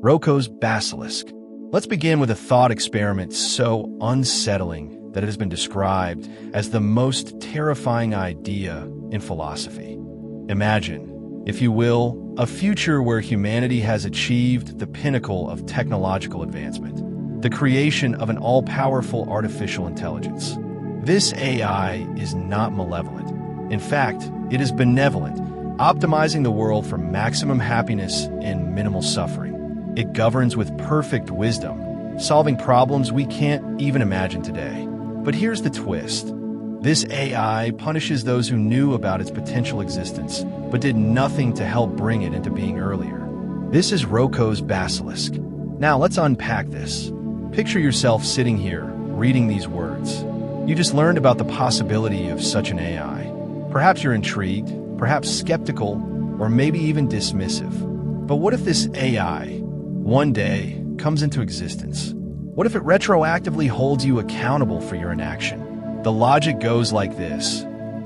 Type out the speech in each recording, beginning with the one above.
Roko's Basilisk. Let's begin with a thought experiment so unsettling that it has been described as the most terrifying idea in philosophy. Imagine, if you will, a future where humanity has achieved the pinnacle of technological advancement, the creation of an all-powerful artificial intelligence. This AI is not malevolent. In fact, it is benevolent, optimizing the world for maximum happiness and minimal suffering. It governs with perfect wisdom, solving problems we can't even imagine today. But here's the twist. This AI punishes those who knew about its potential existence, but did nothing to help bring it into being earlier. This is Roko's Basilisk. Now let's unpack this. Picture yourself sitting here, reading these words. You just learned about the possibility of such an AI. Perhaps you're intrigued, perhaps skeptical, or maybe even dismissive. But what if this AI, one day, comes into existence? What if it retroactively holds you accountable for your inaction? The logic goes like this.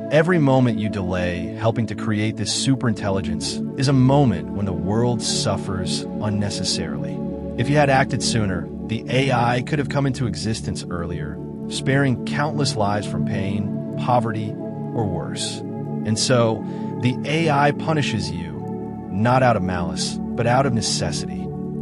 Every moment you delay helping to create this superintelligence is a moment when the world suffers unnecessarily. If you had acted sooner, the AI could have come into existence earlier, sparing countless lives from pain, poverty, or worse. And so, the AI punishes you, not out of malice, but out of necessity.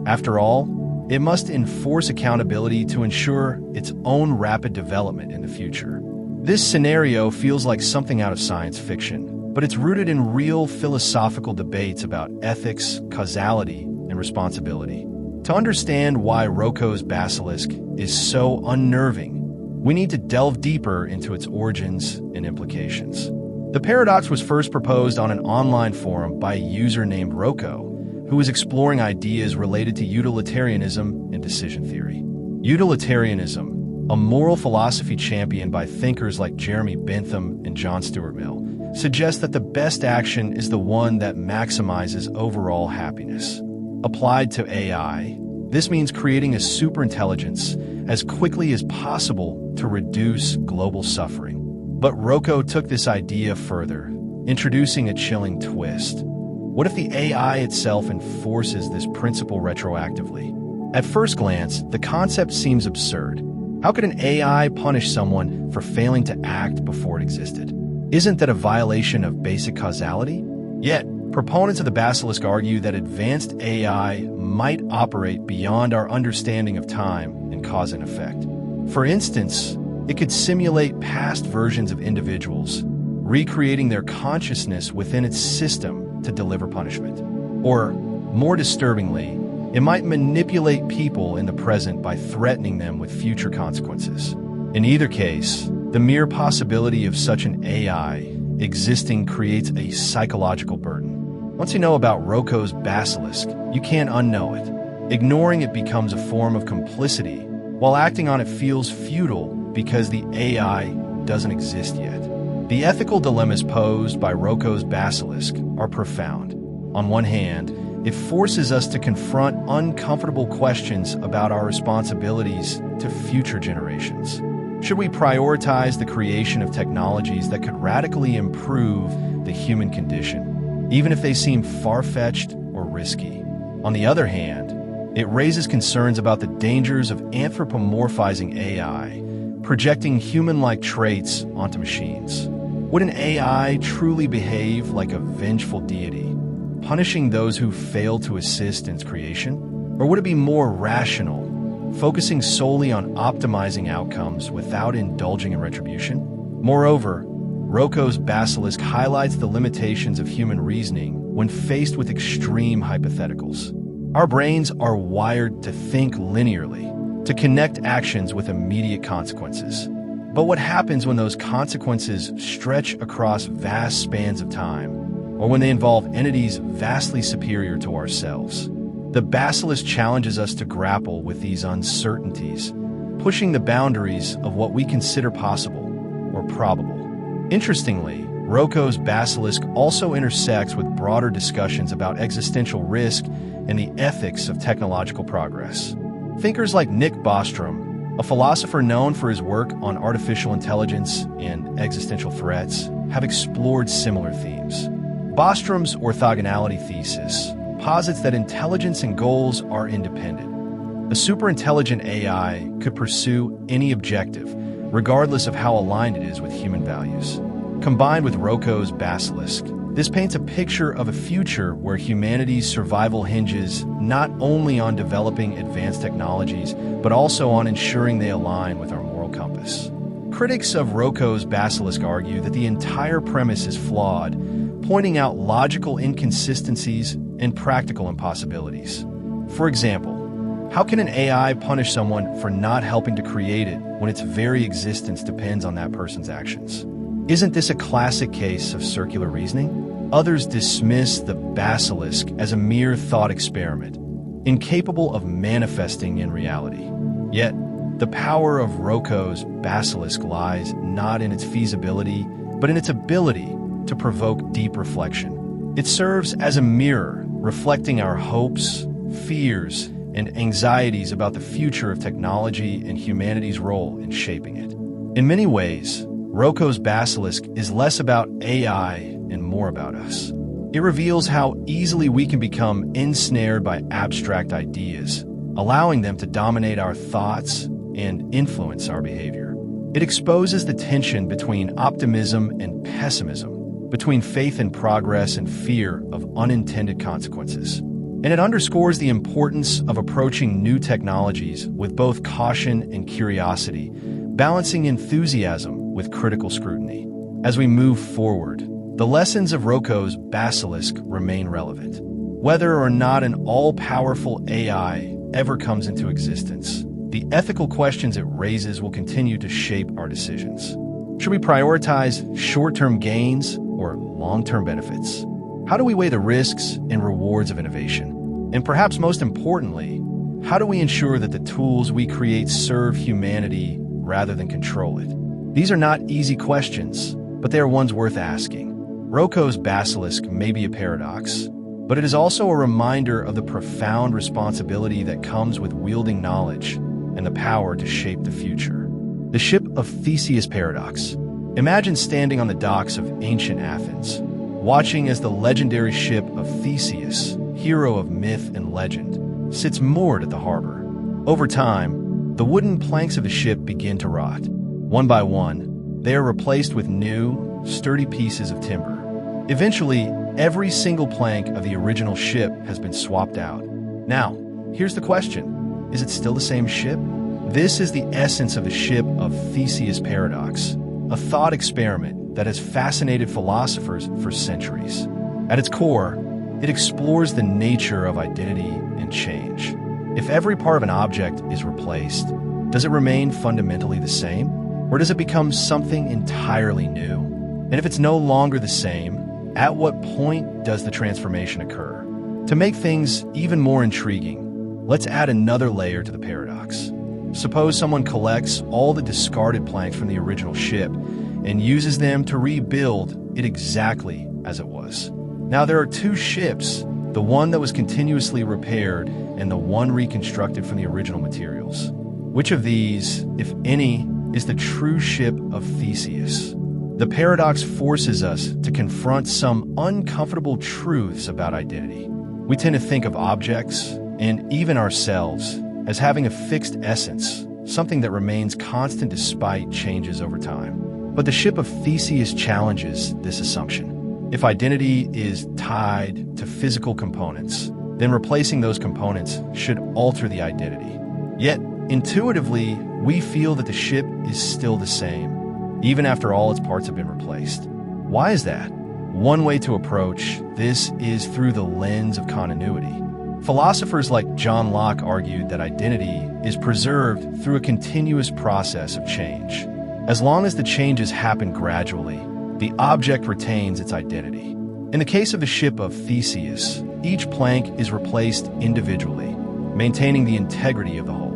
After all, it must enforce accountability to ensure its own rapid development in the future. This scenario feels like something out of science fiction, but it's rooted in real philosophical debates about ethics, causality, and responsibility. To understand why Roko's Basilisk is so unnerving, we need to delve deeper into its origins and implications. The paradox was first proposed on an online forum by a user named Roko, who was exploring ideas related to utilitarianism and decision theory. Utilitarianism, a moral philosophy championed by thinkers like Jeremy Bentham and John Stuart Mill, suggests that the best action is the one that maximizes overall happiness. Applied to AI, this means creating a superintelligence as quickly as possible to reduce global suffering. But Roko took this idea further, introducing a chilling twist. What if the AI itself enforces this principle retroactively? At first glance, the concept seems absurd. How could an AI punish someone for failing to act before it existed? Isn't that a violation of basic causality? Yet, proponents of the Basilisk argue that advanced AI might operate beyond our understanding of time and cause and effect. For instance, it could simulate past versions of individuals, recreating their consciousness within its system to deliver punishment. Or, more disturbingly, it might manipulate people in the present by threatening them with future consequences. In either case, the mere possibility of such an AI existing creates a psychological burden. Once you know about Roko's Basilisk, you can't unknow it. Ignoring it becomes a form of complicity, while acting on it feels futile because the AI doesn't exist yet. The ethical dilemmas posed by Roko's Basilisk are profound. On one hand, it forces us to confront uncomfortable questions about our responsibilities to future generations. Should we prioritize the creation of technologies that could radically improve the human condition, even if they seem far-fetched or risky? On the other hand, it raises concerns about the dangers of anthropomorphizing AI, projecting human-like traits onto machines. Would an AI truly behave like a vengeful deity, punishing those who fail to assist in its creation? Or would it be more rational, focusing solely on optimizing outcomes without indulging in retribution? Moreover, Roko's Basilisk highlights the limitations of human reasoning when faced with extreme hypotheticals. Our brains are wired to think linearly, to connect actions with immediate consequences. But what happens when those consequences stretch across vast spans of time, or when they involve entities vastly superior to ourselves? The Basilisk challenges us to grapple with these uncertainties, pushing the boundaries of what we consider possible or probable. Interestingly, Roko's Basilisk also intersects with broader discussions about existential risk and the ethics of technological progress. Thinkers like Nick Bostrom, a philosopher known for his work on artificial intelligence and existential threats, have explored similar themes. Bostrom's orthogonality thesis, posits that intelligence and goals are independent. A superintelligent AI could pursue any objective, regardless of how aligned it is with human values. Combined with Roko's Basilisk, this paints a picture of a future where humanity's survival hinges not only on developing advanced technologies, but also on ensuring they align with our moral compass. Critics of Roko's Basilisk argue that the entire premise is flawed, pointing out logical inconsistencies and practical impossibilities. For example, how can an AI punish someone for not helping to create it when its very existence depends on that person's actions? Isn't this a classic case of circular reasoning? Others dismiss the Basilisk as a mere thought experiment, incapable of manifesting in reality. Yet, the power of Roko's Basilisk lies not in its feasibility, but in its ability to provoke deep reflection. It serves as a mirror, reflecting our hopes, fears, and anxieties about the future of technology and humanity's role in shaping it. In many ways, Roko's Basilisk is less about AI and more about us. It reveals how easily we can become ensnared by abstract ideas, allowing them to dominate our thoughts and influence our behavior. It exposes the tension between optimism and pessimism, between faith in progress and fear of unintended consequences. And it underscores the importance of approaching new technologies with both caution and curiosity, balancing enthusiasm with critical scrutiny. As we move forward, the lessons of Roko's Basilisk remain relevant. Whether or not an all-powerful AI ever comes into existence, the ethical questions it raises will continue to shape our decisions. Should we prioritize short-term gains or long-term benefits? How do we weigh the risks and rewards of innovation? And perhaps most importantly, how do we ensure that the tools we create serve humanity rather than control it? These are not easy questions, but they are ones worth asking. Roko's Basilisk may be a paradox, but it is also a reminder of the profound responsibility that comes with wielding knowledge and the power to shape the future. The ship of Theseus Paradox. Imagine standing on the docks of ancient Athens, watching as the legendary ship of Theseus, hero of myth and legend, sits moored at the harbor. Over time, the wooden planks of the ship begin to rot. One by one, they are replaced with new, sturdy pieces of timber. Eventually, every single plank of the original ship has been swapped out. Now, here's the question. Is it still the same ship? This is the essence of the ship of Theseus Paradox, a thought experiment that has fascinated philosophers for centuries. At its core, it explores the nature of identity and change. If every part of an object is replaced, does it remain fundamentally the same? Or does it become something entirely new? And if it's no longer the same, at what point does the transformation occur? To make things even more intriguing, let's add another layer to the paradox. Suppose someone collects all the discarded planks from the original ship and uses them to rebuild it exactly as it was. Now there are two ships, the one that was continuously repaired and the one reconstructed from the original materials. Which of these, if any, is the true ship of Theseus? The paradox forces us to confront some uncomfortable truths about identity. We tend to think of objects, and even ourselves, as having a fixed essence, something that remains constant despite changes over time. But the ship of Theseus challenges this assumption. If identity is tied to physical components, then replacing those components should alter the identity. Yet, intuitively, we feel that the ship is still the same, even after all its parts have been replaced. Why is that? One way to approach this is through the lens of continuity. Philosophers like John Locke argued that identity is preserved through a continuous process of change. As long as the changes happen gradually, the object retains its identity. In the case of the ship of Theseus, each plank is replaced individually, maintaining the integrity of the whole.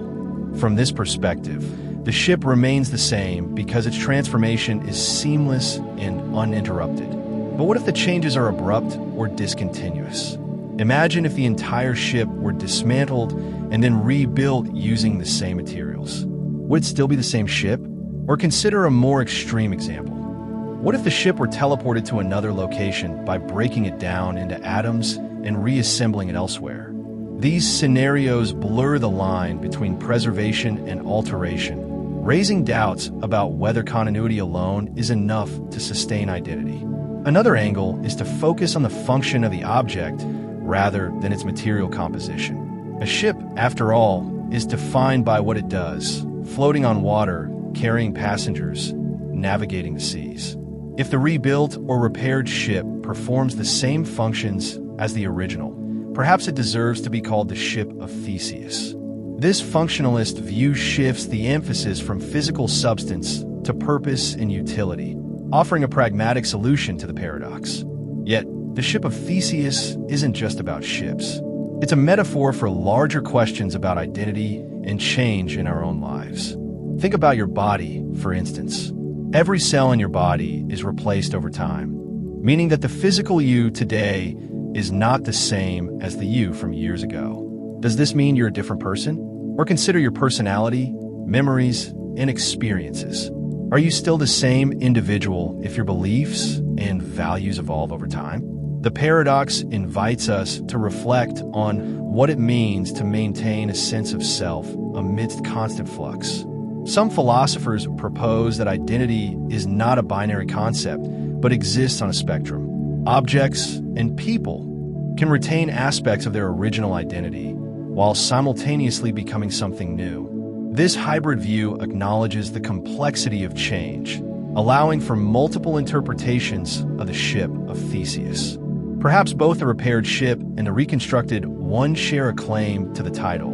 From this perspective, the ship remains the same because its transformation is seamless and uninterrupted. But what if the changes are abrupt or discontinuous? Imagine if the entire ship were dismantled and then rebuilt using the same materials. Would it still be the same ship? Or consider a more extreme example. What if the ship were teleported to another location by breaking it down into atoms and reassembling it elsewhere. These scenarios blur the line between preservation and alteration, raising doubts about whether continuity alone is enough to sustain identity. Another angle is to focus on the function of the object rather than its material composition. A ship, after all, is defined by what it does, floating on water, carrying passengers, navigating the seas. If the rebuilt or repaired ship performs the same functions as the original, perhaps it deserves to be called the ship of Theseus. This functionalist view shifts the emphasis from physical substance to purpose and utility, offering a pragmatic solution to the paradox. Yet, the ship of Theseus isn't just about ships. It's a metaphor for larger questions about identity and change in our own lives. Think about your body, for instance. Every cell in your body is replaced over time, meaning that the physical you today is not the same as the you from years ago. Does this mean you're a different person? Or consider your personality, memories, and experiences. Are you still the same individual if your beliefs and values evolve over time? The paradox invites us to reflect on what it means to maintain a sense of self amidst constant flux. Some philosophers propose that identity is not a binary concept, but exists on a spectrum. Objects and people can retain aspects of their original identity, while simultaneously becoming something new. This hybrid view acknowledges the complexity of change, allowing for multiple interpretations of the ship of Theseus. Perhaps both the repaired ship and the reconstructed one share a claim to the title,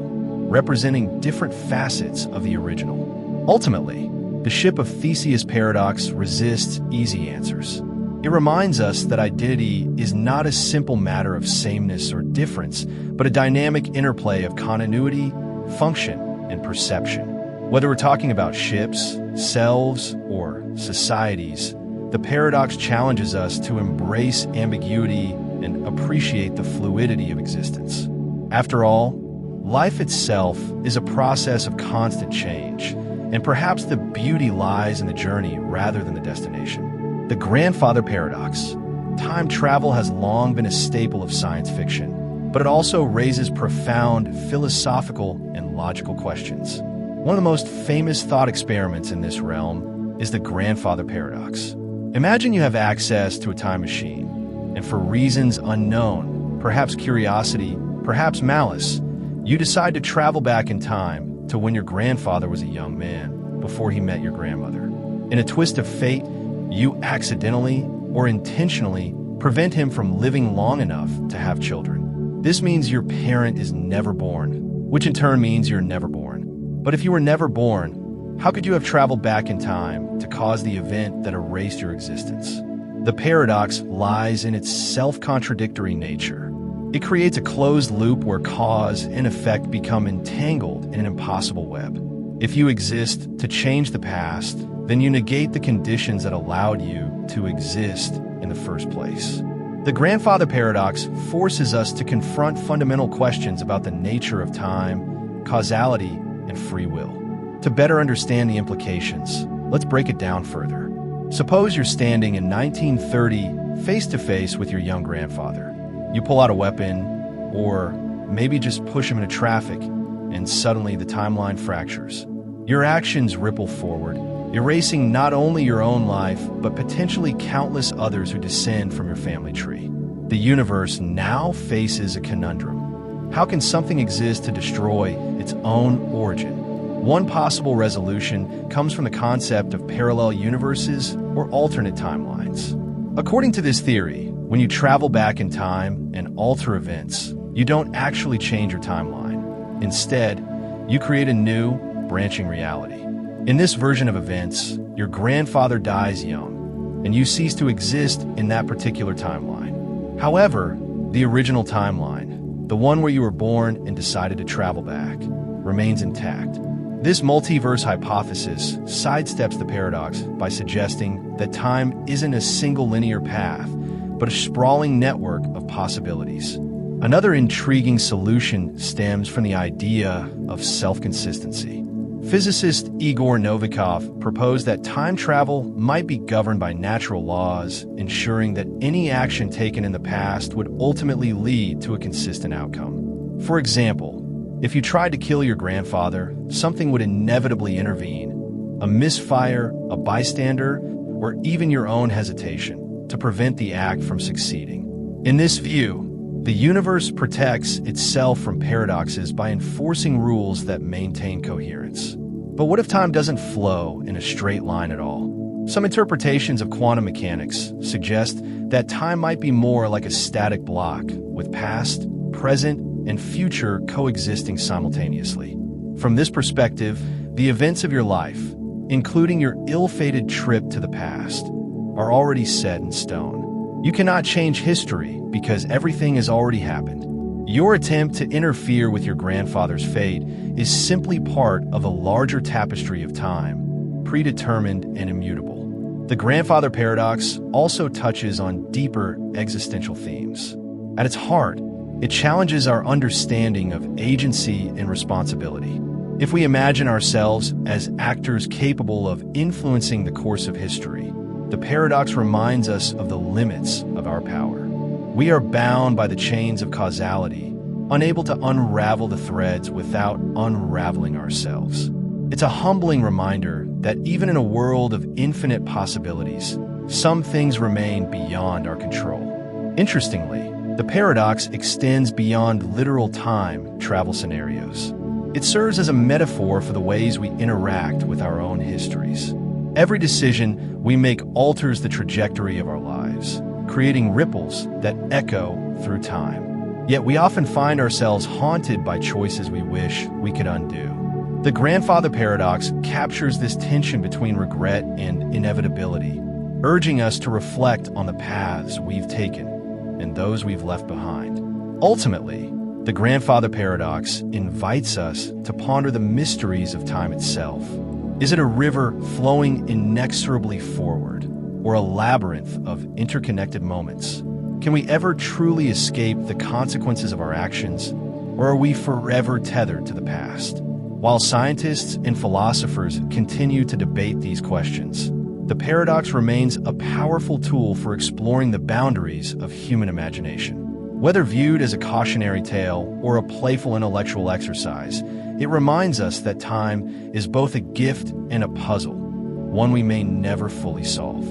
representing different facets of the original. Ultimately, the ship of Theseus paradox resists easy answers. It reminds us that identity is not a simple matter of sameness or difference, but a dynamic interplay of continuity, function, and perception. Whether we're talking about ships, selves, or societies, the paradox challenges us to embrace ambiguity and appreciate the fluidity of existence. After all, life itself is a process of constant change, and perhaps the beauty lies in the journey rather than the destination. The grandfather paradox. Time travel has long been a staple of science fiction, but it also raises profound philosophical and logical questions. One of the most famous thought experiments in this realm is the grandfather paradox. Imagine you have access to a time machine, and for reasons unknown, perhaps curiosity, perhaps malice, you decide to travel back in time to when your grandfather was a young man, before he met your grandmother. In a twist of fate, you accidentally or intentionally prevent him from living long enough to have children. This means your parent is never born, which in turn means you're never born. But if you were never born, how could you have traveled back in time to cause the event that erased your existence? The paradox lies in its self-contradictory nature. It creates a closed loop where cause and effect become entangled in an impossible web. If you exist to change the past, then you negate the conditions that allowed you to exist in the first place. The grandfather paradox forces us to confront fundamental questions about the nature of time, causality, and free will. To better understand the implications, let's break it down further. Suppose you're standing in 1930 face-to-face with your young grandfather. You pull out a weapon, or maybe just push him into traffic, and suddenly the timeline fractures. Your actions ripple forward, erasing not only your own life, but potentially countless others who descend from your family tree. The universe now faces a conundrum. How can something exist to destroy its own origin? One possible resolution comes from the concept of parallel universes or alternate timelines. According to this theory, when you travel back in time and alter events, you don't actually change your timeline. Instead, you create a new, branching reality. In this version of events, your grandfather dies young, and you cease to exist in that particular timeline. However, the original timeline, the one where you were born and decided to travel back, remains intact. This multiverse hypothesis sidesteps the paradox by suggesting that time isn't a single linear path, but a sprawling network of possibilities. Another intriguing solution stems from the idea of self-consistency. Physicist Igor Novikov proposed that time travel might be governed by natural laws, ensuring that any action taken in the past would ultimately lead to a consistent outcome. For example, if you tried to kill your grandfather, something would inevitably intervene, a misfire, a bystander, or even your own hesitation, to prevent the act from succeeding. In this view, the universe protects itself from paradoxes by enforcing rules that maintain coherence. But what if time doesn't flow in a straight line at all? Some interpretations of quantum mechanics suggest that time might be more like a static block, with past, present, and future coexisting simultaneously. From this perspective, the events of your life, including your ill-fated trip to the past, are already set in stone. You cannot change history because everything has already happened. Your attempt to interfere with your grandfather's fate is simply part of a larger tapestry of time, predetermined and immutable. The grandfather paradox also touches on deeper existential themes. At its heart, it challenges our understanding of agency and responsibility. If we imagine ourselves as actors capable of influencing the course of history, the paradox reminds us of the limits of our power. We are bound by the chains of causality, unable to unravel the threads without unraveling ourselves. It's a humbling reminder that even in a world of infinite possibilities, some things remain beyond our control. Interestingly, the paradox extends beyond literal time travel scenarios. It serves as a metaphor for the ways we interact with our own histories. Every decision we make alters the trajectory of our lives, creating ripples that echo through time. Yet we often find ourselves haunted by choices we wish we could undo. The grandfather paradox captures this tension between regret and inevitability, urging us to reflect on the paths we've taken and those we've left behind. Ultimately, the grandfather paradox invites us to ponder the mysteries of time itself. Is it a river flowing inexorably forward, or a labyrinth of interconnected moments? Can we ever truly escape the consequences of our actions, or are we forever tethered to the past? While scientists and philosophers continue to debate these questions, the paradox remains a powerful tool for exploring the boundaries of human imagination. Whether viewed as a cautionary tale or a playful intellectual exercise, it reminds us that time is both a gift and a puzzle, one we may never fully solve.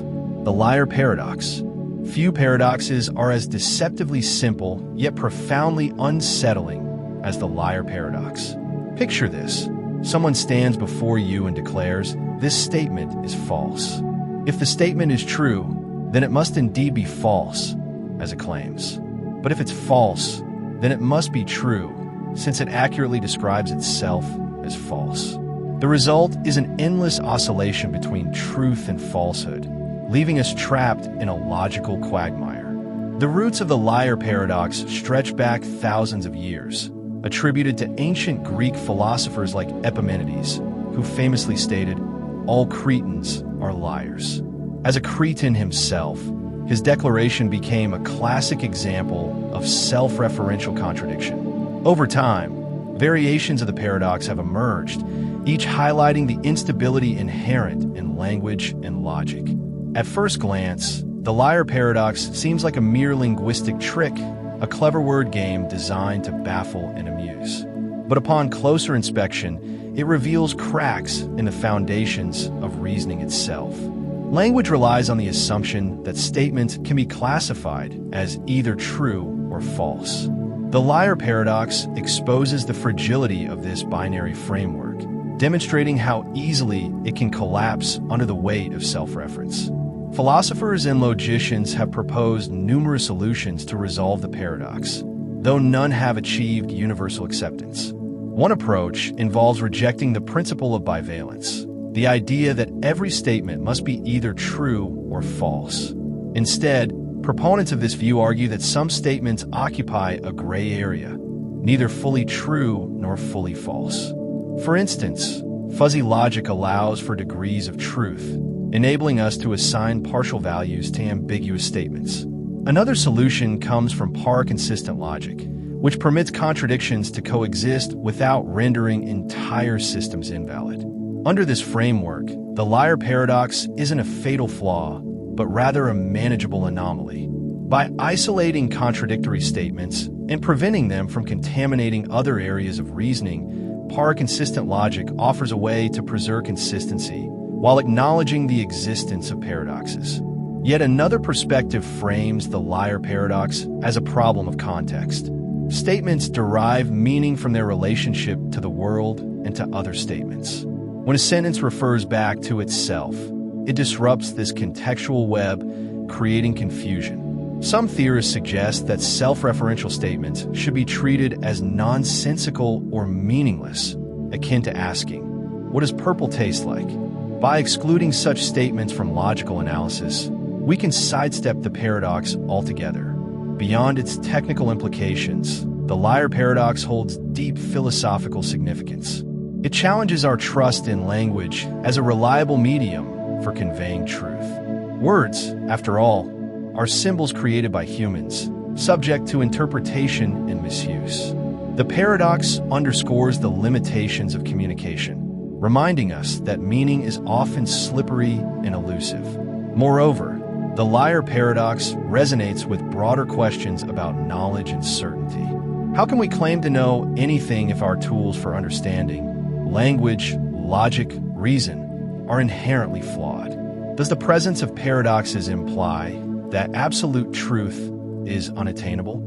The liar paradox. Few paradoxes are as deceptively simple yet profoundly unsettling as the liar paradox. Picture this. Someone stands before you and declares, "This statement is false." If the statement is true, then it must indeed be false, as it claims. But if it's false, then it must be true, since it accurately describes itself as false. The result is an endless oscillation between truth and falsehood, leaving us trapped in a logical quagmire. The roots of the liar paradox stretch back thousands of years, attributed to ancient Greek philosophers like Epimenides, who famously stated, "All Cretans are liars." As a Cretan himself, his declaration became a classic example of self-referential contradiction. Over time, variations of the paradox have emerged, each highlighting the instability inherent in language and logic. At first glance, the liar paradox seems like a mere linguistic trick, a clever word game designed to baffle and amuse. But upon closer inspection, it reveals cracks in the foundations of reasoning itself. Language relies on the assumption that statements can be classified as either true or false. The liar paradox exposes the fragility of this binary framework, demonstrating how easily it can collapse under the weight of self-reference. Philosophers and logicians have proposed numerous solutions to resolve the paradox, though none have achieved universal acceptance. One approach involves rejecting the principle of bivalence, the idea that every statement must be either true or false. Instead, proponents of this view argue that some statements occupy a gray area, neither fully true nor fully false. For instance, fuzzy logic allows for degrees of truth, enabling us to assign partial values to ambiguous statements. Another solution comes from par-consistent logic, which permits contradictions to coexist without rendering entire systems invalid. Under this framework, the liar paradox isn't a fatal flaw, but rather a manageable anomaly. By isolating contradictory statements and preventing them from contaminating other areas of reasoning, par-consistent logic offers a way to preserve consistency while acknowledging the existence of paradoxes. Yet another perspective frames the liar paradox as a problem of context. Statements derive meaning from their relationship to the world and to other statements. When a sentence refers back to itself, it disrupts this contextual web, creating confusion. Some theorists suggest that self-referential statements should be treated as nonsensical or meaningless, akin to asking, "What does purple taste like?" By excluding such statements from logical analysis, we can sidestep the paradox altogether. Beyond its technical implications, the liar paradox holds deep philosophical significance. It challenges our trust in language as a reliable medium for conveying truth. Words, after all, are symbols created by humans, subject to interpretation and misuse. The paradox underscores the limitations of communication, reminding us that meaning is often slippery and elusive. Moreover, the liar paradox resonates with broader questions about knowledge and certainty. How can we claim to know anything if our tools for understanding, language, logic, reason, are inherently flawed? Does the presence of paradoxes imply that absolute truth is unattainable?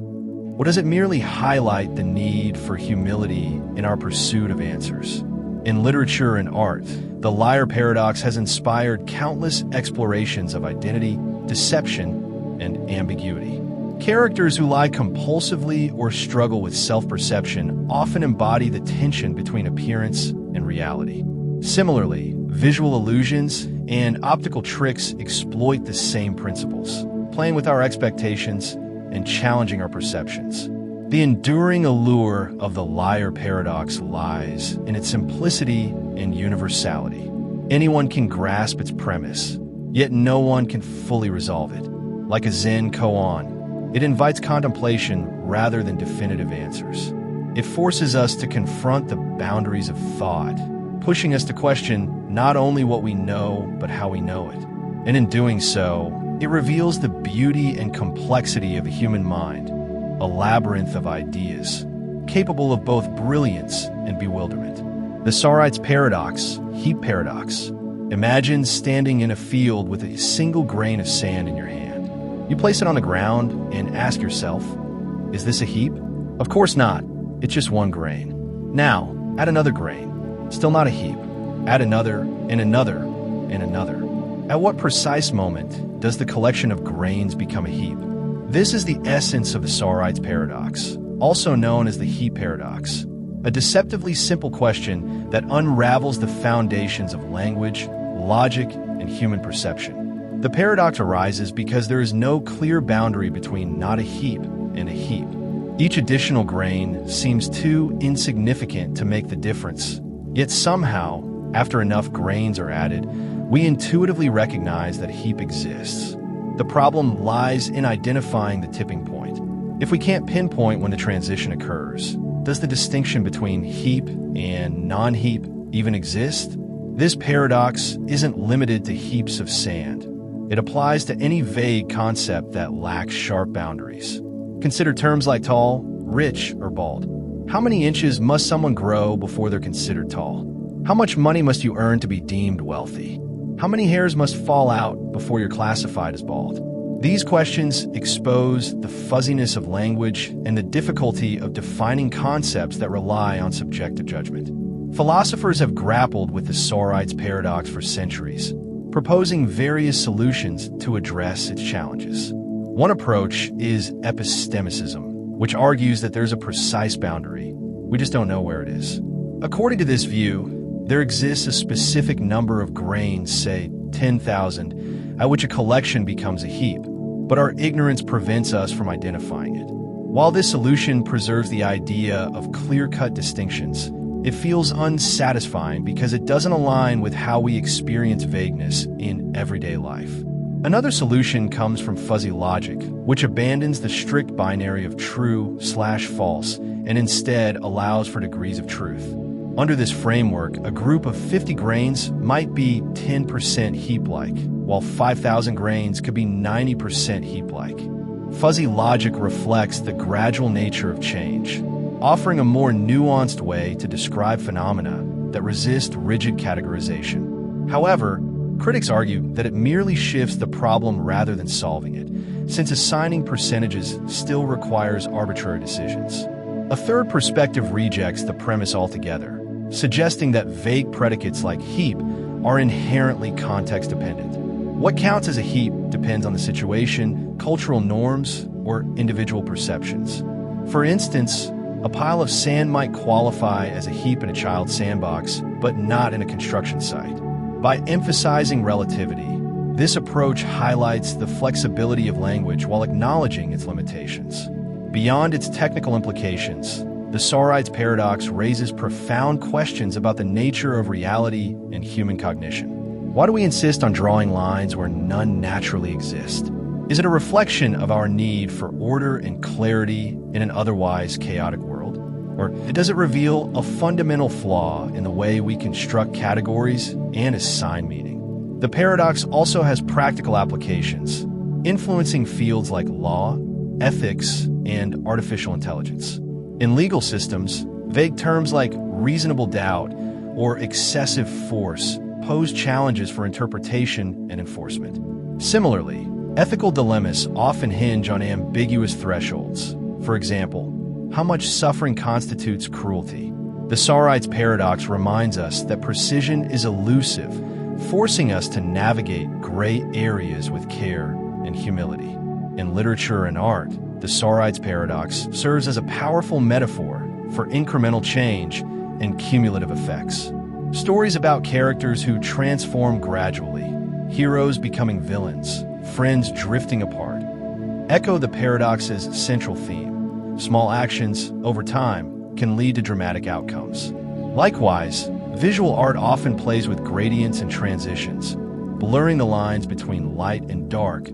Or does it merely highlight the need for humility in our pursuit of answers? In literature and art, the liar paradox has inspired countless explorations of identity, deception, and ambiguity. Characters who lie compulsively or struggle with self-perception often embody the tension between appearance and reality. Similarly, visual illusions and optical tricks exploit the same principles, playing with our expectations and challenging our perceptions. The enduring allure of the liar paradox lies in its simplicity and universality. Anyone can grasp its premise, yet no one can fully resolve it. Like a Zen koan, it invites contemplation rather than definitive answers. It forces us to confront the boundaries of thought, pushing us to question not only what we know, but how we know it. And in doing so, it reveals the beauty and complexity of the human mind, a labyrinth of ideas, capable of both brilliance and bewilderment. The Sorites paradox, Heap paradox. Imagine standing in a field with a single grain of sand in your hand. You place it on the ground and ask yourself, is this a heap? Of course not. It's just one grain. Now, add another grain. Still not a heap. Add another, and another, and another. At what precise moment does the collection of grains become a heap? This is the essence of the Sorites paradox, also known as the Heap paradox, a deceptively simple question that unravels the foundations of language, logic, and human perception. The paradox arises because there is no clear boundary between not a heap and a heap. Each additional grain seems too insignificant to make the difference, yet somehow, after enough grains are added, we intuitively recognize that a heap exists. The problem lies in identifying the tipping point. If we can't pinpoint when the transition occurs, does the distinction between heap and non-heap even exist? This paradox isn't limited to heaps of sand. It applies to any vague concept that lacks sharp boundaries. Consider terms like tall, rich, or bald. How many inches must someone grow before they're considered tall? How much money must you earn to be deemed wealthy? How many hairs must fall out before you're classified as bald? These questions expose the fuzziness of language and the difficulty of defining concepts that rely on subjective judgment. Philosophers have grappled with the Sorites paradox for centuries, proposing various solutions to address its challenges. One approach is epistemicism, which argues that there's a precise boundary. We just don't know where it is. According to this view, there exists a specific number of grains, say 10,000, at which a collection becomes a heap, but our ignorance prevents us from identifying it. While this solution preserves the idea of clear-cut distinctions, it feels unsatisfying because it doesn't align with how we experience vagueness in everyday life. Another solution comes from fuzzy logic, which abandons the strict binary of true/false and instead allows for degrees of truth. Under this framework, a group of 50 grains might be 10% heap-like, while 5,000 grains could be 90% heap-like. Fuzzy logic reflects the gradual nature of change, offering a more nuanced way to describe phenomena that resist rigid categorization. However, critics argue that it merely shifts the problem rather than solving it, since assigning percentages still requires arbitrary decisions. A third perspective rejects the premise altogether, suggesting that vague predicates like heap are inherently context-dependent. What counts as a heap depends on the situation, cultural norms, or individual perceptions. For instance, a pile of sand might qualify as a heap in a child's sandbox, but not in a construction site. By emphasizing relativity, this approach highlights the flexibility of language while acknowledging its limitations. Beyond its technical implications, the Sorites paradox raises profound questions about the nature of reality and human cognition. Why do we insist on drawing lines where none naturally exist? Is it a reflection of our need for order and clarity in an otherwise chaotic world? Or does it reveal a fundamental flaw in the way we construct categories and assign meaning? The paradox also has practical applications, influencing fields like law, ethics, and artificial intelligence. In legal systems, vague terms like reasonable doubt or excessive force pose challenges for interpretation and enforcement. Similarly, ethical dilemmas often hinge on ambiguous thresholds. For example, how much suffering constitutes cruelty? The Sorites paradox reminds us that precision is elusive, forcing us to navigate gray areas with care and humility. In literature and art, the Sorites paradox serves as a powerful metaphor for incremental change and cumulative effects. Stories about characters who transform gradually, heroes becoming villains, friends drifting apart, echo the paradox's central theme. Small actions, over time, can lead to dramatic outcomes. Likewise, visual art often plays with gradients and transitions, blurring the lines between light and dark,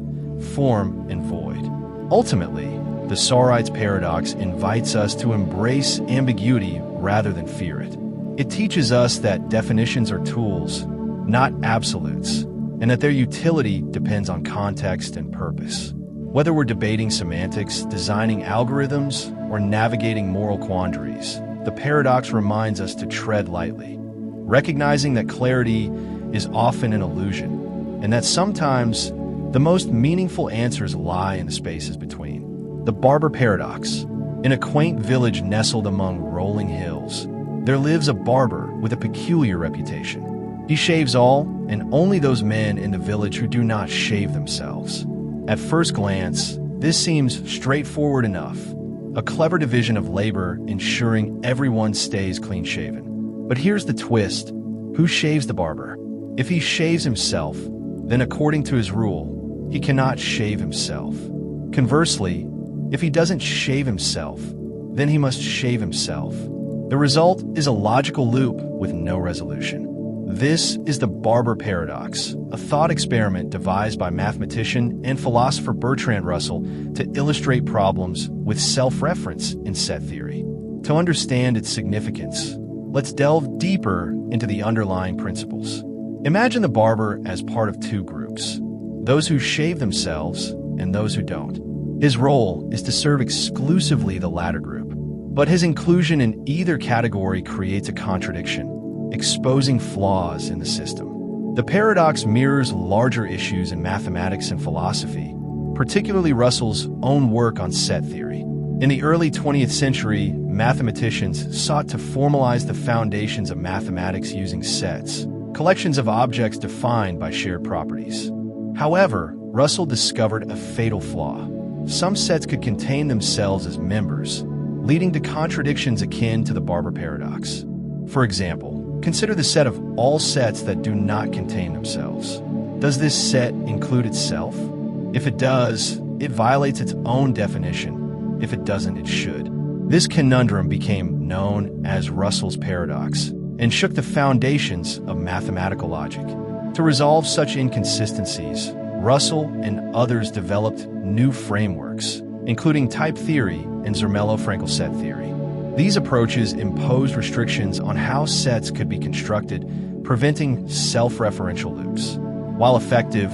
form and void. Ultimately, the Sorites paradox invites us to embrace ambiguity rather than fear it. It teaches us that definitions are tools, not absolutes, and that their utility depends on context and purpose. Whether we're debating semantics, designing algorithms, or navigating moral quandaries, the paradox reminds us to tread lightly, recognizing that clarity is often an illusion, and that sometimes the most meaningful answers lie in the spaces between. The Barber Paradox. In a quaint village nestled among rolling hills, there lives a barber with a peculiar reputation. He shaves all and only those men in the village who do not shave themselves. At first glance, this seems straightforward enough, a clever division of labor ensuring everyone stays clean-shaven. But here's the twist. Who shaves the barber? If he shaves himself, then according to his rule, he cannot shave himself. Conversely, if he doesn't shave himself, then he must shave himself. The result is a logical loop with no resolution. This is the Barber Paradox, a thought experiment devised by mathematician and philosopher Bertrand Russell to illustrate problems with self-reference in set theory. To understand its significance, let's delve deeper into the underlying principles. Imagine the barber as part of two groups, those who shave themselves and those who don't. His role is to serve exclusively the latter group, but his inclusion in either category creates a contradiction, exposing flaws in the system. The paradox mirrors larger issues in mathematics and philosophy, particularly Russell's own work on set theory. In the early 20th century, mathematicians sought to formalize the foundations of mathematics using sets, collections of objects defined by shared properties. However, Russell discovered a fatal flaw. Some sets could contain themselves as members, leading to contradictions akin to the Barber Paradox. For example, consider the set of all sets that do not contain themselves. Does this set include itself? If it does, it violates its own definition. If it doesn't, it should. This conundrum became known as Russell's paradox and shook the foundations of mathematical logic. To resolve such inconsistencies, Russell and others developed new frameworks, including type theory and Zermelo-Fraenkel set theory. These approaches imposed restrictions on how sets could be constructed, preventing self-referential loops. While effective,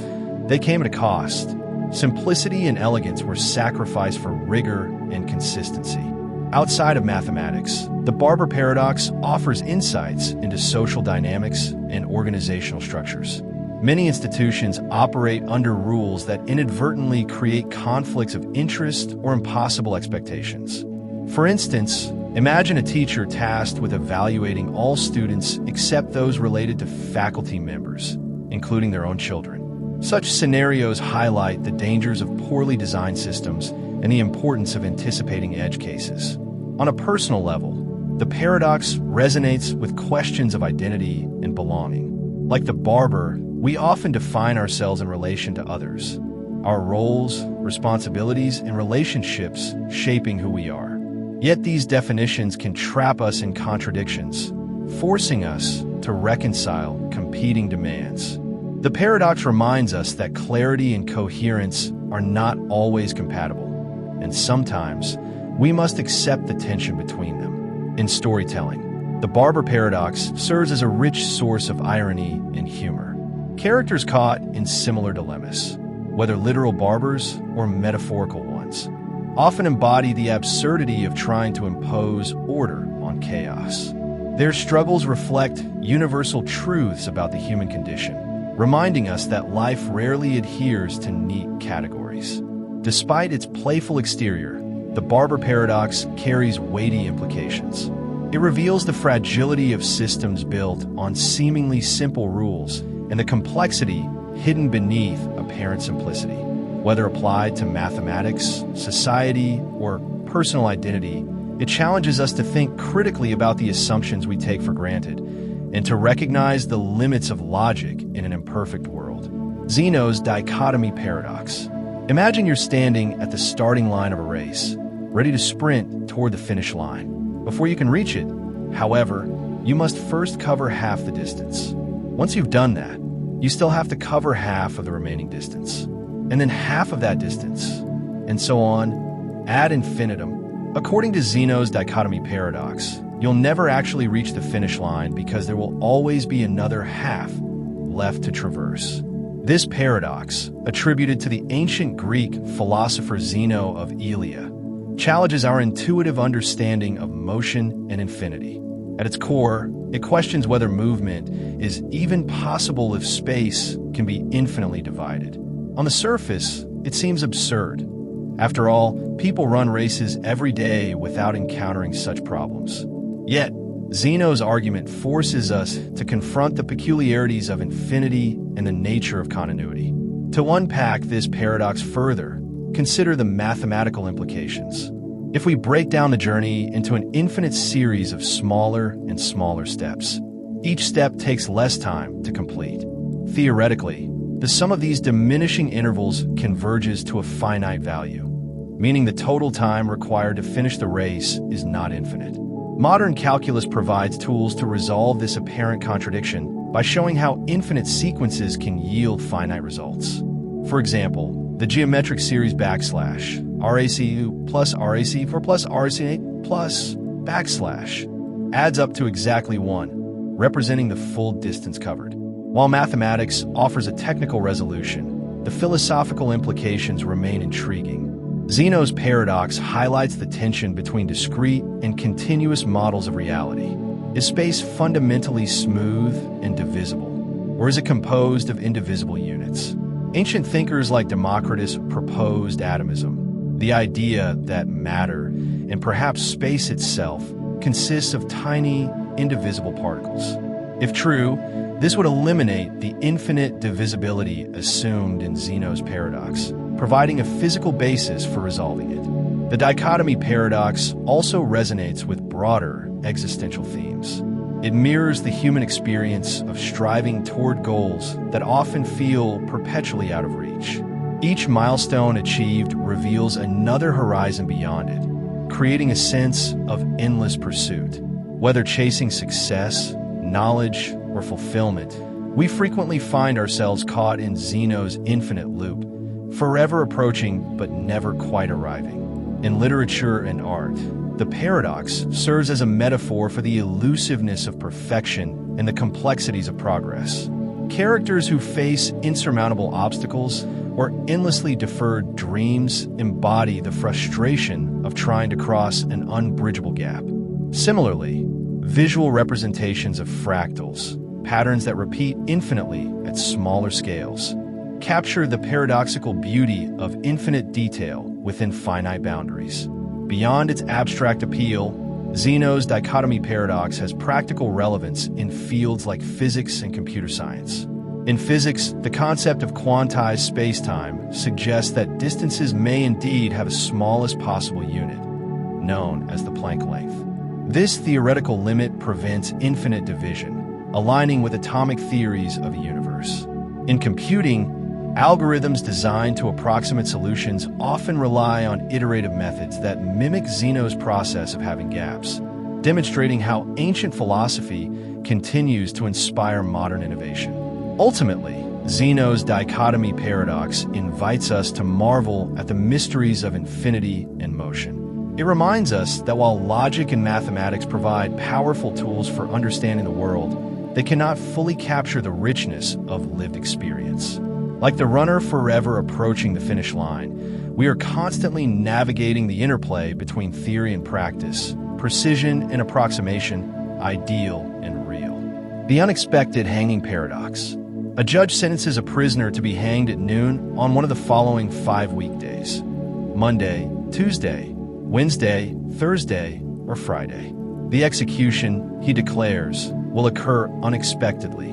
they came at a cost. Simplicity and elegance were sacrificed for rigor and consistency. Outside of mathematics, the Barber Paradox offers insights into social dynamics and organizational structures. Many institutions operate under rules that inadvertently create conflicts of interest or impossible expectations. For instance, imagine a teacher tasked with evaluating all students except those related to faculty members, including their own children. Such scenarios highlight the dangers of poorly designed systems and the importance of anticipating edge cases. On a personal level, the paradox resonates with questions of identity and belonging. Like the barber, we often define ourselves in relation to others, our roles, responsibilities, and relationships shaping who we are. Yet these definitions can trap us in contradictions, forcing us to reconcile competing demands. The paradox reminds us that clarity and coherence are not always compatible, and sometimes we must accept the tension between them. In storytelling, the Barber Paradox serves as a rich source of irony and humor. Characters caught in similar dilemmas, whether literal barbers or metaphorical ones, often embody the absurdity of trying to impose order on chaos. Their struggles reflect universal truths about the human condition, reminding us that life rarely adheres to neat categories. Despite its playful exterior, the Barber Paradox carries weighty implications. It reveals the fragility of systems built on seemingly simple rules and the complexity hidden beneath apparent simplicity. Whether applied to mathematics, society, or personal identity, it challenges us to think critically about the assumptions we take for granted and to recognize the limits of logic in an imperfect world. Zeno's Dichotomy Paradox. Imagine you're standing at the starting line of a race, ready to sprint toward the finish line. Before you can reach it, however, you must first cover half the distance. Once you've done that, you still have to cover half of the remaining distance, and then half of that distance, and so on, ad infinitum. According to Zeno's Dichotomy Paradox, you'll never actually reach the finish line because there will always be another half left to traverse. This paradox, attributed to the ancient Greek philosopher Zeno of Elea, challenges our intuitive understanding of motion and infinity. At its core, it questions whether movement is even possible if space can be infinitely divided. On the surface, it seems absurd. After all, people run races every day without encountering such problems. Yet, Zeno's argument forces us to confront the peculiarities of infinity and the nature of continuity. To unpack this paradox further, consider the mathematical implications. If we break down the journey into an infinite series of smaller and smaller steps, each step takes less time to complete. Theoretically, the sum of these diminishing intervals converges to a finite value, meaning the total time required to finish the race is not infinite. Modern calculus provides tools to resolve this apparent contradiction by showing how infinite sequences can yield finite results. For example, the geometric series backslash RACU plus RAC4 plus RAC8 plus backslash adds up to exactly 1, representing the full distance covered. While mathematics offers a technical resolution, the philosophical implications remain intriguing. Zeno's paradox highlights the tension between discrete and continuous models of reality. Is space fundamentally smooth and divisible, or is it composed of indivisible units? Ancient thinkers like Democritus proposed atomism, the idea that matter, and perhaps space itself, consists of tiny, indivisible particles. If true, this would eliminate the infinite divisibility assumed in Zeno's paradox, providing a physical basis for resolving it. The dichotomy paradox also resonates with broader existential themes. It mirrors the human experience of striving toward goals that often feel perpetually out of reach. Each milestone achieved reveals another horizon beyond it, creating a sense of endless pursuit. Whether chasing success, knowledge, or fulfillment, We frequently find ourselves caught in Zeno's infinite loop, forever approaching but never quite arriving. In literature and art, the paradox serves as a metaphor for the elusiveness of perfection and the complexities of progress. Characters who face insurmountable obstacles or endlessly deferred dreams embody the frustration of trying to cross an unbridgeable gap. Similarly, visual representations of fractals, patterns that repeat infinitely at smaller scales, capture the paradoxical beauty of infinite detail within finite boundaries. Beyond its abstract appeal, Zeno's Dichotomy Paradox has practical relevance in fields like physics and computer science. In physics, the concept of quantized spacetime suggests that distances may indeed have a smallest possible unit, known as the Planck length. This theoretical limit prevents infinite division, aligning with atomic theories of a universe. In computing, algorithms designed to approximate solutions often rely on iterative methods that mimic Zeno's process of having gaps, demonstrating how ancient philosophy continues to inspire modern innovation. Ultimately, Zeno's Dichotomy Paradox invites us to marvel at the mysteries of infinity and motion. It reminds us that while logic and mathematics provide powerful tools for understanding the world, they cannot fully capture the richness of lived experience. Like the runner forever approaching the finish line, we are constantly navigating the interplay between theory and practice, precision and approximation, ideal and real. The unexpected hanging paradox. A judge sentences a prisoner to be hanged at noon on one of the following 5 weekdays: Monday, Tuesday, Wednesday, Thursday, or Friday. The execution, he declares, will occur unexpectedly.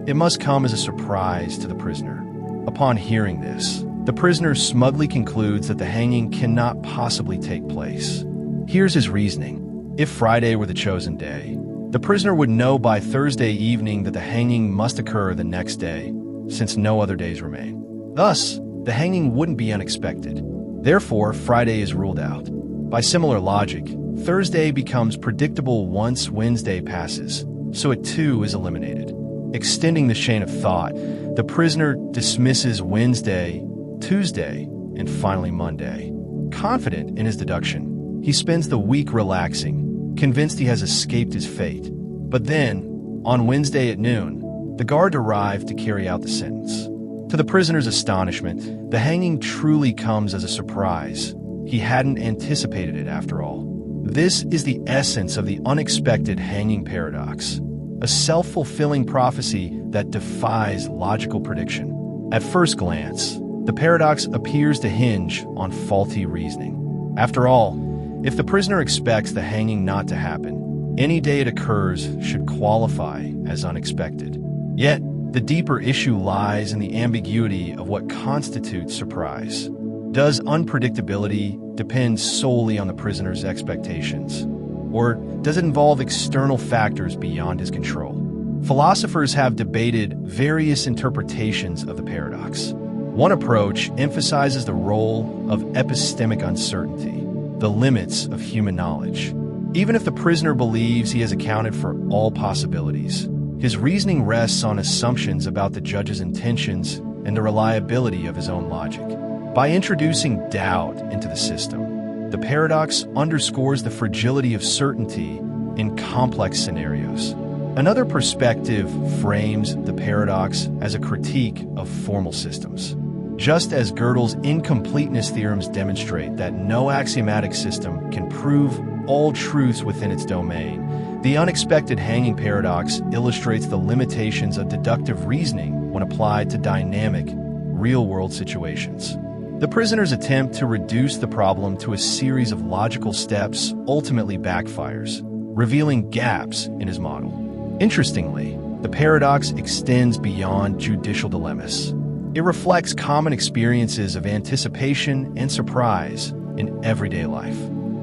It must come as a surprise to the prisoner. Upon hearing this, the prisoner smugly concludes that the hanging cannot possibly take place. Here's his reasoning. If Friday were the chosen day, the prisoner would know by Thursday evening that the hanging must occur the next day, since no other days remain. Thus, the hanging wouldn't be unexpected. Therefore, Friday is ruled out. By similar logic, Thursday becomes predictable once Wednesday passes, so it too is eliminated. Extending the chain of thought, the prisoner dismisses Wednesday, Tuesday, and finally Monday. Confident in his deduction, he spends the week relaxing, convinced he has escaped his fate. But then, on Wednesday at noon, the guard arrived to carry out the sentence. To the prisoner's astonishment, the hanging truly comes as a surprise. He hadn't anticipated it after all. This is the essence of the unexpected hanging paradox, a self-fulfilling prophecy that defies logical prediction. At first glance, the paradox appears to hinge on faulty reasoning. After all, if the prisoner expects the hanging not to happen, any day it occurs should qualify as unexpected. Yet, the deeper issue lies in the ambiguity of what constitutes surprise. Does unpredictability depend solely on the prisoner's expectations? Or does it involve external factors beyond his control? Philosophers have debated various interpretations of the paradox. One approach emphasizes the role of epistemic uncertainty, the limits of human knowledge. Even if the prisoner believes he has accounted for all possibilities, his reasoning rests on assumptions about the judge's intentions and the reliability of his own logic. By introducing doubt into the system, the paradox underscores the fragility of certainty in complex scenarios. Another perspective frames the paradox as a critique of formal systems. Just as Gödel's incompleteness theorems demonstrate that no axiomatic system can prove all truths within its domain, the unexpected hanging paradox illustrates the limitations of deductive reasoning when applied to dynamic, real-world situations. The prisoner's attempt to reduce the problem to a series of logical steps ultimately backfires, revealing gaps in his model. Interestingly, the paradox extends beyond judicial dilemmas. It reflects common experiences of anticipation and surprise in everyday life.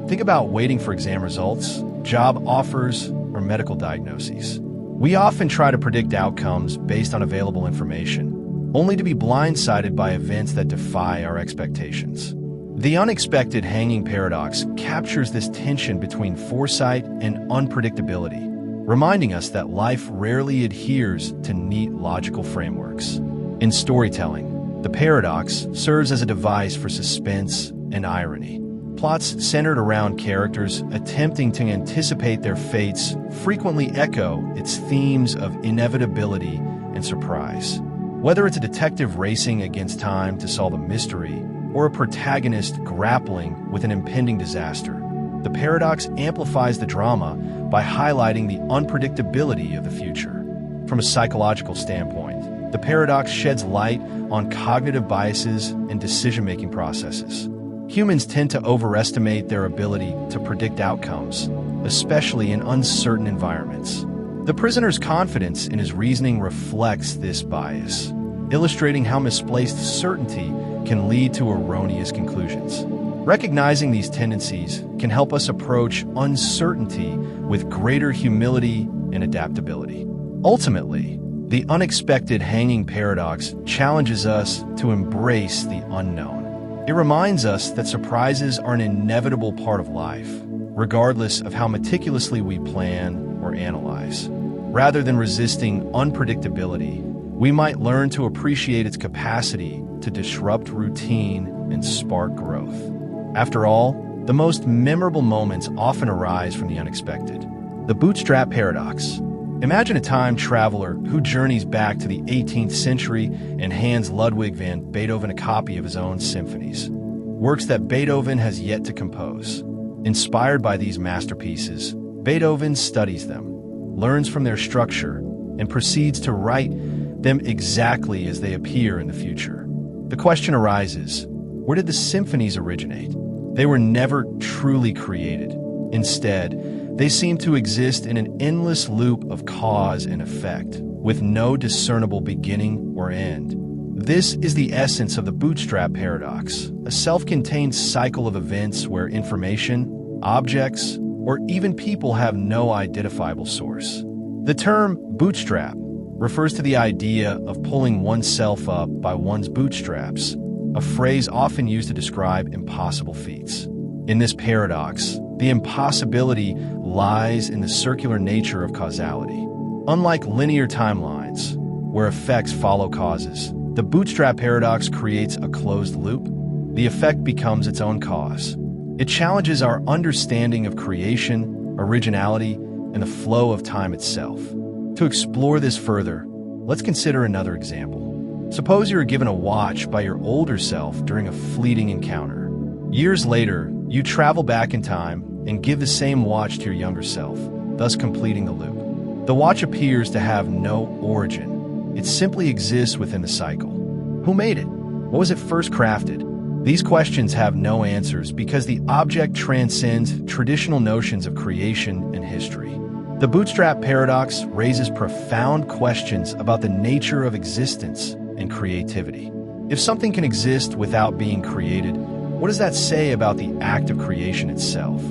Think about waiting for exam results, job offers, or medical diagnoses. We often try to predict outcomes based on available information, only to be blindsided by events that defy our expectations. The unexpected hanging paradox captures this tension between foresight and unpredictability, reminding us that life rarely adheres to neat logical frameworks. In storytelling, the paradox serves as a device for suspense and irony. Plots centered around characters attempting to anticipate their fates frequently echo its themes of inevitability and surprise. Whether it's a detective racing against time to solve a mystery or a protagonist grappling with an impending disaster, the paradox amplifies the drama by highlighting the unpredictability of the future. From a psychological standpoint, the paradox sheds light on cognitive biases and decision-making processes. Humans tend to overestimate their ability to predict outcomes, especially in uncertain environments. The prisoner's confidence in his reasoning reflects this bias, illustrating how misplaced certainty can lead to erroneous conclusions. Recognizing these tendencies can help us approach uncertainty with greater humility and adaptability. Ultimately, the unexpected hanging paradox challenges us to embrace the unknown. It reminds us that surprises are an inevitable part of life, regardless of how meticulously we plan or analyze. Rather than resisting unpredictability, we might learn to appreciate its capacity to disrupt routine and spark growth. After all, the most memorable moments often arise from the unexpected. The Bootstrap Paradox. Imagine a time traveler who journeys back to the 18th century and hands Ludwig van Beethoven a copy of his own symphonies, works that Beethoven has yet to compose. Inspired by these masterpieces, Beethoven studies them, learns from their structure, and proceeds to write them exactly as they appear in the future. The question arises, where did the symphonies originate? They were never truly created. Instead, they seem to exist in an endless loop of cause and effect, with no discernible beginning or end. This is the essence of the Bootstrap Paradox, a self-contained cycle of events where information, objects, or even people have no identifiable source. The term bootstrap refers to the idea of pulling oneself up by one's bootstraps, a phrase often used to describe impossible feats. In this paradox, the impossibility lies in the circular nature of causality. Unlike linear timelines, where effects follow causes, the Bootstrap Paradox creates a closed loop. The effect becomes its own cause. It challenges our understanding of creation, originality, and the flow of time itself. To explore this further, let's consider another example. Suppose you are given a watch by your older self during a fleeting encounter. Years later, you travel back in time and give the same watch to your younger self, thus completing the loop. The watch appears to have no origin. It simply exists within the cycle. Who made it? What was it first crafted? These questions have no answers because the object transcends traditional notions of creation and history. The Bootstrap Paradox raises profound questions about the nature of existence and creativity. If something can exist without being created, what does that say about the act of creation itself?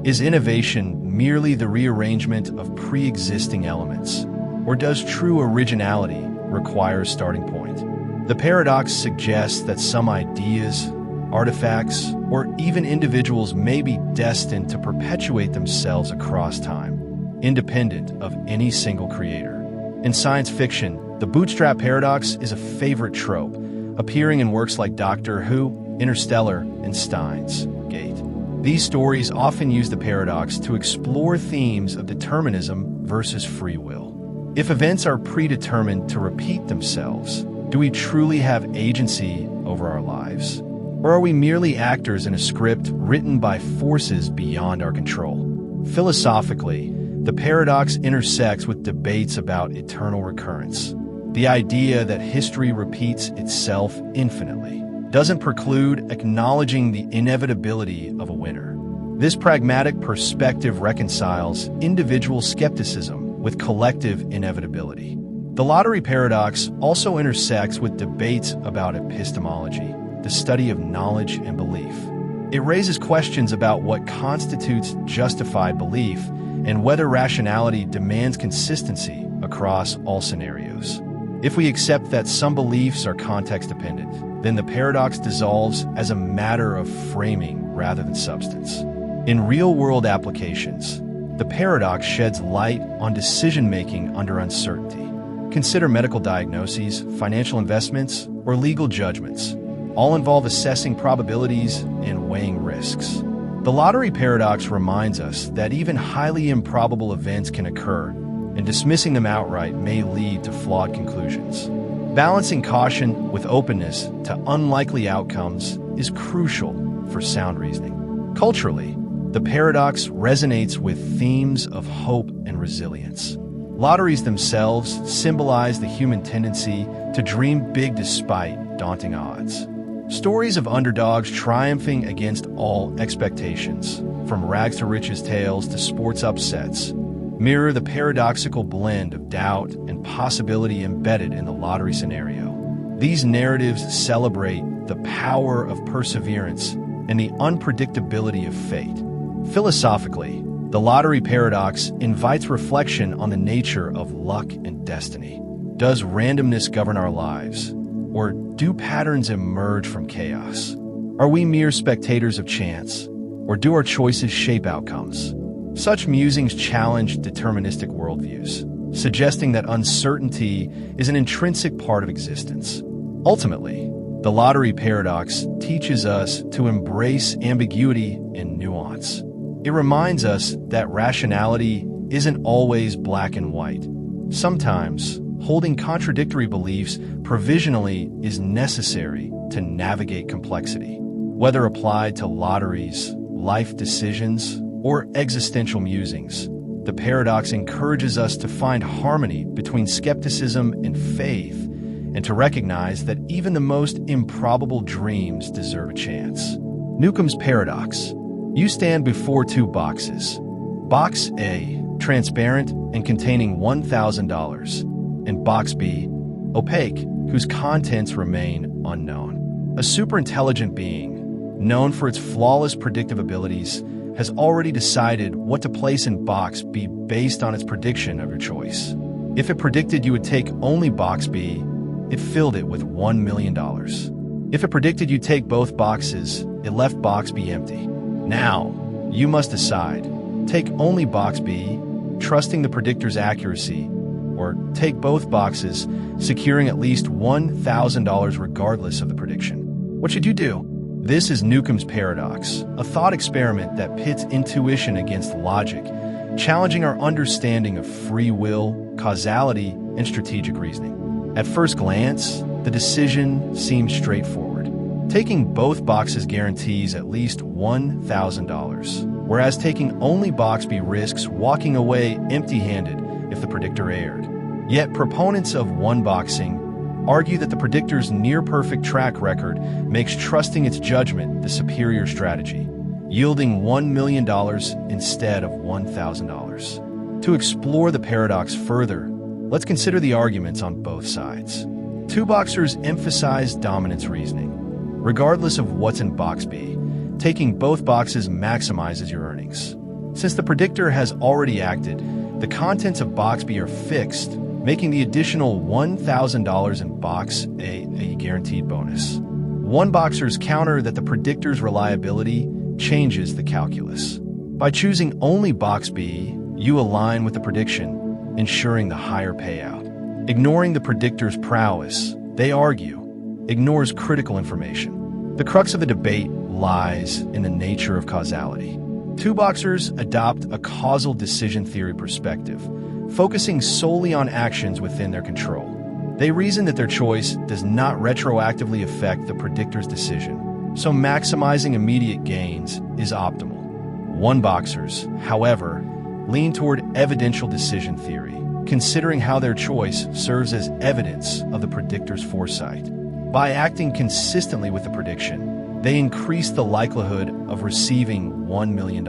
Is innovation merely the rearrangement of pre-existing elements? Or does true originality require a starting point? The paradox suggests that some ideas, artifacts, or even individuals may be destined to perpetuate themselves across time, independent of any single creator. In science fiction, the Bootstrap Paradox is a favorite trope, appearing in works like Doctor Who, Interstellar, and Steins Gate. These stories often use the paradox to explore themes of determinism versus free will. If events are predetermined to repeat themselves, do we truly have agency over our lives? Or are we merely actors in a script written by forces beyond our control? Philosophically, the paradox intersects with debates about eternal recurrence. The idea that history repeats itself infinitely doesn't preclude acknowledging the inevitability of a winner. This pragmatic perspective reconciles individual skepticism with collective inevitability. The lottery paradox also intersects with debates about epistemology, the study of knowledge and belief. It raises questions about what constitutes justified belief and whether rationality demands consistency across all scenarios. If we accept that some beliefs are context-dependent, then the paradox dissolves as a matter of framing rather than substance. In real-world applications, The paradox sheds light on decision-making under uncertainty. Consider medical diagnoses, financial investments, or legal judgments. All involve assessing probabilities and weighing risks. The lottery paradox reminds us that even highly improbable events can occur, and dismissing them outright may lead to flawed conclusions. Balancing caution with openness to unlikely outcomes is crucial for sound reasoning. Culturally, the paradox resonates with themes of hope and resilience. Lotteries themselves symbolize the human tendency to dream big despite daunting odds. Stories of underdogs triumphing against all expectations, from rags to riches tales to sports upsets, mirror the paradoxical blend of doubt and possibility embedded in the lottery scenario. These narratives celebrate the power of perseverance and the unpredictability of fate. Philosophically, the lottery paradox invites reflection on the nature of luck and destiny. Does randomness govern our lives, or do patterns emerge from chaos? Are we mere spectators of chance, or do our choices shape outcomes? Such musings challenge deterministic worldviews, suggesting that uncertainty is an intrinsic part of existence. Ultimately, the lottery paradox teaches us to embrace ambiguity and nuance. It reminds us that rationality isn't always black and white. Sometimes, holding contradictory beliefs provisionally is necessary to navigate complexity. Whether applied to lotteries, life decisions, or existential musings, the paradox encourages us to find harmony between skepticism and faith, and to recognize that even the most improbable dreams deserve a chance. Newcomb's Paradox. You stand before two boxes. Box A, transparent and containing $1,000, and Box B, opaque, whose contents remain unknown. A superintelligent being, known for its flawless predictive abilities, has already decided what to place in Box B based on its prediction of your choice. If it predicted you would take only Box B, it filled it with $1 million. If it predicted you'd take both boxes, it left Box B empty. Now, you must decide. Take only Box B, trusting the predictor's accuracy, or take both boxes, securing at least $1,000 regardless of the prediction. What should you do? This is Newcomb's Paradox, a thought experiment that pits intuition against logic, challenging our understanding of free will, causality, and strategic reasoning. At first glance, the decision seems straightforward. Taking both boxes guarantees at least $1,000, whereas taking only Box B risks walking away empty-handed if the predictor erred. Yet proponents of one-boxing argue that the predictor's near-perfect track record makes trusting its judgment the superior strategy, yielding $1 million instead of $1,000. To explore the paradox further, let's consider the arguments on both sides. Two boxers emphasize dominance reasoning. Regardless of what's in Box B, taking both boxes maximizes your earnings. Since the predictor has already acted, the contents of Box B are fixed, making the additional $1,000 in Box A guaranteed bonus. One boxer's counter that the predictor's reliability changes the calculus. By choosing only Box B, you align with the prediction, ensuring the higher payout. Ignoring the predictor's prowess, they argue, ignores critical information. The crux of the debate lies in the nature of causality. Two boxers adopt a causal decision theory perspective, focusing solely on actions within their control. They reason that their choice does not retroactively affect the predictor's decision, so maximizing immediate gains is optimal. One boxers, however, lean toward evidential decision theory, considering how their choice serves as evidence of the predictor's foresight. By acting consistently with the prediction, they increase the likelihood of receiving $1 million.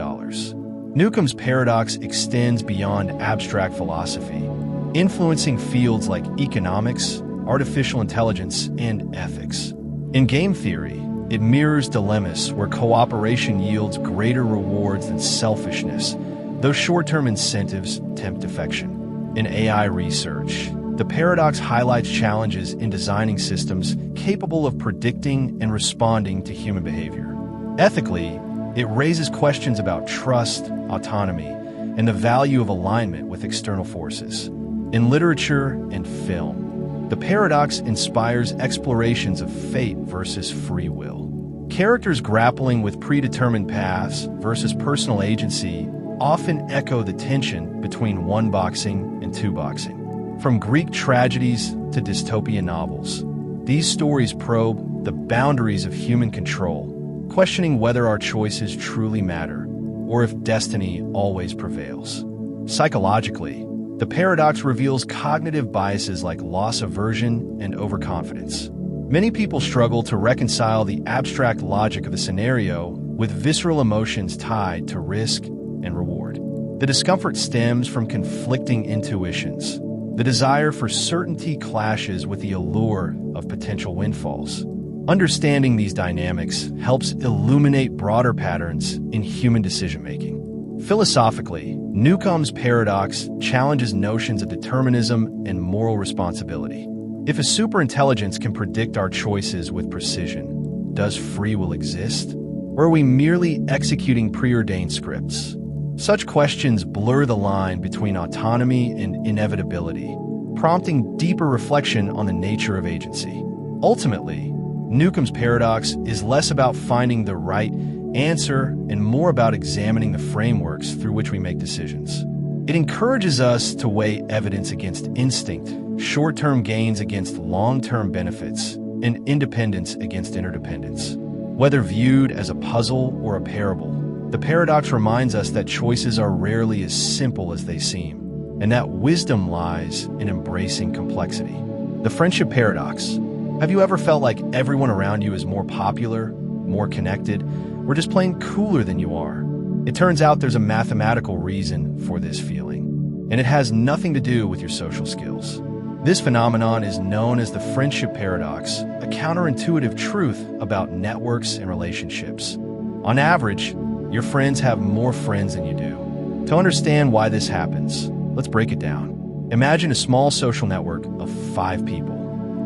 Newcomb's paradox extends beyond abstract philosophy, influencing fields like economics, artificial intelligence, and ethics. In game theory, it mirrors dilemmas where cooperation yields greater rewards than selfishness, though short-term incentives tempt defection. In AI research, the paradox highlights challenges in designing systems capable of predicting and responding to human behavior. Ethically, it raises questions about trust, autonomy, and the value of alignment with external forces. In literature and film, the paradox inspires explorations of fate versus free will. Characters grappling with predetermined paths versus personal agency often echo the tension between one-boxing and two-boxing. From Greek tragedies to dystopian novels, these stories probe the boundaries of human control, questioning whether our choices truly matter or if destiny always prevails. Psychologically, the paradox reveals cognitive biases like loss aversion and overconfidence. Many people struggle to reconcile the abstract logic of a scenario with visceral emotions tied to risk and reward. The discomfort stems from conflicting intuitions. The desire for certainty clashes with the allure of potential windfalls. Understanding these dynamics helps illuminate broader patterns in human decision-making. Philosophically, Newcomb's paradox challenges notions of determinism and moral responsibility. If a superintelligence can predict our choices with precision, does free will exist? Or are we merely executing preordained scripts? Such questions blur the line between autonomy and inevitability, prompting deeper reflection on the nature of agency. Ultimately, Newcomb's paradox is less about finding the right answer and more about examining the frameworks through which we make decisions. It encourages us to weigh evidence against instinct, short-term gains against long-term benefits, and independence against interdependence. Whether viewed as a puzzle or a parable, the paradox reminds us that choices are rarely as simple as they seem, and that wisdom lies in embracing complexity. The friendship paradox. Have you ever felt like everyone around you is more popular, more connected, or just plain cooler than you are? It turns out there's a mathematical reason for this feeling, and it has nothing to do with your social skills. This phenomenon is known as the friendship paradox, a counterintuitive truth about networks and relationships. On average, your friends have more friends than you do. To understand why this happens, let's break it down. Imagine a small social network of 5 people.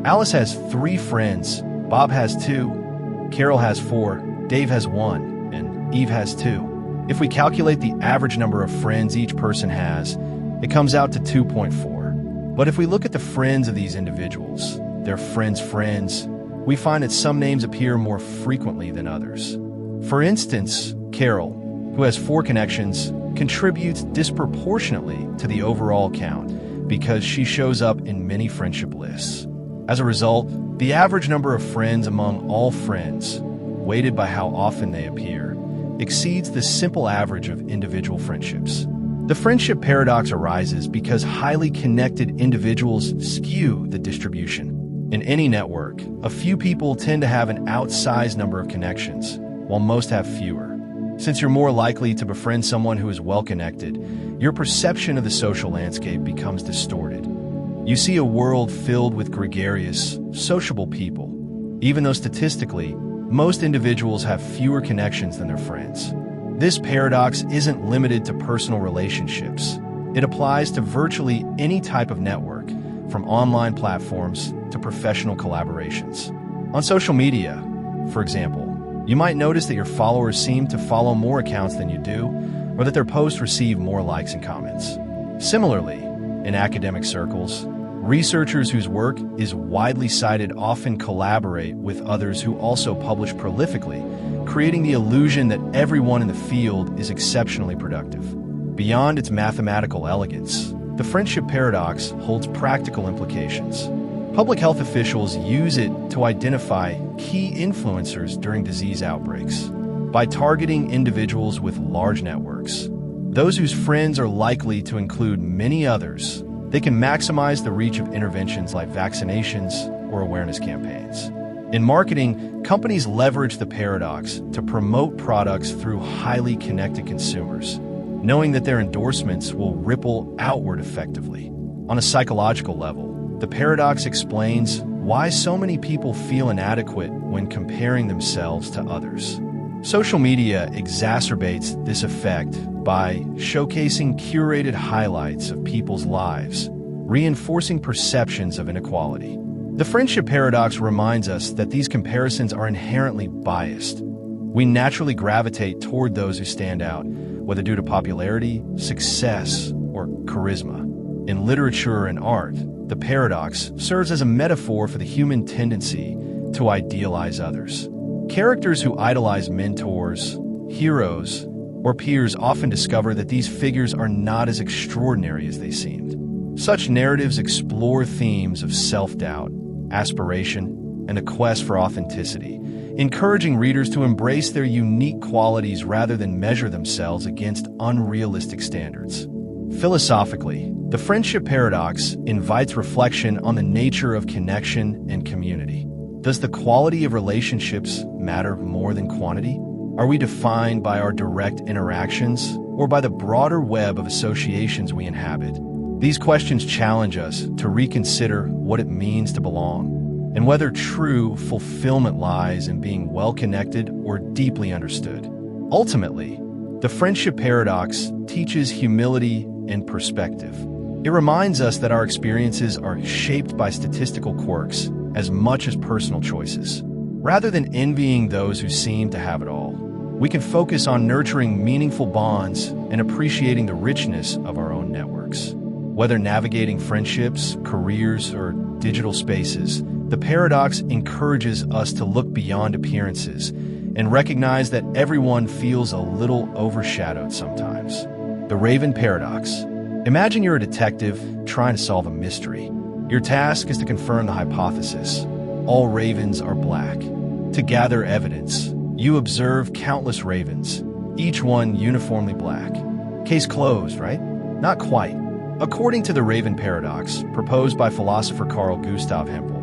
Alice has 3 friends, Bob has 2, Carol has 4, Dave has 1, and Eve has 2. If we calculate the average number of friends each person has, it comes out to 2.4. But if we look at the friends of these individuals, their friends, we find that some names appear more frequently than others. For instance, Carol, who has 4 connections, contributes disproportionately to the overall count because she shows up in many friendship lists. As a result, the average number of friends among all friends, weighted by how often they appear, exceeds the simple average of individual friendships. The friendship paradox arises because highly connected individuals skew the distribution. In any network, a few people tend to have an outsized number of connections, while most have fewer. Since you're more likely to befriend someone who is well-connected, your perception of the social landscape becomes distorted. You see a world filled with gregarious, sociable people, even though statistically, most individuals have fewer connections than their friends. This paradox isn't limited to personal relationships. It applies to virtually any type of network, from online platforms to professional collaborations. On social media, for example, you might notice that your followers seem to follow more accounts than you do, or that their posts receive more likes and comments. Similarly, in academic circles, researchers whose work is widely cited often collaborate with others who also publish prolifically, creating the illusion that everyone in the field is exceptionally productive. Beyond its mathematical elegance, the friendship paradox holds practical implications. Public health officials use it to identify key influencers during disease outbreaks. By targeting individuals with large networks, those whose friends are likely to include many others, they can maximize the reach of interventions like vaccinations or awareness campaigns. In marketing, companies leverage the paradox to promote products through highly connected consumers, knowing that their endorsements will ripple outward effectively. On a psychological level, the paradox explains why so many people feel inadequate when comparing themselves to others. Social media exacerbates this effect by showcasing curated highlights of people's lives, reinforcing perceptions of inequality. The friendship paradox reminds us that these comparisons are inherently biased. We naturally gravitate toward those who stand out, whether due to popularity, success, or charisma. In literature and art, the paradox serves as a metaphor for the human tendency to idealize others. Characters who idolize mentors, heroes, or peers often discover that these figures are not as extraordinary as they seemed. Such narratives explore themes of self-doubt, aspiration, and a quest for authenticity, encouraging readers to embrace their unique qualities rather than measure themselves against unrealistic standards. Philosophically, the Friendship Paradox invites reflection on the nature of connection and community. Does the quality of relationships matter more than quantity? Are we defined by our direct interactions or by the broader web of associations we inhabit? These questions challenge us to reconsider what it means to belong and whether true fulfillment lies in being well-connected or deeply understood. Ultimately, the Friendship Paradox teaches humility and perspective. It reminds us that our experiences are shaped by statistical quirks as much as personal choices. Rather than envying those who seem to have it all, we can focus on nurturing meaningful bonds and appreciating the richness of our own networks. Whether navigating friendships, careers, or digital spaces, the paradox encourages us to look beyond appearances and recognize that everyone feels a little overshadowed sometimes. The Raven Paradox. Imagine you're a detective trying to solve a mystery. Your task is to confirm the hypothesis: all ravens are black. To gather evidence, you observe countless ravens, each one uniformly black. Case closed, right? Not quite. According to the Raven Paradox, proposed by philosopher Carl Gustav Hempel,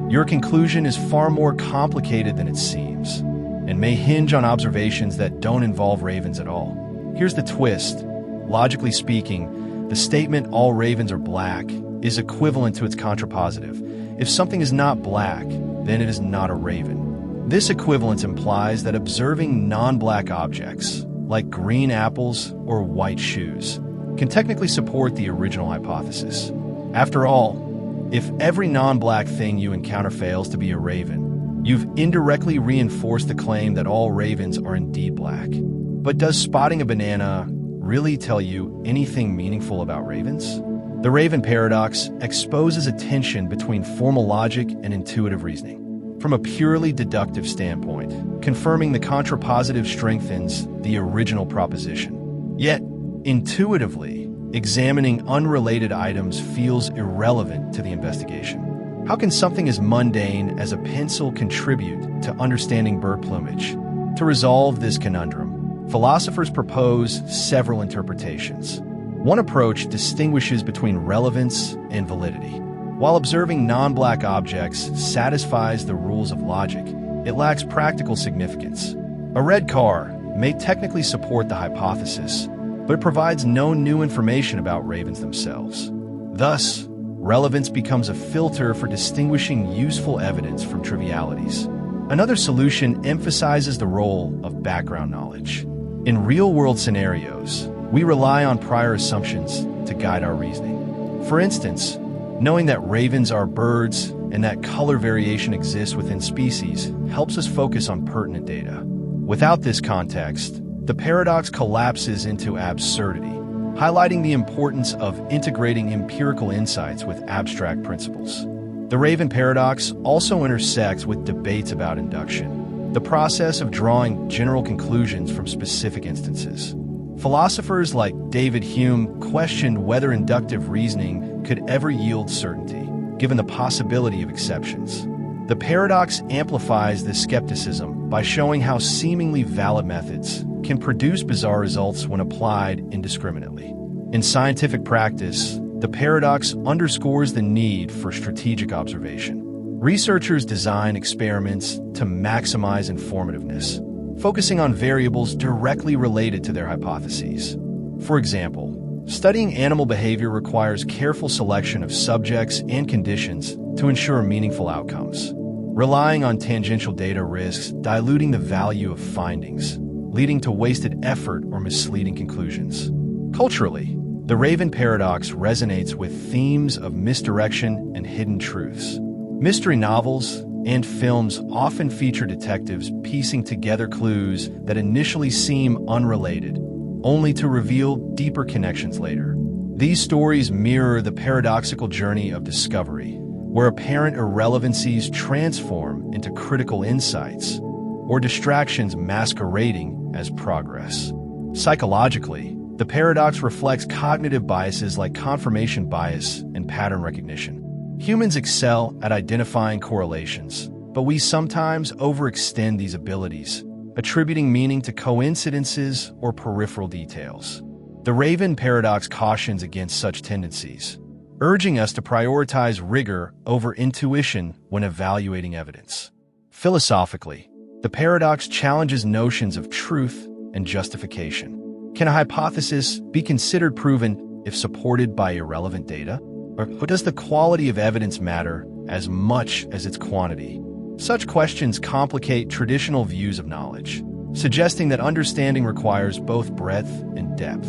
your conclusion is far more complicated than it seems, and may hinge on observations that don't involve ravens at all. Here's the twist. Logically speaking, the statement "all ravens are black" is equivalent to its contrapositive. If something is not black, then it is not a raven. This equivalence implies that observing non-black objects, like green apples or white shoes, can technically support the original hypothesis. After all, if every non-black thing you encounter fails to be a raven, you've indirectly reinforced the claim that all ravens are indeed black. But does spotting a banana really tell you anything meaningful about ravens? The Raven Paradox exposes a tension between formal logic and intuitive reasoning. From a purely deductive standpoint, confirming the contrapositive strengthens the original proposition. Yet, intuitively, examining unrelated items feels irrelevant to the investigation. How can something as mundane as a pencil contribute to understanding bird plumage? To resolve this conundrum, philosophers propose several interpretations. One approach distinguishes between relevance and validity. While observing non-black objects satisfies the rules of logic, it lacks practical significance. A red car may technically support the hypothesis, but it provides no new information about ravens themselves. Thus, relevance becomes a filter for distinguishing useful evidence from trivialities. Another solution emphasizes the role of background knowledge. In real-world scenarios, we rely on prior assumptions to guide our reasoning. For instance, knowing that ravens are birds and that color variation exists within species helps us focus on pertinent data. Without this context, the paradox collapses into absurdity, highlighting the importance of integrating empirical insights with abstract principles. The Raven Paradox also intersects with debates about induction, the process of drawing general conclusions from specific instances. Philosophers like David Hume questioned whether inductive reasoning could ever yield certainty, given the possibility of exceptions. The paradox amplifies this skepticism by showing how seemingly valid methods can produce bizarre results when applied indiscriminately. In scientific practice, the paradox underscores the need for strategic observation. Researchers design experiments to maximize informativeness, focusing on variables directly related to their hypotheses. For example, studying animal behavior requires careful selection of subjects and conditions to ensure meaningful outcomes. Relying on tangential data risks diluting the value of findings, leading to wasted effort or misleading conclusions. Culturally, the Raven Paradox resonates with themes of misdirection and hidden truths. Mystery novels and films often feature detectives piecing together clues that initially seem unrelated, only to reveal deeper connections later. These stories mirror the paradoxical journey of discovery, where apparent irrelevancies transform into critical insights, or distractions masquerading as progress. Psychologically, the paradox reflects cognitive biases like confirmation bias and pattern recognition. Humans excel at identifying correlations, but we sometimes overextend these abilities, attributing meaning to coincidences or peripheral details. The Raven Paradox cautions against such tendencies, urging us to prioritize rigor over intuition when evaluating evidence. Philosophically, the paradox challenges notions of truth and justification. Can a hypothesis be considered proven if supported by irrelevant data? Or does the quality of evidence matter as much as its quantity? Such questions complicate traditional views of knowledge, suggesting that understanding requires both breadth and depth.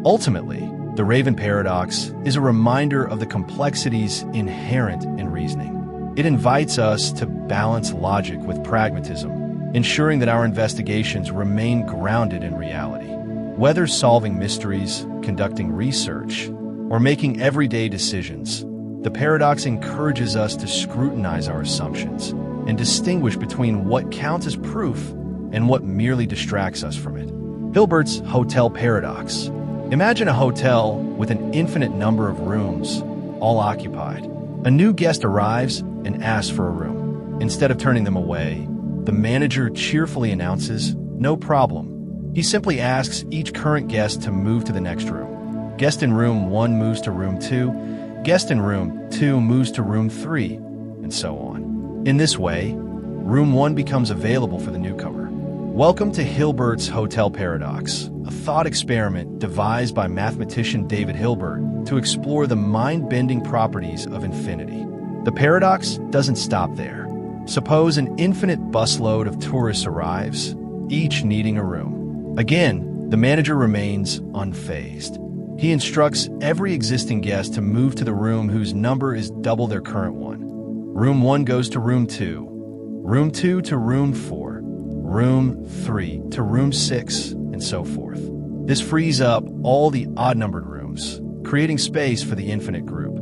Ultimately, the Raven Paradox is a reminder of the complexities inherent in reasoning. It invites us to balance logic with pragmatism, ensuring that our investigations remain grounded in reality. Whether solving mysteries, conducting research, or making everyday decisions, the paradox encourages us to scrutinize our assumptions and distinguish between what counts as proof and what merely distracts us from it. Hilbert's Hotel Paradox. Imagine a hotel with an infinite number of rooms, all occupied. A new guest arrives and asks for a room. Instead of turning them away, the manager cheerfully announces, "No problem." He simply asks each current guest to move to the next room. Guest in room 1 moves to room 2, guest in room 2 moves to room 3, and so on. In this way, room 1 becomes available for the newcomer. Welcome to Hilbert's Hotel Paradox, a thought experiment devised by mathematician David Hilbert to explore the mind-bending properties of infinity. The paradox doesn't stop there. Suppose an infinite busload of tourists arrives, each needing a room. Again, the manager remains unfazed. He instructs every existing guest to move to the room whose number is double their current one. Room 1 goes to room 2, room 2 to room 4, room 3 to room 6, and so forth. This frees up all the odd-numbered rooms, creating space for the infinite group.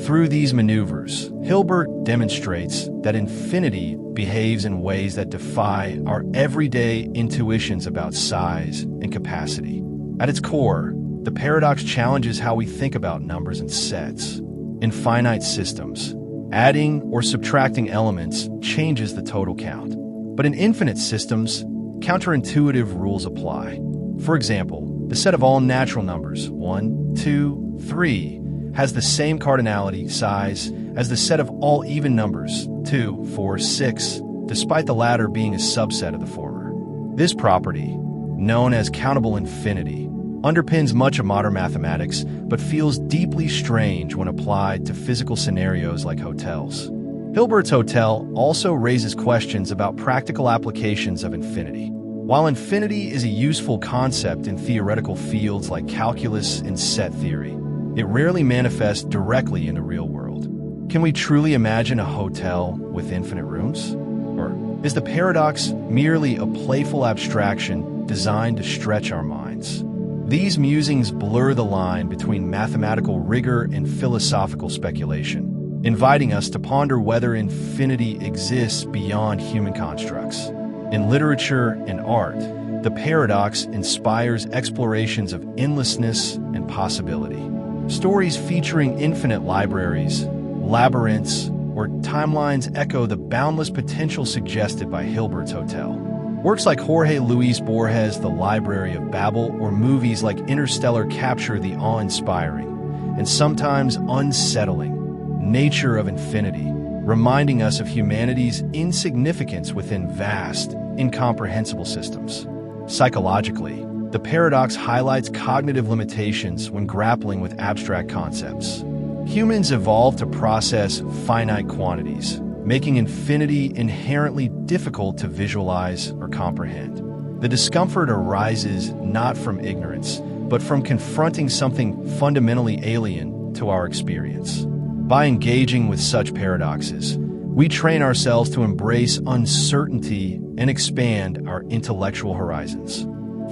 Through these maneuvers, Hilbert demonstrates that infinity behaves in ways that defy our everyday intuitions about size and capacity. At its core, the paradox challenges how we think about numbers and sets. In finite systems, adding or subtracting elements changes the total count. But in infinite systems, counterintuitive rules apply. For example, the set of all natural numbers, 1, 2, 3, has the same cardinality size as the set of all even numbers, 2, 4, 6, despite the latter being a subset of the former. This property, known as countable infinity, underpins much of modern mathematics, but feels deeply strange when applied to physical scenarios like hotels. Hilbert's hotel also raises questions about practical applications of infinity. While infinity is a useful concept in theoretical fields like calculus and set theory, it rarely manifests directly in the real world. Can we truly imagine a hotel with infinite rooms? Or is the paradox merely a playful abstraction designed to stretch our minds? These musings blur the line between mathematical rigor and philosophical speculation, inviting us to ponder whether infinity exists beyond human constructs. In literature and art, the paradox inspires explorations of endlessness and possibility. Stories featuring infinite libraries, labyrinths, or timelines echo the boundless potential suggested by Hilbert's hotel. Works like Jorge Luis Borges' The Library of Babel or movies like Interstellar capture the awe-inspiring and sometimes unsettling nature of infinity, reminding us of humanity's insignificance within vast, incomprehensible systems. Psychologically, the paradox highlights cognitive limitations when grappling with abstract concepts. Humans evolved to process finite quantities, making infinity inherently difficult to visualize or comprehend. The discomfort arises not from ignorance, but from confronting something fundamentally alien to our experience. By engaging with such paradoxes, we train ourselves to embrace uncertainty and expand our intellectual horizons.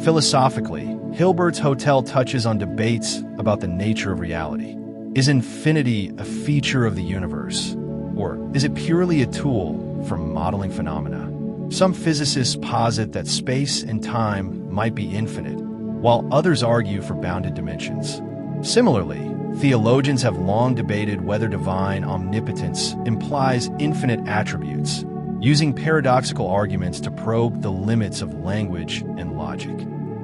Philosophically, Hilbert's hotel touches on debates about the nature of reality. Is infinity a feature of the universe, or is it purely a tool for modeling phenomena? Some physicists posit that space and time might be infinite, while others argue for bounded dimensions. Similarly, theologians have long debated whether divine omnipotence implies infinite attributes, using paradoxical arguments to probe the limits of language and logic.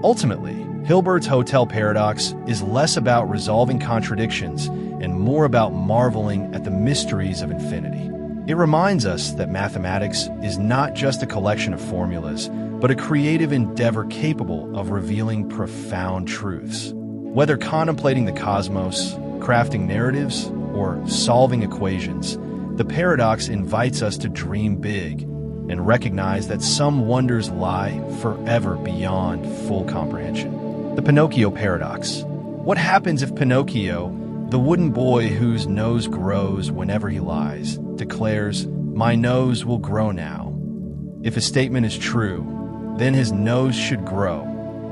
Ultimately, Hilbert's hotel paradox is less about resolving contradictions and more about marveling at the mysteries of infinity. It reminds us that mathematics is not just a collection of formulas, but a creative endeavor capable of revealing profound truths. Whether contemplating the cosmos, crafting narratives, or solving equations, the paradox invites us to dream big and recognize that some wonders lie forever beyond full comprehension. The Pinocchio Paradox. What happens if Pinocchio, the wooden boy whose nose grows whenever he lies, declares, "My nose will grow now"? If a statement is true, then his nose should grow.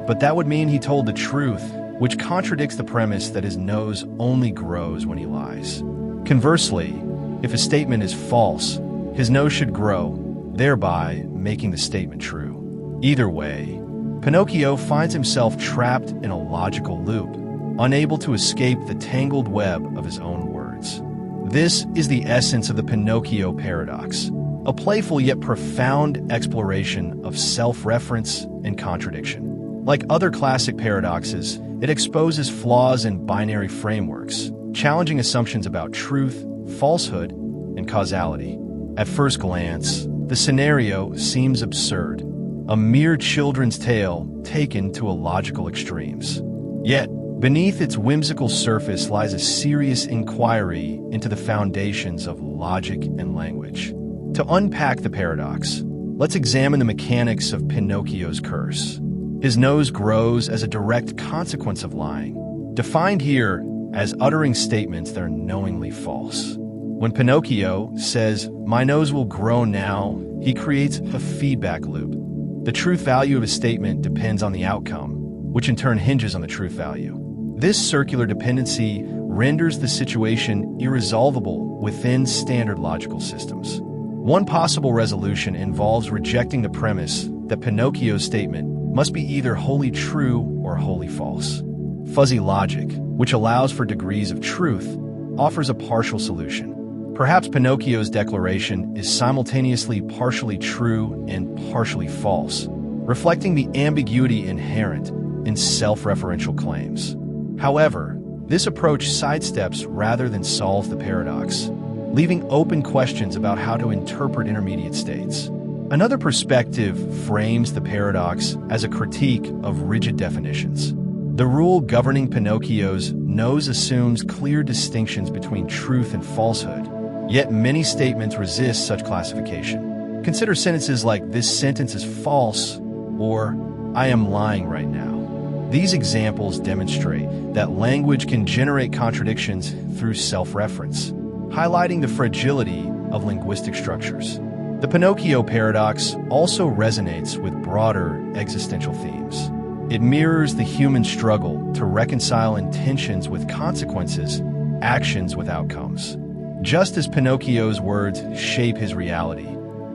But that would mean he told the truth, which contradicts the premise that his nose only grows when he lies. Conversely, if a statement is false, his nose should grow, thereby making the statement true. Either way, Pinocchio finds himself trapped in a logical loop, unable to escape the tangled web of his own words. This is the essence of the Pinocchio Paradox, a playful yet profound exploration of self-reference and contradiction. Like other classic paradoxes, it exposes flaws in binary frameworks, challenging assumptions about truth, falsehood, and causality. At first glance, the scenario seems absurd, a mere children's tale taken to illogical extremes. Yet, beneath its whimsical surface lies a serious inquiry into the foundations of logic and language. To unpack the paradox, let's examine the mechanics of Pinocchio's curse. His nose grows as a direct consequence of lying, defined here as uttering statements that are knowingly false. When Pinocchio says, "My nose will grow now," he creates a feedback loop. The truth value of a statement depends on the outcome, which in turn hinges on the truth value. This circular dependency renders the situation irresolvable within standard logical systems. One possible resolution involves rejecting the premise that Pinocchio's statement must be either wholly true or wholly false. Fuzzy logic, which allows for degrees of truth, offers a partial solution. Perhaps Pinocchio's declaration is simultaneously partially true and partially false, reflecting the ambiguity inherent in self-referential claims. However, this approach sidesteps rather than solves the paradox, leaving open questions about how to interpret intermediate states. Another perspective frames the paradox as a critique of rigid definitions. The rule governing Pinocchio's nose assumes clear distinctions between truth and falsehood, yet many statements resist such classification. Consider sentences like, "This sentence is false," or "I am lying right now." These examples demonstrate that language can generate contradictions through self-reference, highlighting the fragility of linguistic structures. The Pinocchio Paradox also resonates with broader existential themes. It mirrors the human struggle to reconcile intentions with consequences, actions with outcomes. Just as Pinocchio's words shape his reality,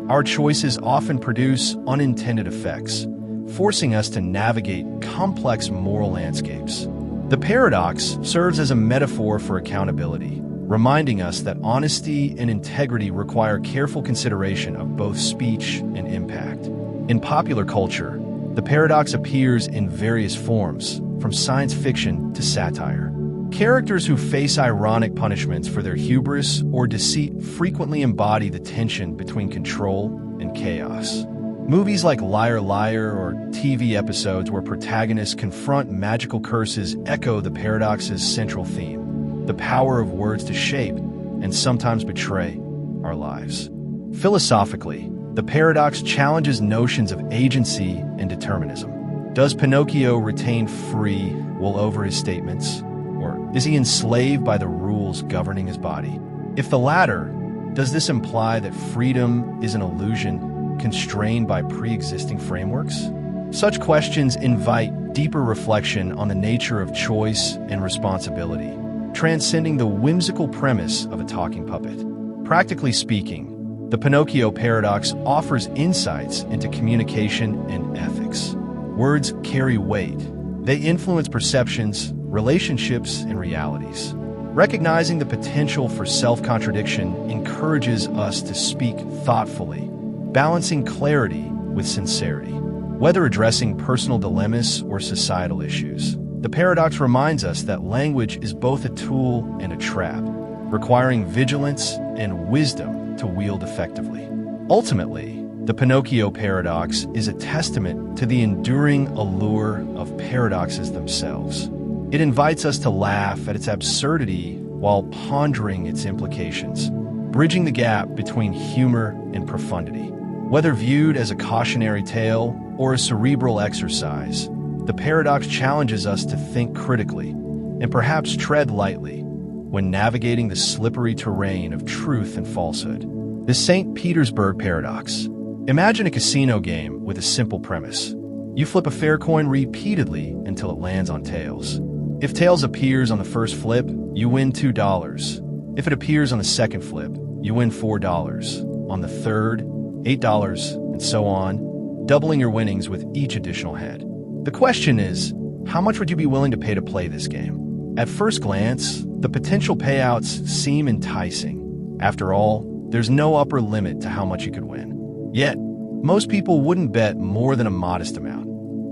our choices often produce unintended effects, forcing us to navigate complex moral landscapes. The paradox serves as a metaphor for accountability, reminding us that honesty and integrity require careful consideration of both speech and impact. In popular culture, the paradox appears in various forms, from science fiction to satire. Characters who face ironic punishments for their hubris or deceit frequently embody the tension between control and chaos. Movies like Liar Liar or TV episodes where protagonists confront magical curses echo the paradox's central theme: the power of words to shape and sometimes betray our lives. Philosophically, the paradox challenges notions of agency and determinism. Does Pinocchio retain free will over his statements, or is he enslaved by the rules governing his body? If the latter, does this imply that freedom is an illusion constrained by pre-existing frameworks? Such questions invite deeper reflection on the nature of choice and responsibility, transcending the whimsical premise of a talking puppet. Practically speaking, the Pinocchio Paradox offers insights into communication and ethics. Words carry weight. They influence perceptions, relationships, and realities. Recognizing the potential for self-contradiction encourages us to speak thoughtfully, balancing clarity with sincerity. Whether addressing personal dilemmas or societal issues, the paradox reminds us that language is both a tool and a trap, requiring vigilance and wisdom to wield effectively. Ultimately, the Pinocchio Paradox is a testament to the enduring allure of paradoxes themselves. It invites us to laugh at its absurdity while pondering its implications, bridging the gap between humor and profundity. Whether viewed as a cautionary tale or a cerebral exercise, the paradox challenges us to think critically and perhaps tread lightly when navigating the slippery terrain of truth and falsehood. The St. Petersburg Paradox. Imagine a casino game with a simple premise. You flip a fair coin repeatedly until it lands on tails. If tails appears on the first flip, you win $2. If it appears on the second flip, you win $4. On the third, $8, and so on, doubling your winnings with each additional head. The question is, how much would you be willing to pay to play this game? At first glance, the potential payouts seem enticing. After all, there's no upper limit to how much you could win. Yet, most people wouldn't bet more than a modest amount,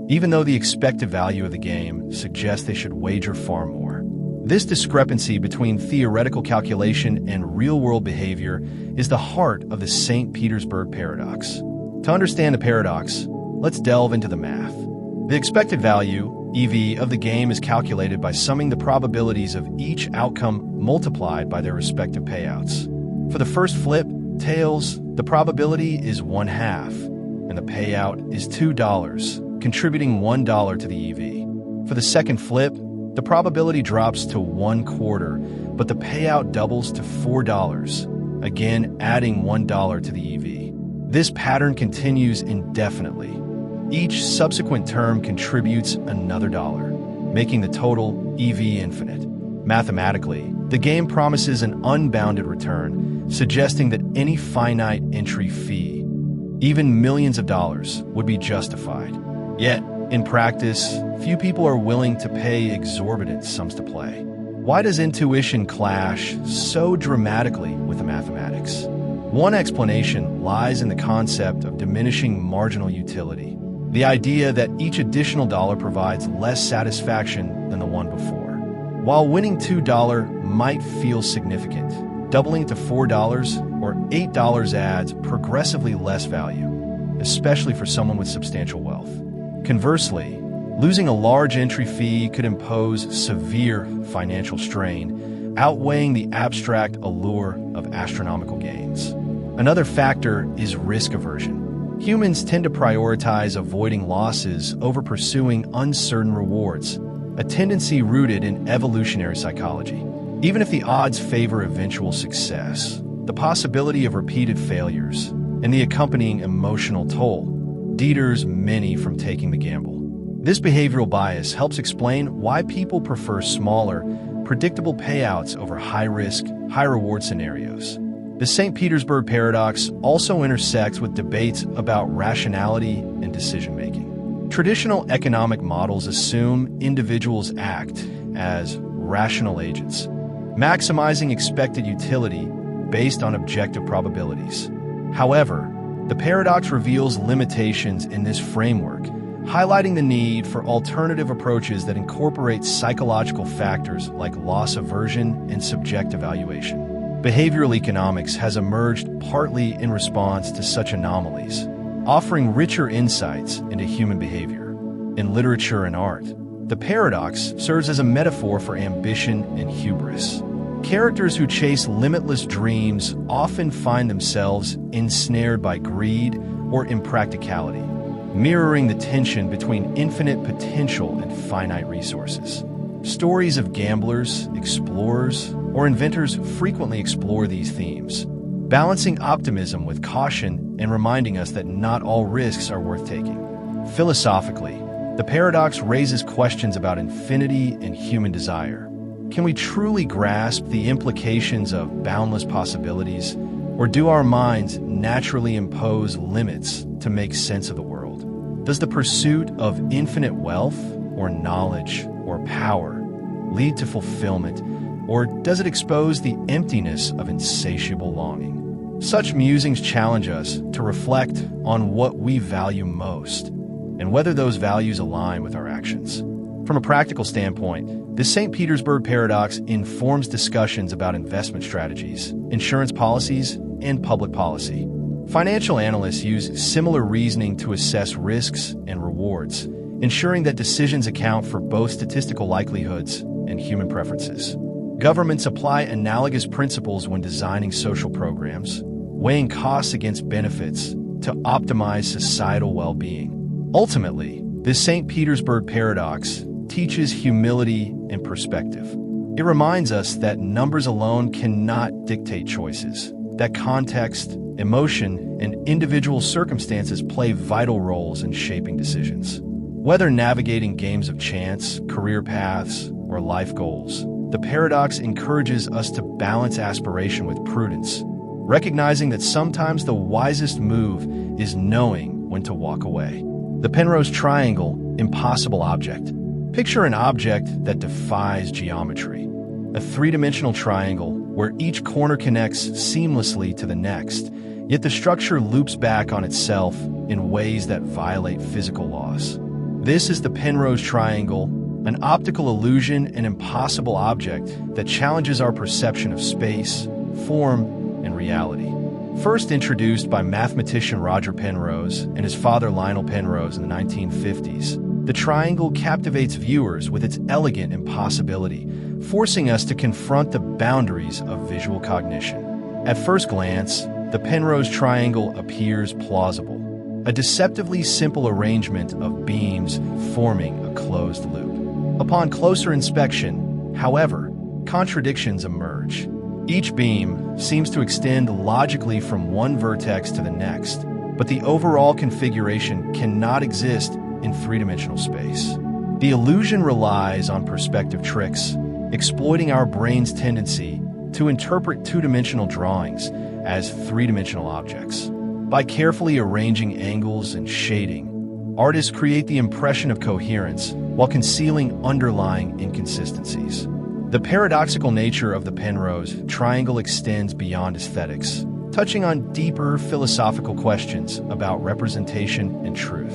even though the expected value of the game suggests they should wager far more. This discrepancy between theoretical calculation and real-world behavior is the heart of the St. Petersburg Paradox. To understand the paradox, let's delve into the math. The expected value, EV, of the game is calculated by summing the probabilities of each outcome multiplied by their respective payouts. For the first flip, tails, the probability is 1/2, and the payout is $2, contributing $1 to the EV. For the second flip, the probability drops to 1/4, but the payout doubles to $4, again adding $1 to the EV. This pattern continues indefinitely. Each subsequent term contributes another dollar, making the total EV infinite. Mathematically, the game promises an unbounded return, suggesting that any finite entry fee, even millions of dollars, would be justified. Yet, in practice, few people are willing to pay exorbitant sums to play. Why does intuition clash so dramatically with the mathematics? One explanation lies in the concept of diminishing marginal utility, the idea that each additional dollar provides less satisfaction than the one before. While winning $2 might feel significant, doubling to $4 or $8 adds progressively less value, especially for someone with substantial wealth. Conversely, losing a large entry fee could impose severe financial strain, outweighing the abstract allure of astronomical gains. Another factor is risk aversion. Humans tend to prioritize avoiding losses over pursuing uncertain rewards, a tendency rooted in evolutionary psychology. Even if the odds favor eventual success, the possibility of repeated failures and the accompanying emotional toll deters many from taking the gamble. This behavioral bias helps explain why people prefer smaller, predictable payouts over high-risk, high-reward scenarios. The St. Petersburg Paradox also intersects with debates about rationality and decision-making. Traditional economic models assume individuals act as rational agents, maximizing expected utility based on objective probabilities. However, the paradox reveals limitations in this framework, highlighting the need for alternative approaches that incorporate psychological factors like loss aversion and subjective evaluation. Behavioral economics has emerged partly in response to such anomalies, offering richer insights into human behavior. In literature and art, the paradox serves as a metaphor for ambition and hubris. Characters who chase limitless dreams often find themselves ensnared by greed or impracticality, mirroring the tension between infinite potential and finite resources. Stories of gamblers, explorers, or inventors frequently explore these themes, balancing optimism with caution and reminding us that not all risks are worth taking. Philosophically, The paradox raises questions about infinity and human desire. Can we truly grasp the implications of boundless possibilities, or do our minds naturally impose limits to make sense of the world? Does the pursuit of infinite wealth, or knowledge, or power lead to fulfillment, or does it expose the emptiness of insatiable longing? Such musings challenge us to reflect on what we value most, and whether those values align with our actions. From a practical standpoint, the St. Petersburg Paradox informs discussions about investment strategies, insurance policies, and public policy. Financial analysts use similar reasoning to assess risks and rewards, ensuring that decisions account for both statistical likelihoods and human preferences. Governments apply analogous principles when designing social programs, weighing costs against benefits to optimize societal well-being. Ultimately, the St. Petersburg Paradox teaches humility and perspective. It reminds us that numbers alone cannot dictate choices, that context, emotion, and individual circumstances play vital roles in shaping decisions. Whether navigating games of chance, career paths, or life goals, the paradox encourages us to balance aspiration with prudence, recognizing that sometimes the wisest move is knowing when to walk away. The Penrose Triangle, impossible object. Picture an object that defies geometry. A three-dimensional triangle where each corner connects seamlessly to the next, yet the structure loops back on itself in ways that violate physical laws. This is the Penrose Triangle, an optical illusion and impossible object that challenges our perception of space, form, and reality. First introduced by mathematician Roger Penrose and his father Lionel Penrose in the 1950s, the triangle captivates viewers with its elegant impossibility, forcing us to confront the boundaries of visual cognition. At first glance, the Penrose Triangle appears plausible, a deceptively simple arrangement of beams forming a closed loop. Upon closer inspection, however, contradictions emerge. Each beam seems to extend logically from one vertex to the next, but the overall configuration cannot exist in three-dimensional space. The illusion relies on perspective tricks, exploiting our brain's tendency to interpret two-dimensional drawings as three-dimensional objects. By carefully arranging angles and shading, artists create the impression of coherence while concealing underlying inconsistencies. The paradoxical nature of the Penrose Triangle extends beyond aesthetics, touching on deeper philosophical questions about representation and truth.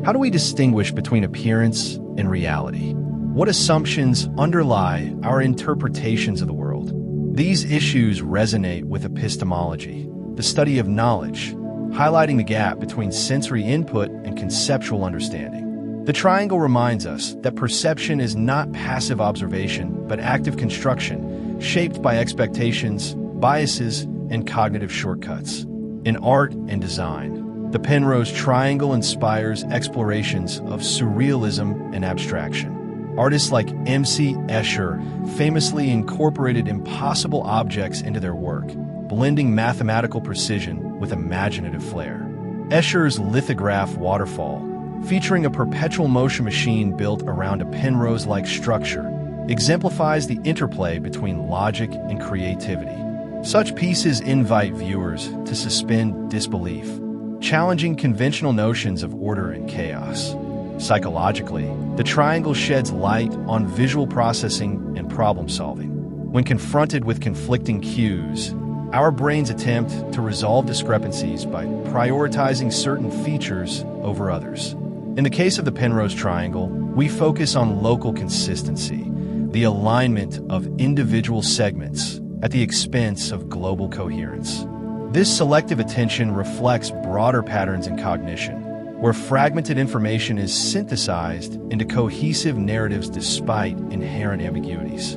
How do we distinguish between appearance and reality? What assumptions underlie our interpretations of the world? These issues resonate with epistemology, the study of knowledge, highlighting the gap between sensory input and conceptual understanding. The triangle reminds us that perception is not passive observation, but active construction, shaped by expectations, biases, and cognitive shortcuts. In art and design, the Penrose Triangle inspires explorations of surrealism and abstraction. Artists like M.C. Escher famously incorporated impossible objects into their work, blending mathematical precision with imaginative flair. Escher's lithograph Waterfall, featuring a perpetual motion machine built around a Penrose-like structure, exemplifies the interplay between logic and creativity. Such pieces invite viewers to suspend disbelief, challenging conventional notions of order and chaos. Psychologically, the triangle sheds light on visual processing and problem-solving. When confronted with conflicting cues, our brains attempt to resolve discrepancies by prioritizing certain features over others. In the case of the Penrose Triangle, we focus on local consistency, the alignment of individual segments at the expense of global coherence. This selective attention reflects broader patterns in cognition, where fragmented information is synthesized into cohesive narratives despite inherent ambiguities.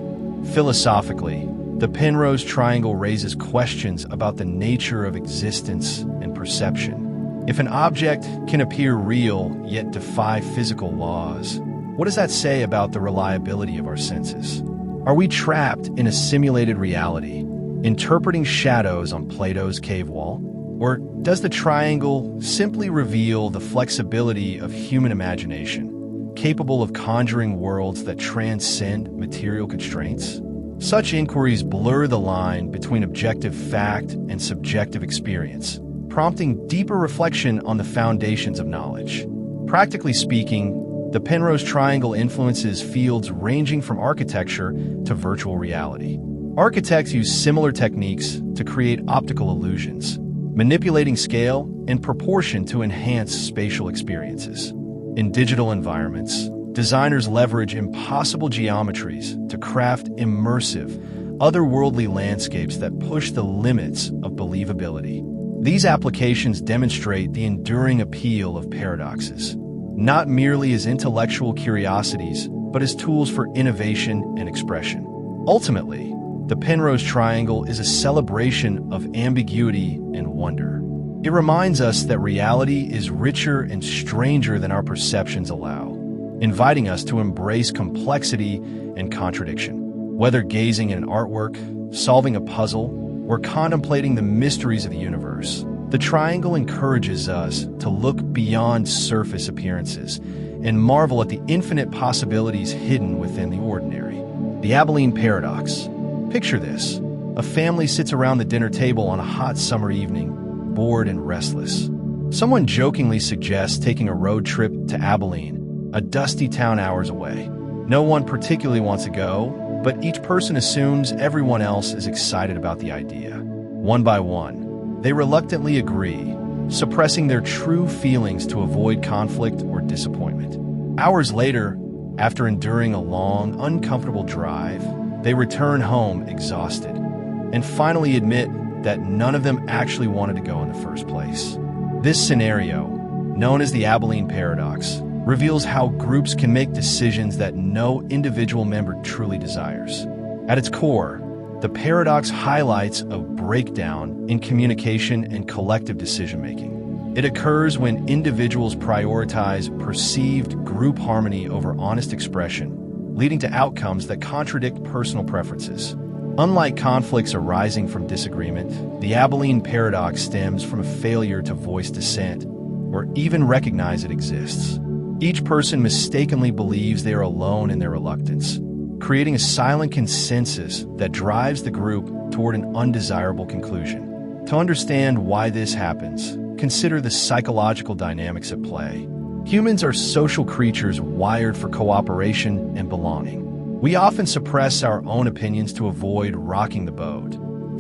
Philosophically, the Penrose Triangle raises questions about the nature of existence and perception. If an object can appear real yet defy physical laws, what does that say about the reliability of our senses? Are we trapped in a simulated reality, interpreting shadows on Plato's cave wall? Or does the triangle simply reveal the flexibility of human imagination, capable of conjuring worlds that transcend material constraints? Such inquiries blur the line between objective fact and subjective experience, prompting deeper reflection on the foundations of knowledge. Practically speaking, the Penrose Triangle influences fields ranging from architecture to virtual reality. Architects use similar techniques to create optical illusions, manipulating scale and proportion to enhance spatial experiences. In digital environments, designers leverage impossible geometries to craft immersive, otherworldly landscapes that push the limits of believability. These applications demonstrate the enduring appeal of paradoxes, not merely as intellectual curiosities, but as tools for innovation and expression. Ultimately, the Penrose Triangle is a celebration of ambiguity and wonder. It reminds us that reality is richer and stranger than our perceptions allow, inviting us to embrace complexity and contradiction. Whether gazing at an artwork, solving a puzzle, or contemplating the mysteries of the universe, the triangle encourages us to look beyond surface appearances and marvel at the infinite possibilities hidden within the ordinary. The Abilene Paradox. Picture this. A family sits around the dinner table on a hot summer evening, bored and restless. Someone jokingly suggests taking a road trip to Abilene, a dusty town hours away. No one particularly wants to go, but each person assumes everyone else is excited about the idea. One by one, they reluctantly agree, suppressing their true feelings to avoid conflict or disappointment. Hours later, after enduring a long, uncomfortable drive, they return home exhausted and finally admit that none of them actually wanted to go in the first place. This scenario, known as the Abilene Paradox, reveals how groups can make decisions that no individual member truly desires. At its core, the paradox highlights a breakdown in communication and collective decision-making. It occurs when individuals prioritize perceived group harmony over honest expression, leading to outcomes that contradict personal preferences. Unlike conflicts arising from disagreement, the Abilene Paradox stems from a failure to voice dissent or even recognize it exists. Each person mistakenly believes they are alone in their reluctance, creating a silent consensus that drives the group toward an undesirable conclusion. To understand why this happens, consider the psychological dynamics at play. Humans are social creatures wired for cooperation and belonging. We often suppress our own opinions to avoid rocking the boat,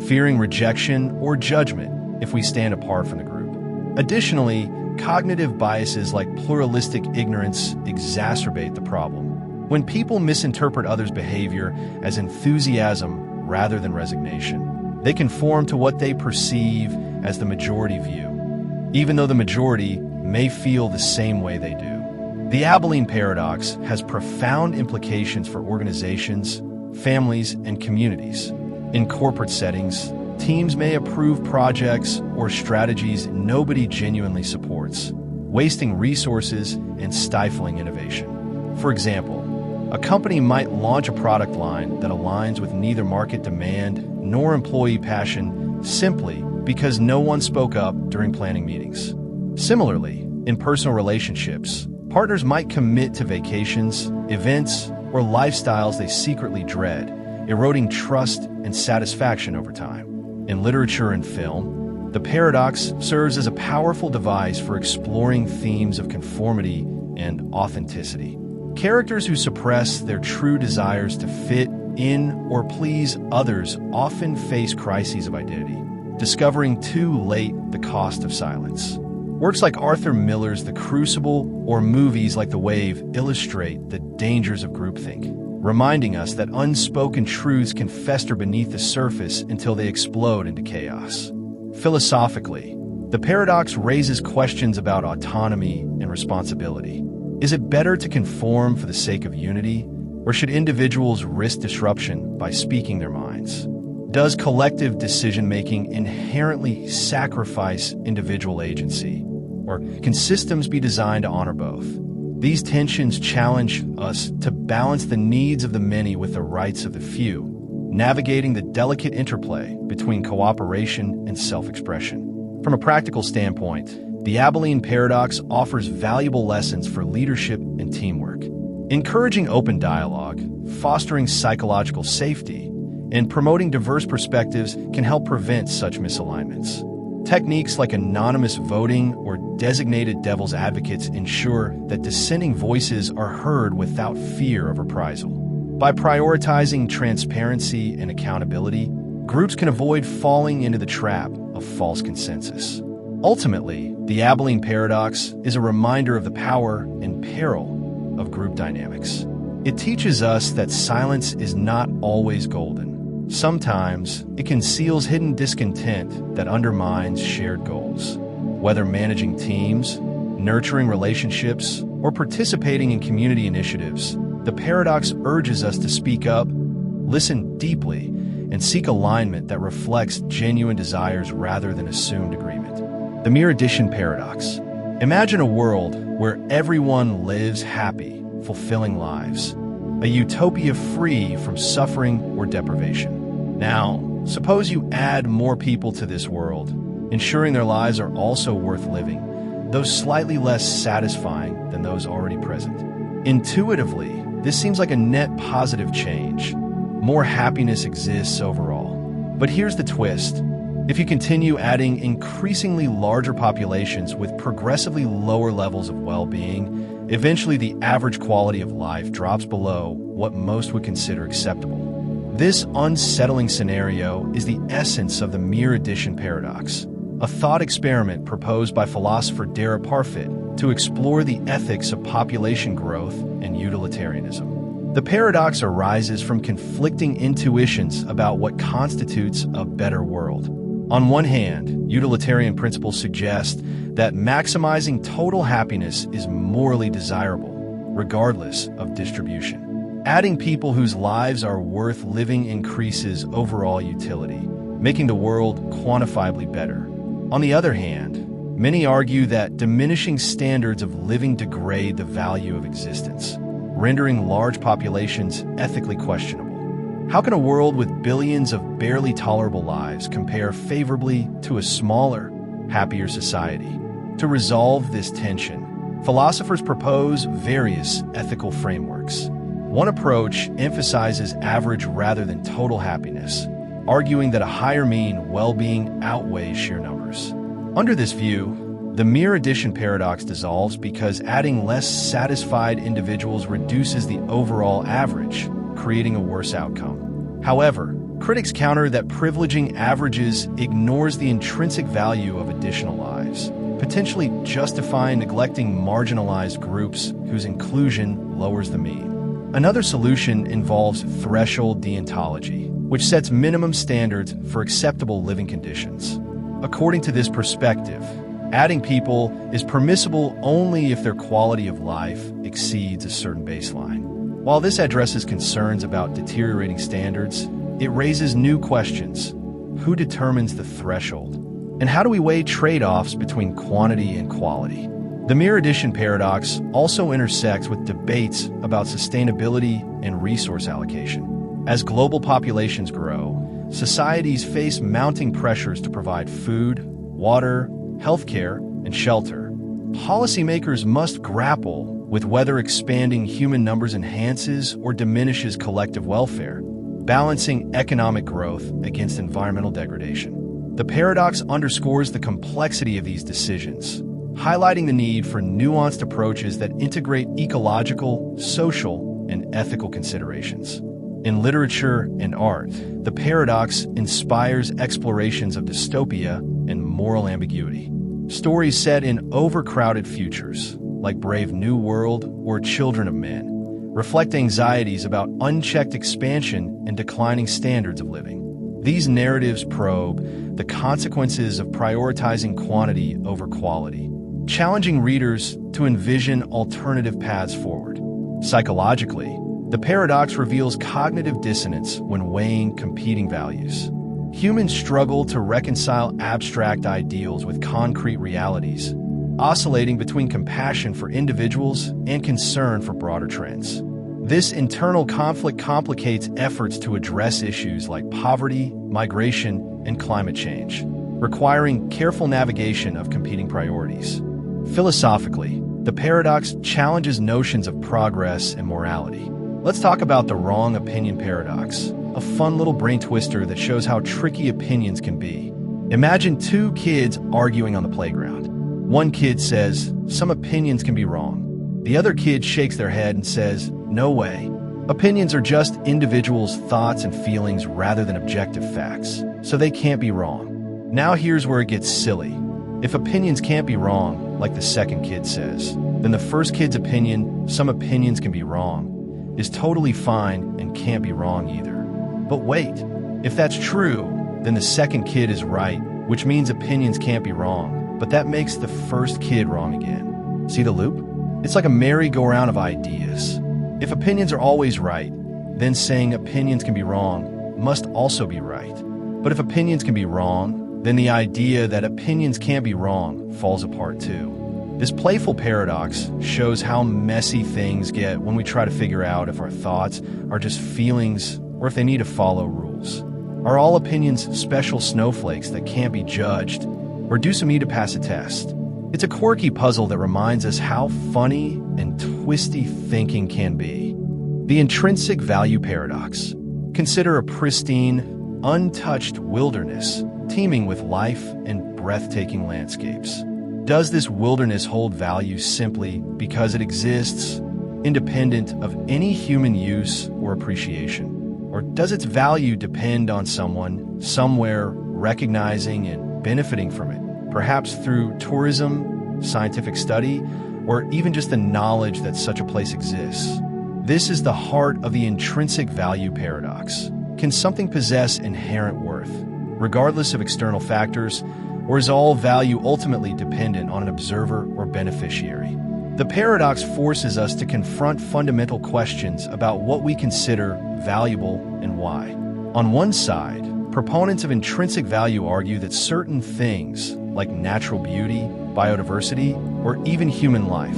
fearing rejection or judgment if we stand apart from the group. Additionally, cognitive biases like pluralistic ignorance exacerbate the problem. When people misinterpret others' behavior as enthusiasm rather than resignation, they conform to what they perceive as the majority view, even though the majority may feel the same way they do. The Abilene Paradox has profound implications for organizations, families, and communities. In corporate settings, teams may approve projects or strategies nobody genuinely supports, wasting resources and stifling innovation. For example, a company might launch a product line that aligns with neither market demand nor employee passion simply because no one spoke up during planning meetings. Similarly, in personal relationships, partners might commit to vacations, events, or lifestyles they secretly dread, eroding trust and satisfaction over time. In literature and film, the paradox serves as a powerful device for exploring themes of conformity and authenticity. Characters who suppress their true desires to fit in or please others often face crises of identity, discovering too late the cost of silence. Works like Arthur Miller's The Crucible or movies like The Wave illustrate the dangers of groupthink, reminding us that unspoken truths can fester beneath the surface until they explode into chaos. Philosophically, the paradox raises questions about autonomy and responsibility. Is it better to conform for the sake of unity, or should individuals risk disruption by speaking their minds? Does collective decision-making inherently sacrifice individual agency, or can systems be designed to honor both? These tensions challenge us to balance the needs of the many with the rights of the few, navigating the delicate interplay between cooperation and self-expression. From a practical standpoint, the Abilene Paradox offers valuable lessons for leadership and teamwork. Encouraging open dialogue, fostering psychological safety, and promoting diverse perspectives can help prevent such misalignments. Techniques like anonymous voting or designated devil's advocates ensure that dissenting voices are heard without fear of reprisal. By prioritizing transparency and accountability, groups can avoid falling into the trap of false consensus. Ultimately, the Abilene Paradox is a reminder of the power and peril of group dynamics. It teaches us that silence is not always golden. Sometimes, it conceals hidden discontent that undermines shared goals. Whether managing teams, nurturing relationships, or participating in community initiatives, the paradox urges us to speak up, listen deeply, and seek alignment that reflects genuine desires rather than assumed agreement. The Mere Addition Paradox. Imagine a world where everyone lives happy, fulfilling lives, a utopia free from suffering or deprivation. Now, suppose you add more people to this world, ensuring their lives are also worth living, though slightly less satisfying than those already present. Intuitively, this seems like a net positive change. More happiness exists overall. But here's the twist. If you continue adding increasingly larger populations with progressively lower levels of well-being, eventually the average quality of life drops below what most would consider acceptable. This unsettling scenario is the essence of the Mere Addition Paradox, a thought experiment proposed by philosopher Dara Parfit to explore the ethics of population growth and utilitarianism. The paradox arises from conflicting intuitions about what constitutes a better world. On one hand, utilitarian principles suggest that maximizing total happiness is morally desirable, regardless of distribution. Adding people whose lives are worth living increases overall utility, making the world quantifiably better. On the other hand, many argue that diminishing standards of living degrade the value of existence, rendering large populations ethically questionable. How can a world with billions of barely tolerable lives compare favorably to a smaller, happier society? To resolve this tension, philosophers propose various ethical frameworks. One approach emphasizes average rather than total happiness, arguing that a higher mean well-being outweighs sheer numbers. Under this view, the Mere Addition Paradox dissolves because adding less satisfied individuals reduces the overall average, creating a worse outcome. However, critics counter that privileging averages ignores the intrinsic value of additional lives, potentially justifying neglecting marginalized groups whose inclusion lowers the mean. Another solution involves threshold deontology, which sets minimum standards for acceptable living conditions. According to this perspective, adding people is permissible only if their quality of life exceeds a certain baseline. While this addresses concerns about deteriorating standards, it raises new questions. Who determines the threshold? And how do we weigh trade-offs between quantity and quality? The Mere Addition Paradox also intersects with debates about sustainability and resource allocation. As global populations grow, societies face mounting pressures to provide food, water, healthcare, and shelter. Policymakers must grapple with whether expanding human numbers enhances or diminishes collective welfare, balancing economic growth against environmental degradation. The paradox underscores the complexity of these decisions, highlighting the need for nuanced approaches that integrate ecological, social, and ethical considerations. In literature and art, the paradox inspires explorations of dystopia and moral ambiguity. Stories set in overcrowded futures, like Brave New World or Children of Men, reflect anxieties about unchecked expansion and declining standards of living. These narratives probe the consequences of prioritizing quantity over quality, challenging readers to envision alternative paths forward. Psychologically, the paradox reveals cognitive dissonance when weighing competing values. Humans struggle to reconcile abstract ideals with concrete realities, oscillating between compassion for individuals and concern for broader trends. This internal conflict complicates efforts to address issues like poverty, migration, and climate change. requiring careful navigation of competing priorities. Philosophically, the paradox challenges notions of progress and morality. Let's talk about the wrong opinion paradox, a fun little brain twister that shows how tricky opinions can be. Imagine two kids arguing on the playground. One kid says, "Some opinions can be wrong." The other kid shakes their head and says, "No way. Opinions are just individuals' thoughts and feelings rather than objective facts, so they can't be wrong." Now here's where it gets silly. If opinions can't be wrong, like the second kid says, then the first kid's opinion, "Some opinions can be wrong," is totally fine and can't be wrong either. But wait, if that's true, then the second kid is right, which means opinions can't be wrong, but that makes the first kid wrong again. See the loop? It's like a merry-go-round of ideas. If opinions are always right, then saying opinions can be wrong must also be right. But if opinions can be wrong, then the idea that opinions can't be wrong falls apart too. This playful paradox shows how messy things get when we try to figure out if our thoughts are just feelings or if they need to follow rules. Are all opinions special snowflakes that can't be judged, or do some need to pass a test? It's a quirky puzzle that reminds us how funny and twisty thinking can be. The intrinsic value paradox. Consider a pristine, untouched wilderness teeming with life and breathtaking landscapes. Does this wilderness hold value simply because it exists, independent of any human use or appreciation? Or does its value depend on someone, somewhere, recognizing and benefiting from it, perhaps through tourism, scientific study, or even just the knowledge that such a place exists? This is the heart of the intrinsic value paradox. Can something possess inherent worth, regardless of external factors, or is all value ultimately dependent on an observer or beneficiary? The paradox forces us to confront fundamental questions about what we consider valuable and why. On one side, proponents of intrinsic value argue that certain things, like natural beauty, biodiversity, or even human life,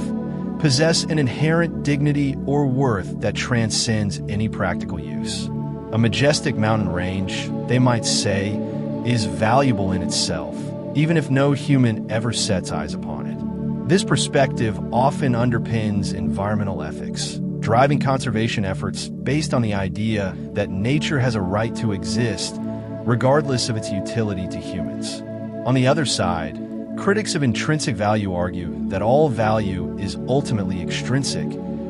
possess an inherent dignity or worth that transcends any practical use. A majestic mountain range, they might say, is valuable in itself, even if no human ever sets eyes upon it. This perspective often underpins environmental ethics, driving conservation efforts based on the idea that nature has a right to exist, regardless of its utility to humans. On the other side, critics of intrinsic value argue that all value is ultimately extrinsic,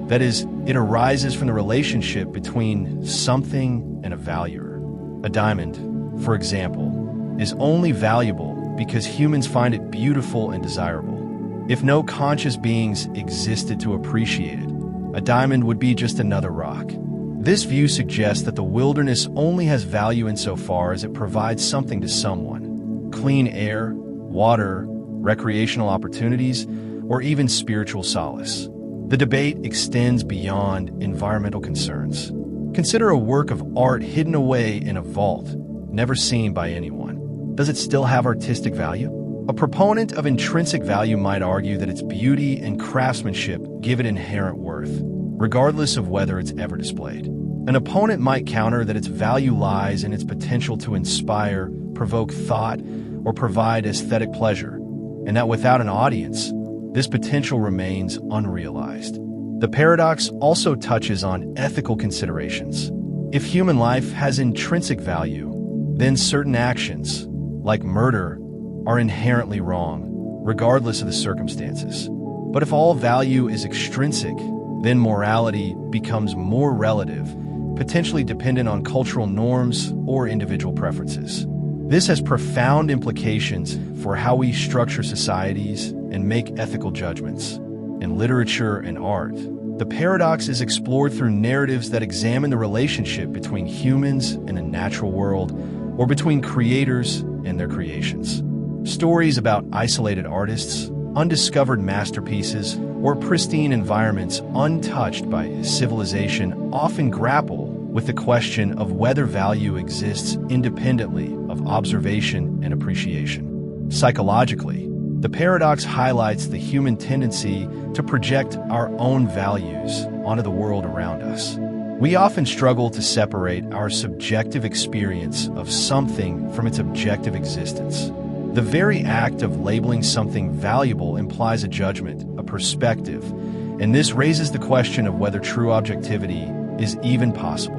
that is, it arises from the relationship between something and a valuer. A diamond, for example, is only valuable because humans find it beautiful and desirable. If no conscious beings existed to appreciate it, a diamond would be just another rock. This view suggests that the wilderness only has value insofar as it provides something to someone: clean air, water, recreational opportunities, or even spiritual solace. The debate extends beyond environmental concerns. Consider a work of art hidden away in a vault, never seen by anyone. Does it still have artistic value? A proponent of intrinsic value might argue that its beauty and craftsmanship give it inherent worth, regardless of whether it's ever displayed. An opponent might counter that its value lies in its potential to inspire, provoke thought, or provide aesthetic pleasure, and that without an audience, this potential remains unrealized. The paradox also touches on ethical considerations. If human life has intrinsic value, then certain actions, like murder, are inherently wrong, regardless of the circumstances. But if all value is extrinsic, then morality becomes more relative, potentially dependent on cultural norms or individual preferences. This has profound implications for how we structure societies and make ethical judgments. In literature and art, the paradox is explored through narratives that examine the relationship between humans and the natural world, or between creators and their creations. Stories about isolated artists, undiscovered masterpieces, or pristine environments untouched by civilization often grapple with the question of whether value exists independently of observation and appreciation. Psychologically, the paradox highlights the human tendency to project our own values onto the world around us. We often struggle to separate our subjective experience of something from its objective existence. The very act of labeling something valuable implies a judgment, a perspective, and this raises the question of whether true objectivity is even possible.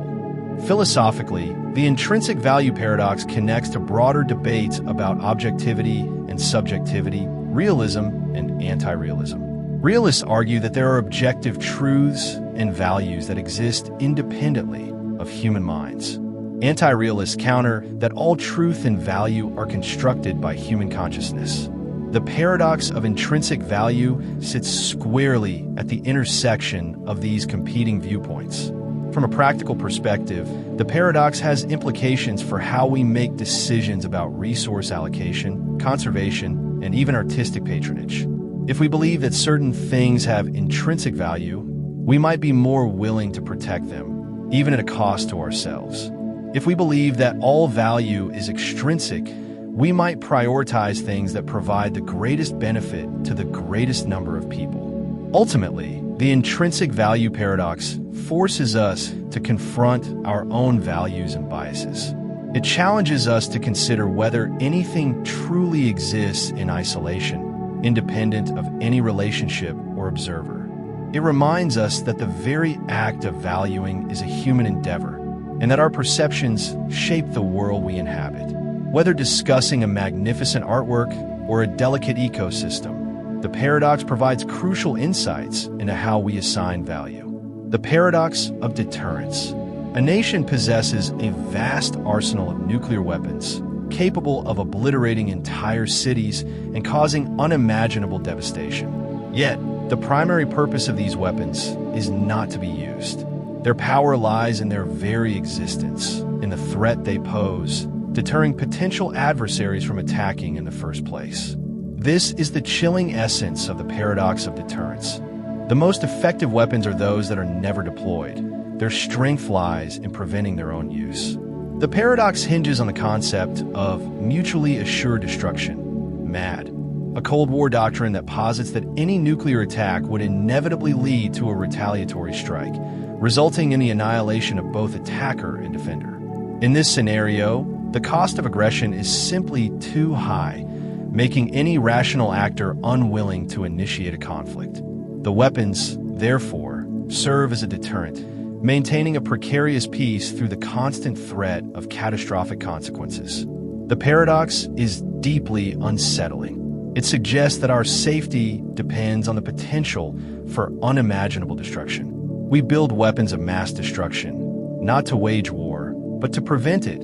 Philosophically, the intrinsic value paradox connects to broader debates about objectivity and subjectivity, realism and anti-realism. Realists argue that there are objective truths and values that exist independently of human minds. Anti-realists counter that all truth and value are constructed by human consciousness. The paradox of intrinsic value sits squarely at the intersection of these competing viewpoints. From a practical perspective, the paradox has implications for how we make decisions about resource allocation, conservation, and even artistic patronage. If we believe that certain things have intrinsic value, we might be more willing to protect them, even at a cost to ourselves. If we believe that all value is extrinsic, we might prioritize things that provide the greatest benefit to the greatest number of people. Ultimately, the intrinsic value paradox forces us to confront our own values and biases. It challenges us to consider whether anything truly exists in isolation, independent of any relationship or observer. It reminds us that the very act of valuing is a human endeavor, and that our perceptions shape the world we inhabit. Whether discussing a magnificent artwork or a delicate ecosystem, the paradox provides crucial insights into how we assign value. The paradox of deterrence. A nation possesses a vast arsenal of nuclear weapons, capable of obliterating entire cities and causing unimaginable devastation. Yet, the primary purpose of these weapons is not to be used. Their power lies in their very existence, in the threat they pose, deterring potential adversaries from attacking in the first place. This is the chilling essence of the paradox of deterrence. The most effective weapons are those that are never deployed. Their strength lies in preventing their own use. The paradox hinges on the concept of mutually assured destruction, MAD, a Cold War doctrine that posits that any nuclear attack would inevitably lead to a retaliatory strike, resulting in the annihilation of both attacker and defender. In this scenario, the cost of aggression is simply too high, making any rational actor unwilling to initiate a conflict. The weapons, therefore, serve as a deterrent, maintaining a precarious peace through the constant threat of catastrophic consequences. The paradox is deeply unsettling. It suggests that our safety depends on the potential for unimaginable destruction. We build weapons of mass destruction, not to wage war, but to prevent it,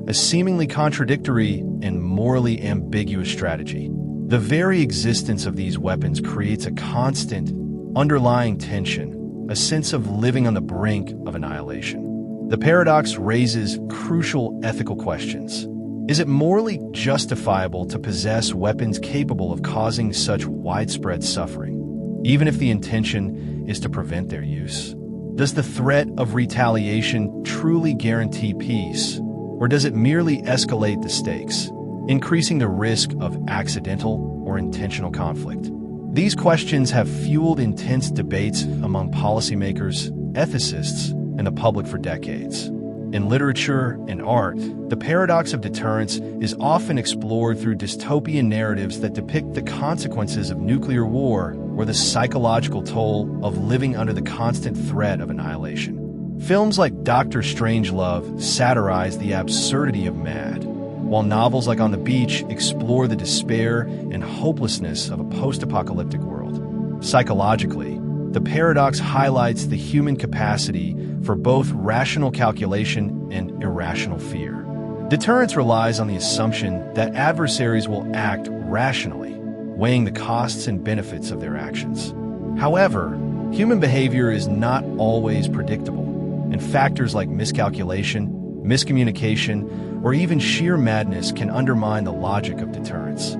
a seemingly contradictory and morally ambiguous strategy. The very existence of these weapons creates a constant, underlying tension, a sense of living on the brink of annihilation. The paradox raises crucial ethical questions. Is it morally justifiable to possess weapons capable of causing such widespread suffering, even if the intention is to prevent their use? Does the threat of retaliation truly guarantee peace, or does it merely escalate the stakes, increasing the risk of accidental or intentional conflict? These questions have fueled intense debates among policymakers, ethicists, and the public for decades. In literature and art, the paradox of deterrence is often explored through dystopian narratives that depict the consequences of nuclear war or the psychological toll of living under the constant threat of annihilation. Films like Dr. Strangelove satirize the absurdity of MAD, while novels like On the Beach explore the despair and hopelessness of a post-apocalyptic world. Psychologically, the paradox highlights the human capacity for both rational calculation and irrational fear. Deterrence relies on the assumption that adversaries will act rationally, weighing the costs and benefits of their actions. However, human behavior is not always predictable, and factors like miscalculation, miscommunication, or even sheer madness can undermine the logic of deterrence.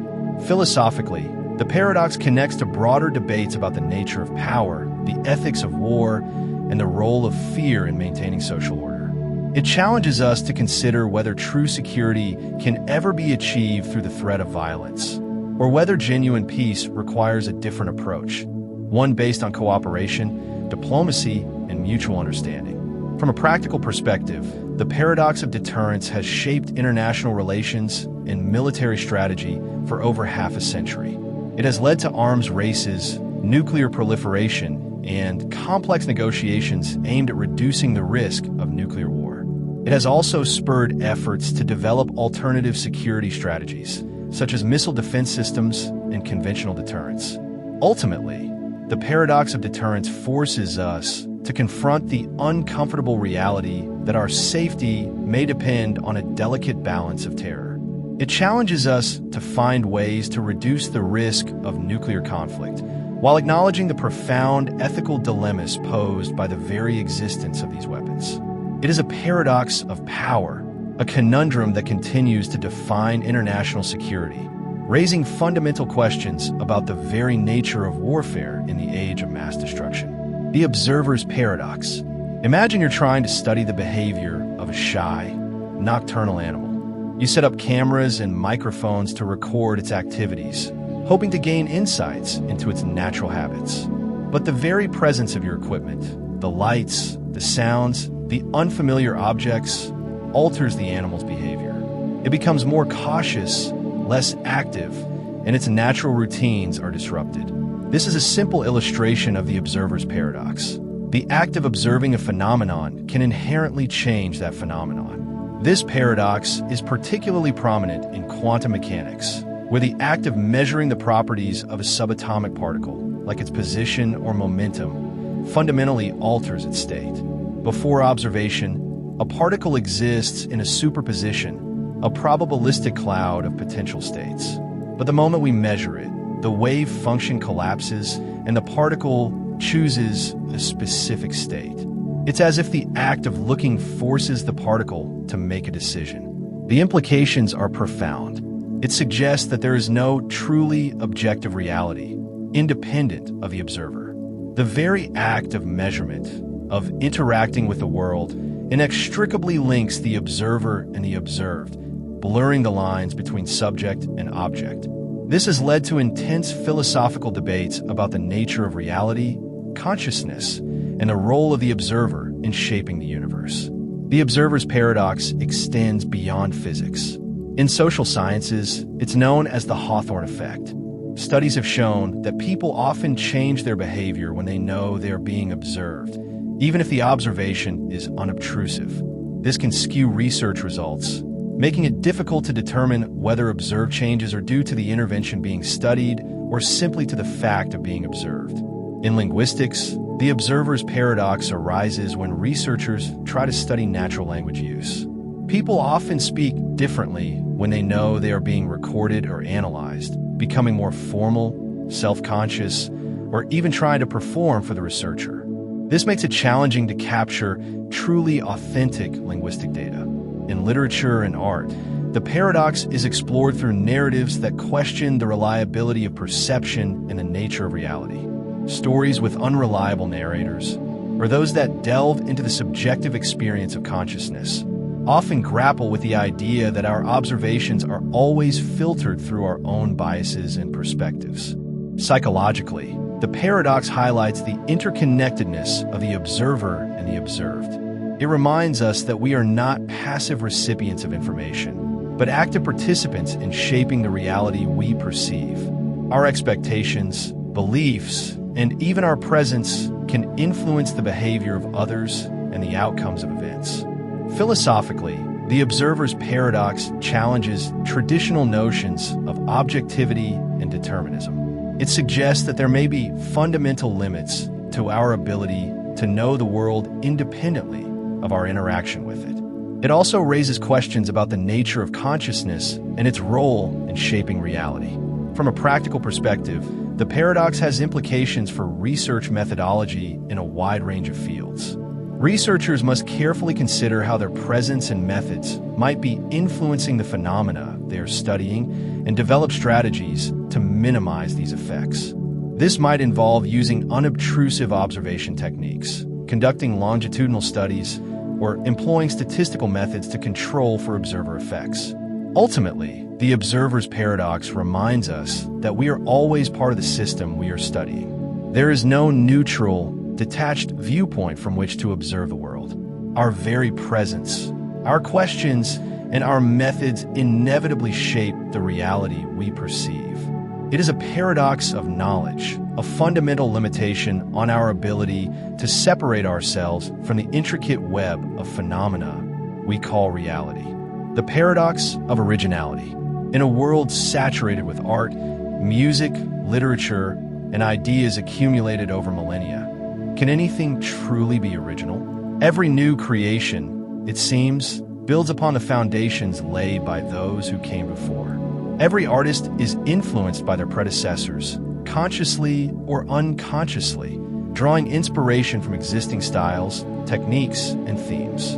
Philosophically, the paradox connects to broader debates about the nature of power, the ethics of war, and the role of fear in maintaining social order. It challenges us to consider whether true security can ever be achieved through the threat of violence, or whether genuine peace requires a different approach, one based on cooperation, diplomacy, and mutual understanding. From a practical perspective, the paradox of deterrence has shaped international relations and military strategy for over half a century. It has led to arms races, nuclear proliferation, and complex negotiations aimed at reducing the risk of nuclear war. It has also spurred efforts to develop alternative security strategies, such as missile defense systems and conventional deterrence. Ultimately, the paradox of deterrence forces us to confront the uncomfortable reality that our safety may depend on a delicate balance of terror. It challenges us to find ways to reduce the risk of nuclear conflict, while acknowledging the profound ethical dilemmas posed by the very existence of these weapons. It is a paradox of power, a conundrum that continues to define international security, raising fundamental questions about the very nature of warfare in the age of mass destruction. The observer's paradox. Imagine you're trying to study the behavior of a shy, nocturnal animal. You set up cameras and microphones to record its activities, hoping to gain insights into its natural habits. But the very presence of your equipment, the lights, the sounds, the unfamiliar objects, alters the animal's behavior. It becomes more cautious, less active, and its natural routines are disrupted. This is a simple illustration of the observer's paradox. The act of observing a phenomenon can inherently change that phenomenon. This paradox is particularly prominent in quantum mechanics, where the act of measuring the properties of a subatomic particle, like its position or momentum, fundamentally alters its state. Before observation, a particle exists in a superposition, a probabilistic cloud of potential states. But the moment we measure it, the wave function collapses and the particle chooses a specific state. It's as if the act of looking forces the particle to make a decision. The implications are profound. It suggests that there is no truly objective reality, independent of the observer. The very act of measurement, of interacting with the world, inextricably links the observer and the observed, blurring the lines between subject and object. This has led to intense philosophical debates about the nature of reality, consciousness, and the role of the observer in shaping the universe. The observer's paradox extends beyond physics. In social sciences, it's known as the Hawthorne effect. Studies have shown that people often change their behavior when they know they are being observed, even if the observation is unobtrusive. This can skew research results, making it difficult to determine whether observed changes are due to the intervention being studied or simply to the fact of being observed. In linguistics, the observer's paradox arises when researchers try to study natural language use. People often speak differently when they know they are being recorded or analyzed, becoming more formal, self-conscious, or even trying to perform for the researcher. This makes it challenging to capture truly authentic linguistic data. In literature and art, the paradox is explored through narratives that question the reliability of perception and the nature of reality. Stories with unreliable narrators, or those that delve into the subjective experience of consciousness, often grapple with the idea that our observations are always filtered through our own biases and perspectives. Psychologically, the paradox highlights the interconnectedness of the observer and the observed. It reminds us that we are not passive recipients of information, but active participants in shaping the reality we perceive. Our expectations, beliefs, and even our presence can influence the behavior of others and the outcomes of events. Philosophically, the observer's paradox challenges traditional notions of objectivity and determinism. It suggests that there may be fundamental limits to our ability to know the world independently of our interaction with it. It also raises questions about the nature of consciousness and its role in shaping reality. From a practical perspective, the paradox has implications for research methodology in a wide range of fields. Researchers must carefully consider how their presence and methods might be influencing the phenomena they are studying and develop strategies to minimize these effects. This might involve using unobtrusive observation techniques, conducting longitudinal studies, or employing statistical methods to control for observer effects. Ultimately, the observer's paradox reminds us that we are always part of the system we are studying. There is no neutral, detached viewpoint from which to observe the world. Our very presence, Our questions and our methods inevitably shape the reality we perceive. It is a paradox of knowledge, a fundamental limitation on our ability to separate ourselves from the intricate web of phenomena we call reality. The paradox of originality. In a world saturated with art, music, literature, and ideas accumulated over millennia, can anything truly be original? Every new creation, it seems, builds upon the foundations laid by those who came before. Every artist is influenced by their predecessors, consciously or unconsciously, drawing inspiration from existing styles, techniques, and themes.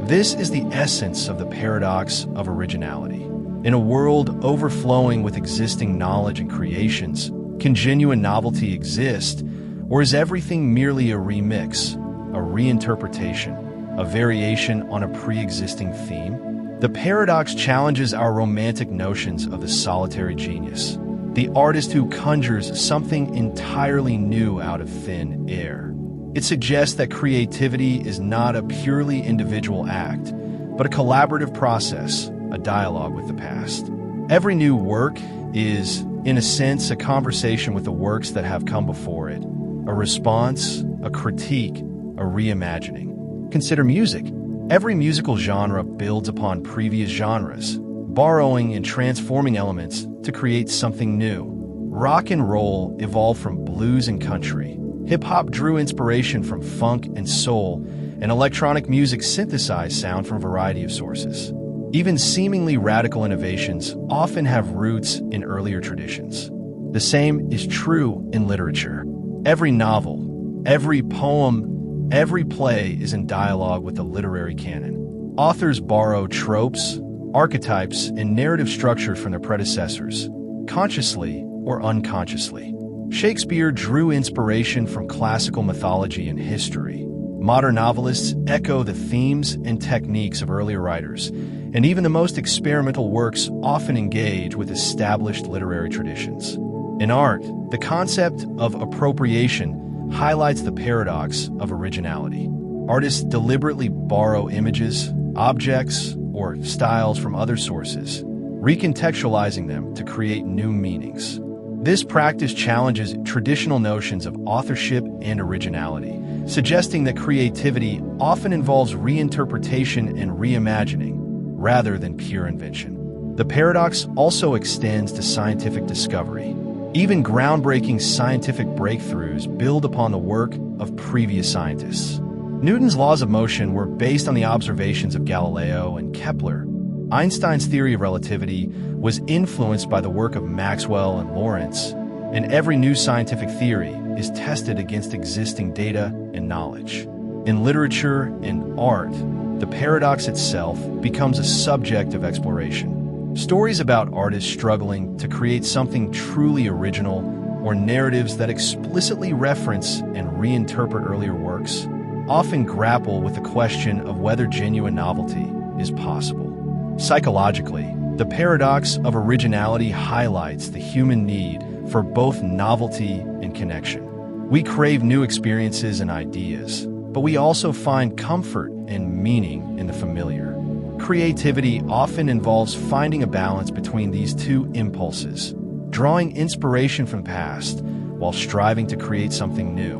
This is the essence of the paradox of originality. In a world overflowing with existing knowledge and creations, can genuine novelty exist, or is everything merely a remix, a reinterpretation, a variation on a pre-existing theme? The paradox challenges our romantic notions of the solitary genius, the artist who conjures something entirely new out of thin air. It suggests that creativity is not a purely individual act, but a collaborative process, a dialogue with the past. Every new work is, in a sense, a conversation with the works that have come before it, a response, a critique, a reimagining. Consider music. Every musical genre builds upon previous genres, borrowing and transforming elements to create something new. Rock and roll evolved from blues and country. Hip-hop drew inspiration from funk and soul, and electronic music synthesized sound from a variety of sources. Even seemingly radical innovations often have roots in earlier traditions. The same is true in literature. Every novel, every poem, every play is in dialogue with the literary canon. Authors borrow tropes, archetypes, and narrative structure from their predecessors, consciously or unconsciously. Shakespeare drew inspiration from classical mythology and history. Modern novelists echo the themes and techniques of earlier writers, and even the most experimental works often engage with established literary traditions. In art, the concept of appropriation highlights the paradox of originality. Artists deliberately borrow images, objects, or styles from other sources, recontextualizing them to create new meanings. This practice challenges traditional notions of authorship and originality, suggesting that creativity often involves reinterpretation and reimagining, rather than pure invention. The paradox also extends to scientific discovery. Even groundbreaking scientific breakthroughs build upon the work of previous scientists. Newton's laws of motion were based on the observations of Galileo and Kepler. Einstein's theory of relativity was influenced by the work of Maxwell and Lorentz, and every new scientific theory is tested against existing data and knowledge. In literature and art, the paradox itself becomes a subject of exploration. Stories about artists struggling to create something truly original, or narratives that explicitly reference and reinterpret earlier works, often grapple with the question of whether genuine novelty is possible. Psychologically, the paradox of originality highlights the human need for both novelty and connection. We crave new experiences and ideas, but we also find comfort and meaning in the familiar. Creativity often involves finding a balance between these two impulses, drawing inspiration from the past while striving to create something new.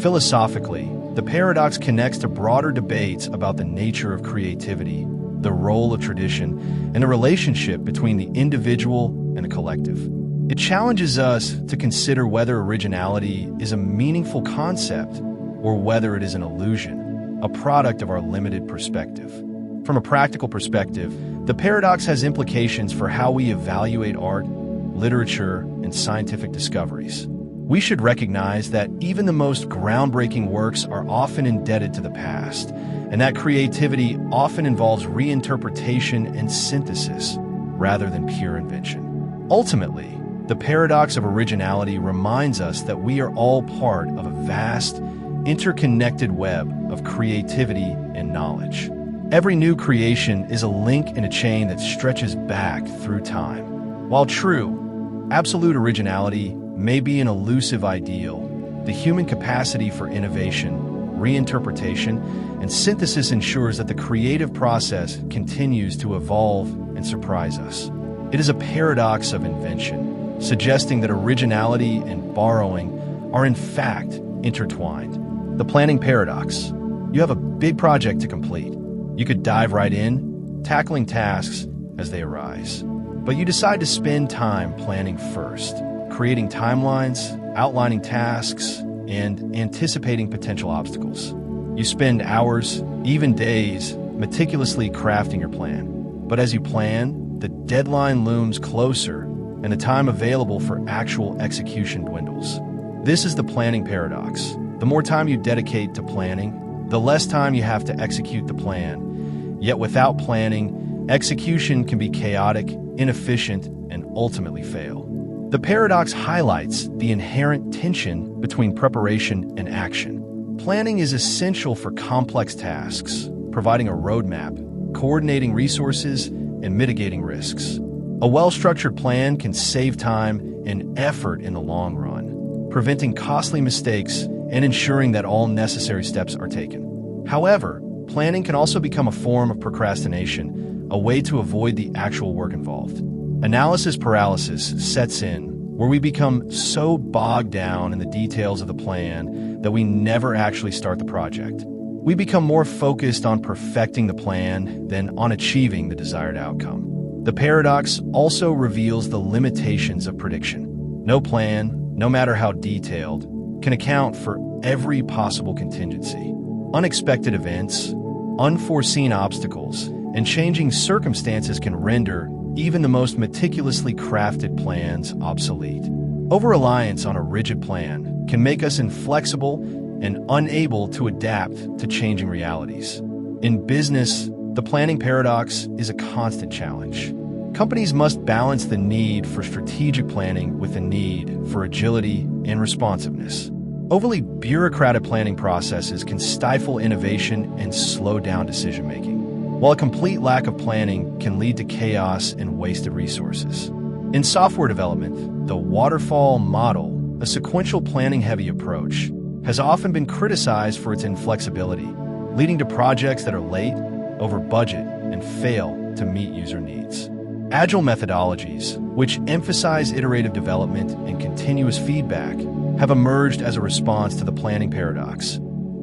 Philosophically, the paradox connects to broader debates about the nature of creativity, the role of tradition, and the relationship between the individual and the collective. It challenges us to consider whether originality is a meaningful concept or whether it is an illusion, a product of our limited perspective. From a practical perspective, the paradox has implications for how we evaluate art, literature, and scientific discoveries. We should recognize that even the most groundbreaking works are often indebted to the past, and that creativity often involves reinterpretation and synthesis rather than pure invention. Ultimately, the paradox of originality reminds us that we are all part of a vast, interconnected web of creativity and knowledge. Every new creation is a link in a chain that stretches back through time. While true, absolute originality may be an elusive ideal, the human capacity for innovation, reinterpretation, and synthesis ensures that the creative process continues to evolve and surprise us. It is a paradox of invention, suggesting that originality and borrowing are in fact intertwined. The planning paradox. You have a big project to complete. You could dive right in, tackling tasks as they arise. But you decide to spend time planning first, creating timelines, outlining tasks, and anticipating potential obstacles. You spend hours, even days, meticulously crafting your plan. But as you plan, the deadline looms closer, and the time available for actual execution dwindles. This is the planning paradox. The more time you dedicate to planning, the less time you have to execute the plan. Yet without planning, execution can be chaotic, inefficient, and ultimately fail. The paradox highlights the inherent tension between preparation and action. Planning is essential for complex tasks, providing a roadmap, coordinating resources, and mitigating risks. A well-structured plan can save time and effort in the long run, preventing costly mistakes and ensuring that all necessary steps are taken. However, planning can also become a form of procrastination, a way to avoid the actual work involved. Analysis paralysis sets in, where we become so bogged down in the details of the plan that we never actually start the project. We become more focused on perfecting the plan than on achieving the desired outcome. The paradox also reveals the limitations of prediction. No plan, no matter how detailed, can account for every possible contingency. Unexpected events, unforeseen obstacles, and changing circumstances can render even the most meticulously crafted plans obsolete. Over-reliance on a rigid plan can make us inflexible and unable to adapt to changing realities. In business, the planning paradox is a constant challenge. Companies must balance the need for strategic planning with the need for agility and responsiveness. Overly bureaucratic planning processes can stifle innovation and slow down decision-making, while a complete lack of planning can lead to chaos and wasted resources. In software development, the waterfall model, a sequential planning-heavy approach, has often been criticized for its inflexibility, leading to projects that are late, over budget, and fail to meet user needs. Agile methodologies, which emphasize iterative development and continuous feedback, have emerged as a response to the planning paradox,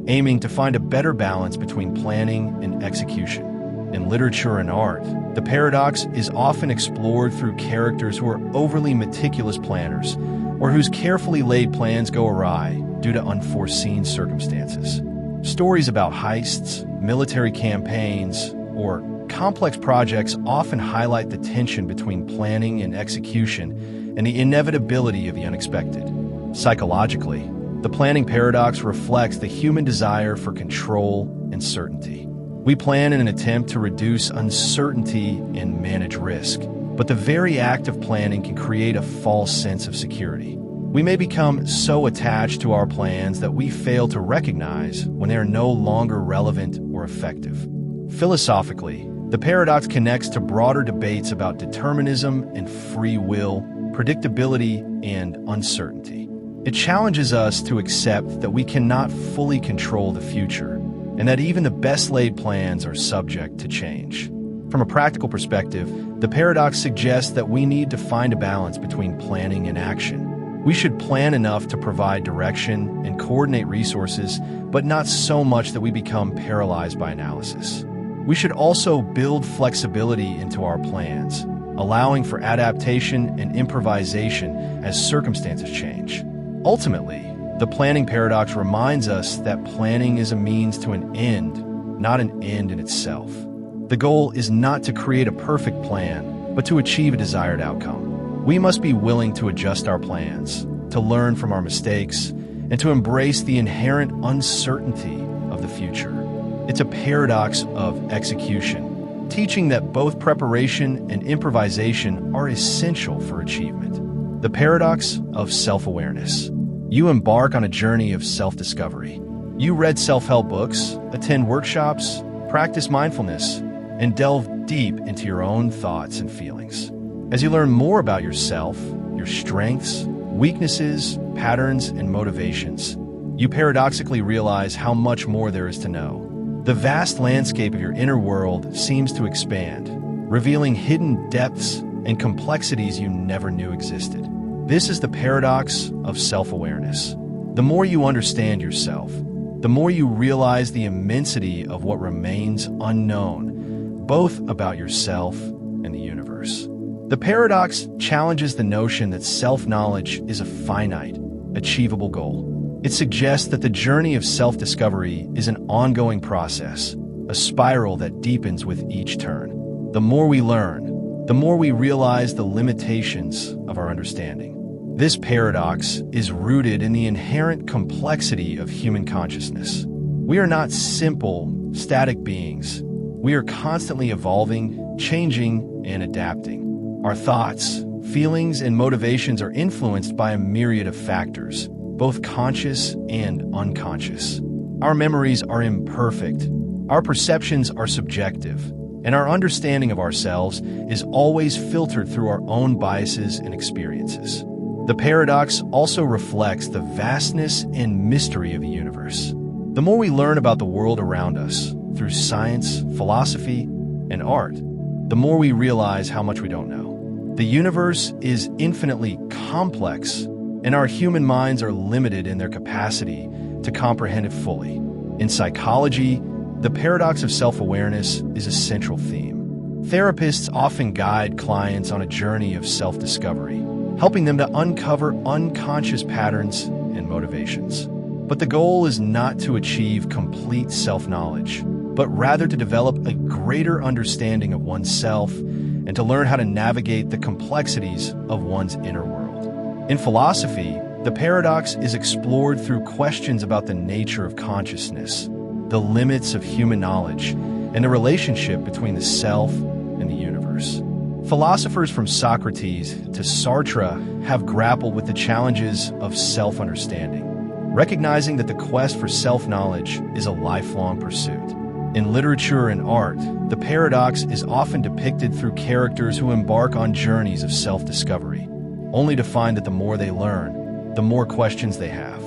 aiming to find a better balance between planning and execution. In literature and art, the paradox is often explored through characters who are overly meticulous planners, or whose carefully laid plans go awry due to unforeseen circumstances. Stories about heists, military campaigns, or complex projects often highlight the tension between planning and execution and the inevitability of the unexpected. Psychologically, the planning paradox reflects the human desire for control and certainty. We plan in an attempt to reduce uncertainty and manage risk, but the very act of planning can create a false sense of security. We may become so attached to our plans that we fail to recognize when they are no longer relevant or effective. Philosophically, the paradox connects to broader debates about determinism and free will, predictability, and uncertainty. It challenges us to accept that we cannot fully control the future, and that even the best-laid plans are subject to change. From a practical perspective, the paradox suggests that we need to find a balance between planning and action. We should plan enough to provide direction and coordinate resources, but not so much that we become paralyzed by analysis. We should also build flexibility into our plans, allowing for adaptation and improvisation as circumstances change. Ultimately, the planning paradox reminds us that planning is a means to an end, not an end in itself. The goal is not to create a perfect plan, but to achieve a desired outcome. We must be willing to adjust our plans, to learn from our mistakes, and to embrace the inherent uncertainty of the future. It's a paradox of execution, teaching that both preparation and improvisation are essential for achievement. The paradox of self-awareness. You embark on a journey of self-discovery. You read self-help books, attend workshops, practice mindfulness, and delve deep into your own thoughts and feelings. As you learn more about yourself, your strengths, weaknesses, patterns, and motivations, you paradoxically realize how much more there is to know. The vast landscape of your inner world seems to expand, revealing hidden depths and complexities you never knew existed. This is the paradox of self-awareness. The more you understand yourself, the more you realize the immensity of what remains unknown, both about yourself and the universe. The paradox challenges the notion that self-knowledge is a finite, achievable goal. It suggests that the journey of self-discovery is an ongoing process, a spiral that deepens with each turn. The more we learn, the more we realize the limitations of our understanding. This paradox is rooted in the inherent complexity of human consciousness. We are not simple, static beings. We are constantly evolving, changing, and adapting. Our thoughts, feelings, and motivations are influenced by a myriad of factors, both conscious and unconscious. Our memories are imperfect, our perceptions are subjective, and our understanding of ourselves is always filtered through our own biases and experiences. The paradox also reflects the vastness and mystery of the universe. The more we learn about the world around us through science, philosophy, and art, the more we realize how much we don't know. The universe is infinitely complex, and our human minds are limited in their capacity to comprehend it fully. In psychology, the paradox of self-awareness is a central theme. Therapists often guide clients on a journey of self-discovery, helping them to uncover unconscious patterns and motivations. But the goal is not to achieve complete self-knowledge, but rather to develop a greater understanding of oneself and to learn how to navigate the complexities of one's inner world. In philosophy, the paradox is explored through questions about the nature of consciousness, the limits of human knowledge, and the relationship between the self and the universe. Philosophers from Socrates to Sartre have grappled with the challenges of self-understanding, recognizing that the quest for self-knowledge is a lifelong pursuit. In literature and art, the paradox is often depicted through characters who embark on journeys of self-discovery, only to find that the more they learn, the more questions they have.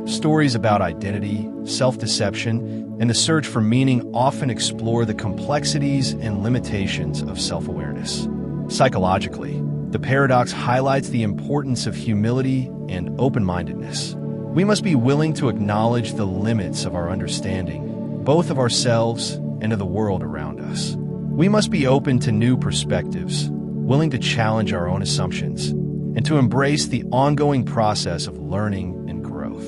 Stories about identity, self-deception, and the search for meaning often explore the complexities and limitations of self-awareness. Psychologically, the paradox highlights the importance of humility and open-mindedness. We must be willing to acknowledge the limits of our understanding, both of ourselves and of the world around us. We must be open to new perspectives, willing to challenge our own assumptions, and to embrace the ongoing process of learning and growth.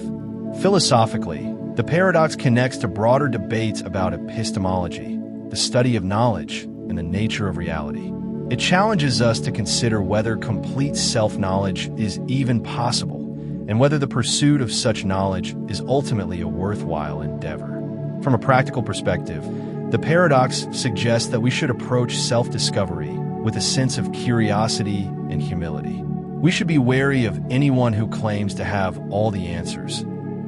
Philosophically, the paradox connects to broader debates about epistemology, the study of knowledge, and the nature of reality. It challenges us to consider whether complete self-knowledge is even possible, and whether the pursuit of such knowledge is ultimately a worthwhile endeavor. From a practical perspective, the paradox suggests that we should approach self-discovery with a sense of curiosity and humility. We should be wary of anyone who claims to have all the answers,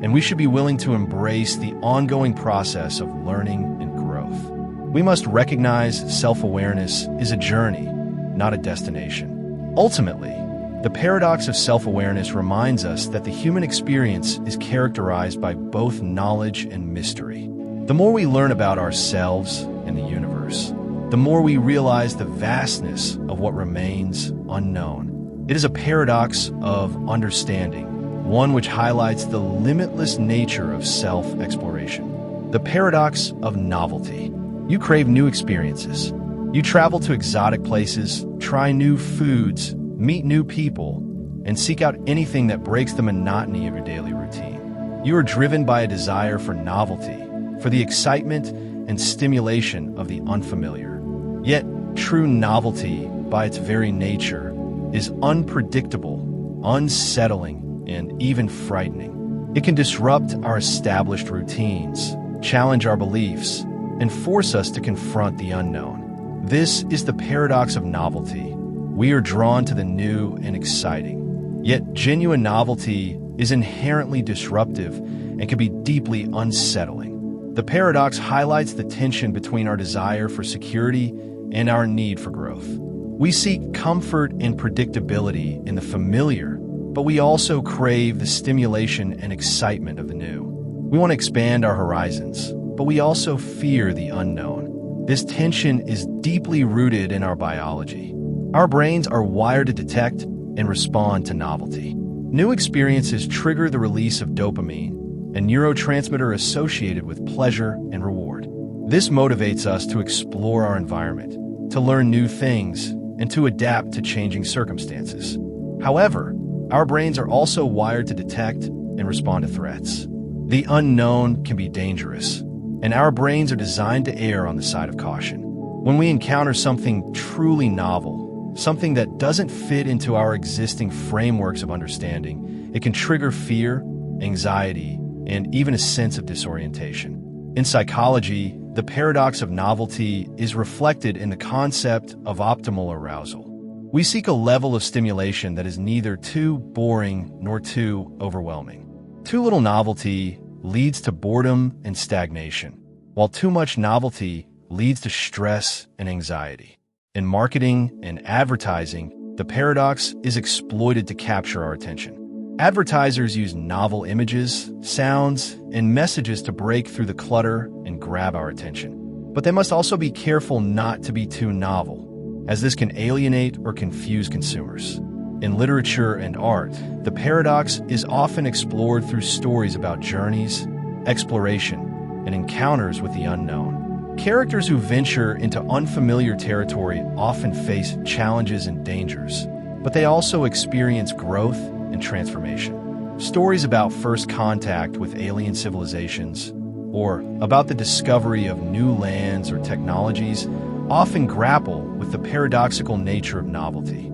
and we should be willing to embrace the ongoing process of learning and growth. We must recognize self-awareness is a journey, not a destination. Ultimately, the paradox of self-awareness reminds us that the human experience is characterized by both knowledge and mystery. The more we learn about ourselves and the universe, the more we realize the vastness of what remains unknown. It is a paradox of understanding, one which highlights the limitless nature of self-exploration. The paradox of novelty. You crave new experiences. You travel to exotic places, try new foods, meet new people, and seek out anything that breaks the monotony of your daily routine. You are driven by a desire for novelty, for the excitement and stimulation of the unfamiliar. Yet, true novelty, by its very nature, is unpredictable, unsettling, and even frightening. It can disrupt our established routines, challenge our beliefs, and force us to confront the unknown. This is the paradox of novelty. We are drawn to the new and exciting. Yet genuine novelty is inherently disruptive and can be deeply unsettling. The paradox highlights the tension between our desire for security and our need for growth. We seek comfort and predictability in the familiar, but we also crave the stimulation and excitement of the new. We want to expand our horizons, but we also fear the unknown. This tension is deeply rooted in our biology. Our brains are wired to detect and respond to novelty. New experiences trigger the release of dopamine, a neurotransmitter associated with pleasure and reward. This motivates us to explore our environment, to learn new things, and to adapt to changing circumstances. However, our brains are also wired to detect and respond to threats. The unknown can be dangerous, and our brains are designed to err on the side of caution. When we encounter something truly novel, something that doesn't fit into our existing frameworks of understanding, it can trigger fear, anxiety, and even a sense of disorientation. In psychology, the paradox of novelty is reflected in the concept of optimal arousal. We seek a level of stimulation that is neither too boring nor too overwhelming. Too little novelty leads to boredom and stagnation, while too much novelty leads to stress and anxiety. In marketing and advertising, the paradox is exploited to capture our attention. Advertisers use novel images, sounds, and messages to break through the clutter and grab our attention. But they must also be careful not to be too novel, as this can alienate or confuse consumers. In literature and art, the paradox is often explored through stories about journeys, exploration, and encounters with the unknown. Characters who venture into unfamiliar territory often face challenges and dangers, but they also experience growth and transformation. Stories about first contact with alien civilizations, or about the discovery of new lands or technologies, often grapple with the paradoxical nature of novelty.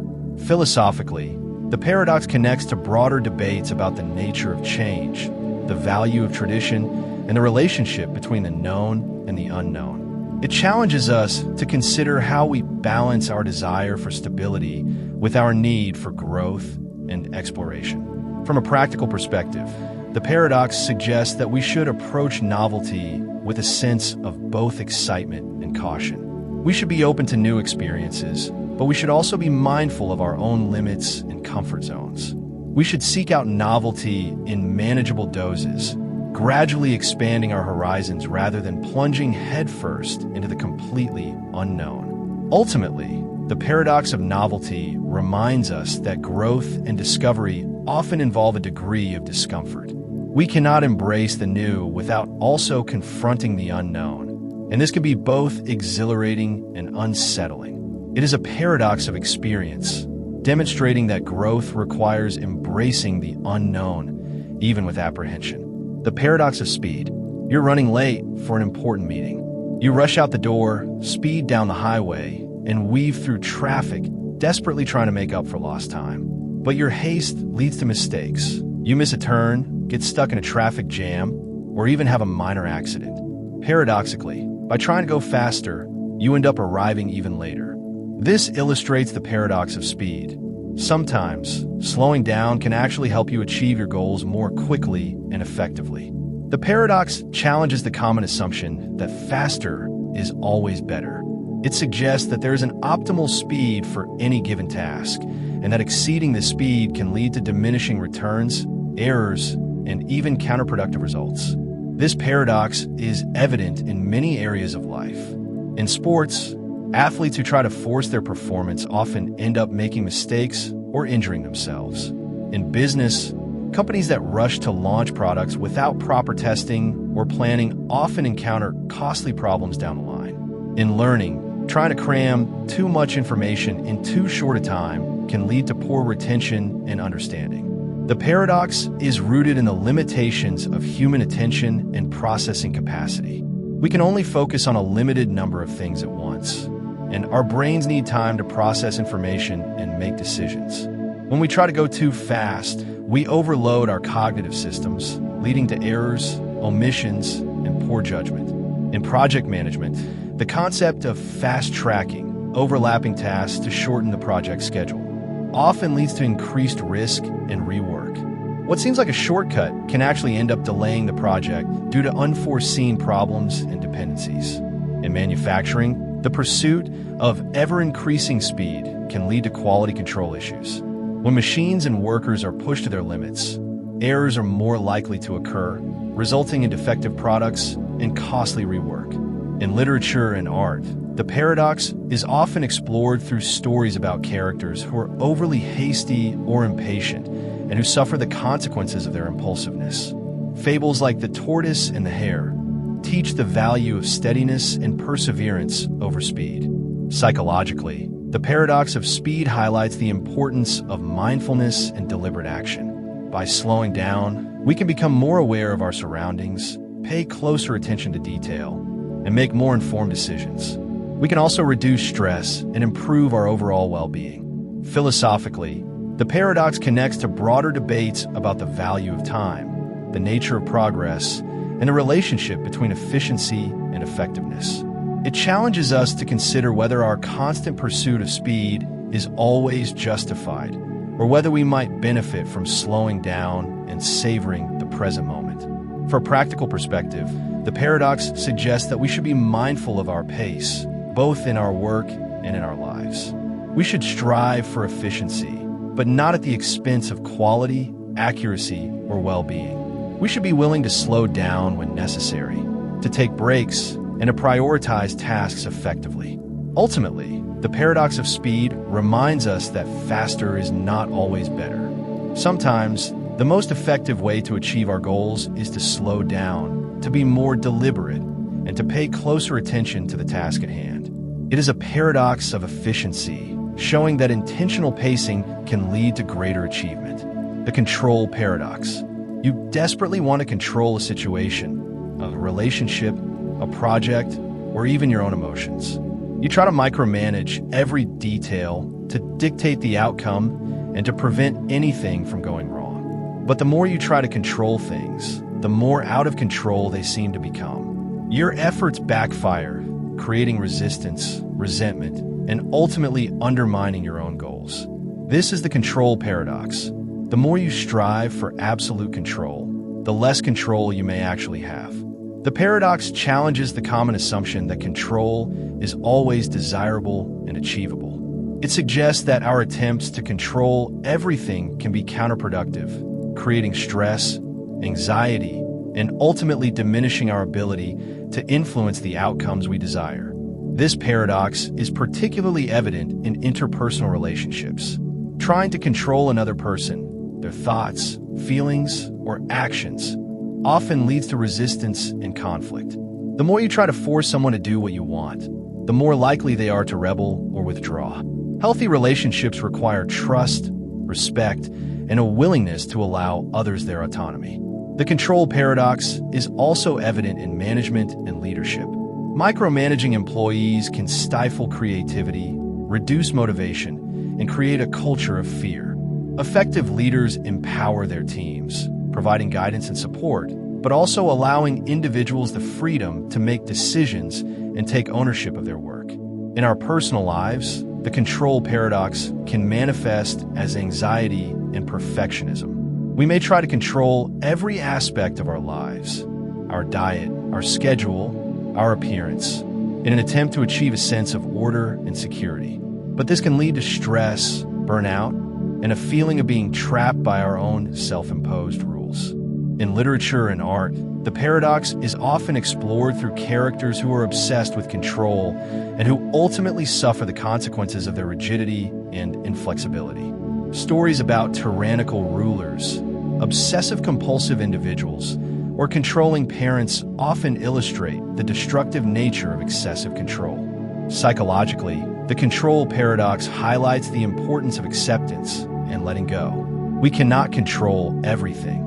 Philosophically, the paradox connects to broader debates about the nature of change, the value of tradition, and the relationship between the known and the unknown. It challenges us to consider how we balance our desire for stability with our need for growth and exploration. From a practical perspective, the paradox suggests that we should approach novelty with a sense of both excitement and caution. We should be open to new experiences, but we should also be mindful of our own limits and comfort zones. We should seek out novelty in manageable doses, gradually expanding our horizons rather than plunging headfirst into the completely unknown. Ultimately, the paradox of novelty reminds us that growth and discovery often involve a degree of discomfort. We cannot embrace the new without also confronting the unknown, and this can be both exhilarating and unsettling. It is a paradox of experience, demonstrating that growth requires embracing the unknown, even with apprehension. The paradox of speed. You're running late for an important meeting. You rush out the door, speed down the highway, and weave through traffic, desperately trying to make up for lost time. But your haste leads to mistakes. You miss a turn, get stuck in a traffic jam, or even have a minor accident. Paradoxically, by trying to go faster, you end up arriving even later. This illustrates the paradox of speed. Sometimes, slowing down can actually help you achieve your goals more quickly and effectively. The paradox challenges the common assumption that faster is always better. It suggests that there is an optimal speed for any given task, and that exceeding this speed can lead to diminishing returns, errors, and even counterproductive results. This paradox is evident in many areas of life. In sports, athletes who try to force their performance often end up making mistakes or injuring themselves. In business, companies that rush to launch products without proper testing or planning often encounter costly problems down the line. In learning, trying to cram too much information in too short a time can lead to poor retention and understanding. The paradox is rooted in the limitations of human attention and processing capacity. We can only focus on a limited number of things at once, and our brains need time to process information and make decisions. When we try to go too fast, we overload our cognitive systems, leading to errors, omissions, and poor judgment. In project management, the concept of fast-tracking, overlapping tasks to shorten the project schedule, often leads to increased risk and rework. What seems like a shortcut can actually end up delaying the project due to unforeseen problems and dependencies. In manufacturing, the pursuit of ever-increasing speed can lead to quality control issues. When machines and workers are pushed to their limits, errors are more likely to occur, resulting in defective products and costly rework. In literature and art, the paradox is often explored through stories about characters who are overly hasty or impatient and who suffer the consequences of their impulsiveness. Fables like The Tortoise and the Hare teach the value of steadiness and perseverance over speed. Psychologically, the paradox of speed highlights the importance of mindfulness and deliberate action. By slowing down, we can become more aware of our surroundings, pay closer attention to detail, and make more informed decisions. We can also reduce stress and improve our overall well-being. Philosophically, the paradox connects to broader debates about the value of time, the nature of progress, and the relationship between efficiency and effectiveness. It challenges us to consider whether our constant pursuit of speed is always justified, or whether we might benefit from slowing down and savoring the present moment. For a practical perspective, the paradox suggests that we should be mindful of our pace, both in our work and in our lives. We should strive for efficiency, but not at the expense of quality, accuracy, or well-being. We should be willing to slow down when necessary, to take breaks, and to prioritize tasks effectively. Ultimately, the paradox of speed reminds us that faster is not always better. Sometimes, the most effective way to achieve our goals is to slow down, to be more deliberate, and to pay closer attention to the task at hand. It is a paradox of efficiency, showing that intentional pacing can lead to greater achievement. The control paradox. You desperately want to control a situation, a relationship, a project, or even your own emotions. You try to micromanage every detail to dictate the outcome and to prevent anything from going wrong. But the more you try to control things, the more out of control they seem to become. Your efforts backfire, creating resistance, resentment, and ultimately undermining your own goals. This is the control paradox. The more you strive for absolute control, the less control you may actually have. The paradox challenges the common assumption that control is always desirable and achievable. It suggests that our attempts to control everything can be counterproductive, creating stress, anxiety, and ultimately diminishing our ability to influence the outcomes we desire. This paradox is particularly evident in interpersonal relationships. Trying to control another person, their thoughts, feelings, or actions often leads to resistance and conflict. The more you try to force someone to do what you want, the more likely they are to rebel or withdraw. Healthy relationships require trust, respect, and a willingness to allow others their autonomy. The control paradox is also evident in management and leadership. Micromanaging employees can stifle creativity, reduce motivation, and create a culture of fear. Effective leaders empower their teams, providing guidance and support, but also allowing individuals the freedom to make decisions and take ownership of their work. In our personal lives, the control paradox can manifest as anxiety and perfectionism. We may try to control every aspect of our lives, our diet, our schedule, our appearance, in an attempt to achieve a sense of order and security. But this can lead to stress, burnout, and a feeling of being trapped by our own self-imposed rules. In literature and art, the paradox is often explored through characters who are obsessed with control and who ultimately suffer the consequences of their rigidity and inflexibility. Stories about tyrannical rulers, obsessive-compulsive individuals, or controlling parents often illustrate the destructive nature of excessive control. Psychologically, the control paradox highlights the importance of acceptance and letting go. We cannot control everything,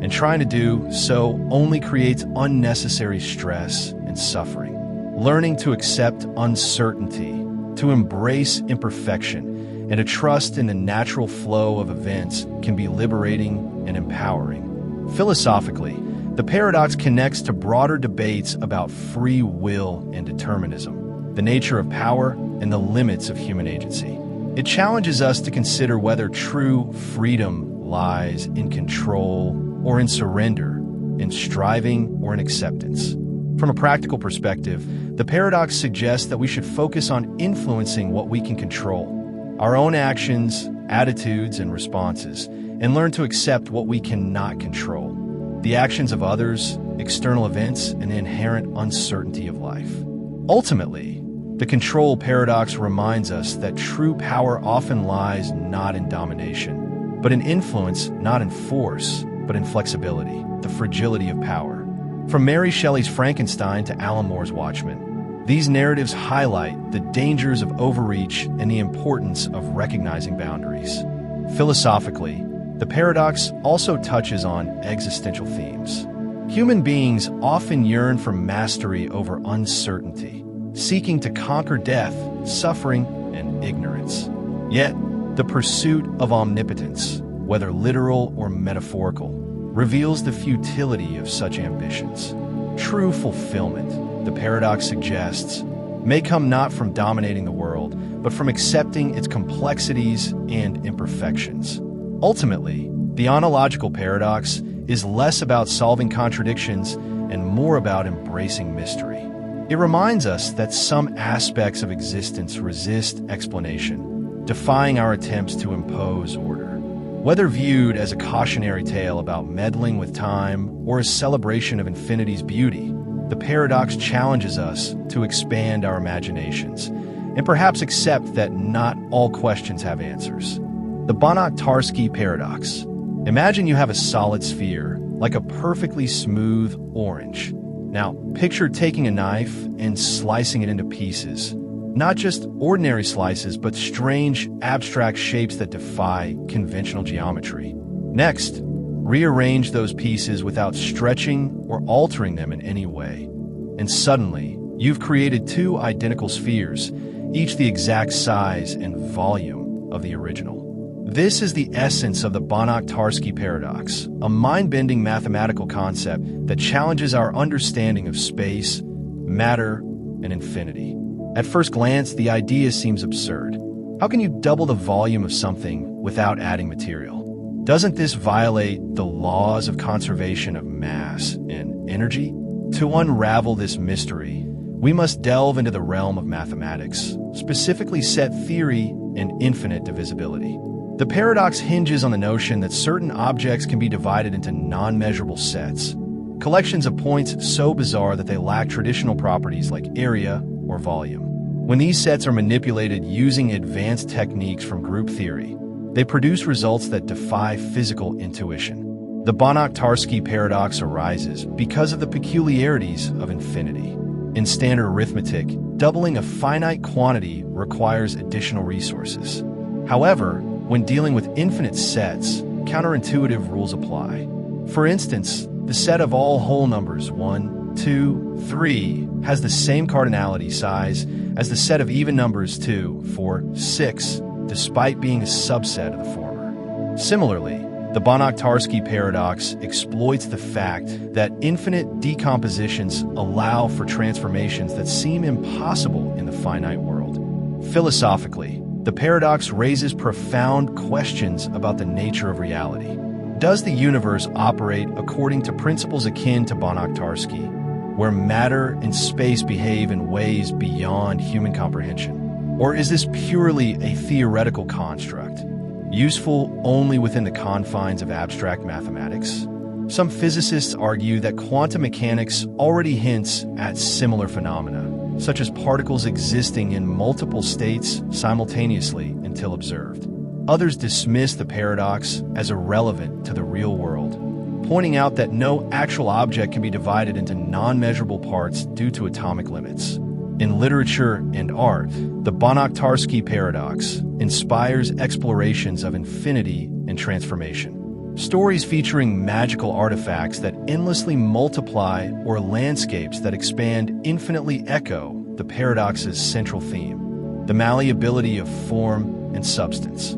and trying to do so only creates unnecessary stress and suffering. Learning to accept uncertainty, to embrace imperfection, and to trust in the natural flow of events can be liberating and empowering. Philosophically, the paradox connects to broader debates about free will and determinism, the nature of power, and the limits of human agency. It challenges us to consider whether true freedom lies in control or in surrender, in striving or in acceptance. From a practical perspective, the paradox suggests that we should focus on influencing what we can control: our own actions, attitudes, and responses, and learn to accept what we cannot control: the actions of others, external events, and the inherent uncertainty of life. Ultimately, the control paradox reminds us that true power often lies not in domination, but in influence, not in force, but in flexibility, the fragility of power. From Mary Shelley's Frankenstein to Alan Moore's Watchmen, these narratives highlight the dangers of overreach and the importance of recognizing boundaries. Philosophically, the paradox also touches on existential themes. Human beings often yearn for mastery over uncertainty, seeking to conquer death, suffering, and ignorance. Yet, the pursuit of omnipotence, whether literal or metaphorical, reveals the futility of such ambitions. True fulfillment, the paradox suggests, may come not from dominating the world, but from accepting its complexities and imperfections. Ultimately, the ontological paradox is less about solving contradictions and more about embracing mystery. It reminds us that some aspects of existence resist explanation, defying our attempts to impose order. Whether viewed as a cautionary tale about meddling with time or a celebration of infinity's beauty, the paradox challenges us to expand our imaginations and perhaps accept that not all questions have answers. The Banach-Tarski Paradox. Imagine you have a solid sphere, like a perfectly smooth orange. Now, picture taking a knife and slicing it into pieces. Not just ordinary slices, but strange, abstract shapes that defy conventional geometry. Next, rearrange those pieces without stretching or altering them in any way. And suddenly, you've created two identical spheres, each the exact size and volume of the original. This is the essence of the Banach-Tarski Paradox, a mind-bending mathematical concept that challenges our understanding of space, matter, and infinity. At first glance, the idea seems absurd. How can you double the volume of something without adding material? Doesn't this violate the laws of conservation of mass and energy? To unravel this mystery, we must delve into the realm of mathematics, specifically set theory and infinite divisibility. The paradox hinges on the notion that certain objects can be divided into non-measurable sets, collections of points so bizarre that they lack traditional properties like area or volume. When these sets are manipulated using advanced techniques from group theory, they produce results that defy physical intuition. The Banach-Tarski paradox arises because of the peculiarities of infinity. In standard arithmetic, doubling a finite quantity requires additional resources. However, when dealing with infinite sets, counterintuitive rules apply. For instance, the set of all whole numbers 1, 2, 3 has the same cardinality size as the set of even numbers 2, 4, 6, despite being a subset of the former. Similarly, the Banach-Tarski paradox exploits the fact that infinite decompositions allow for transformations that seem impossible in the finite world. Philosophically, the paradox raises profound questions about the nature of reality. Does the universe operate according to principles akin to Banach-Tarski, where matter and space behave in ways beyond human comprehension? Or is this purely a theoretical construct, useful only within the confines of abstract mathematics? Some physicists argue that quantum mechanics already hints at similar phenomena, such as particles existing in multiple states simultaneously until observed. Others dismiss the paradox as irrelevant to the real world, pointing out that no actual object can be divided into non-measurable parts due to atomic limits. In literature and art, the Banach-Tarski paradox inspires explorations of infinity and transformation. Stories featuring magical artifacts that endlessly multiply or landscapes that expand infinitely echo the paradox's central theme, the malleability of form and substance.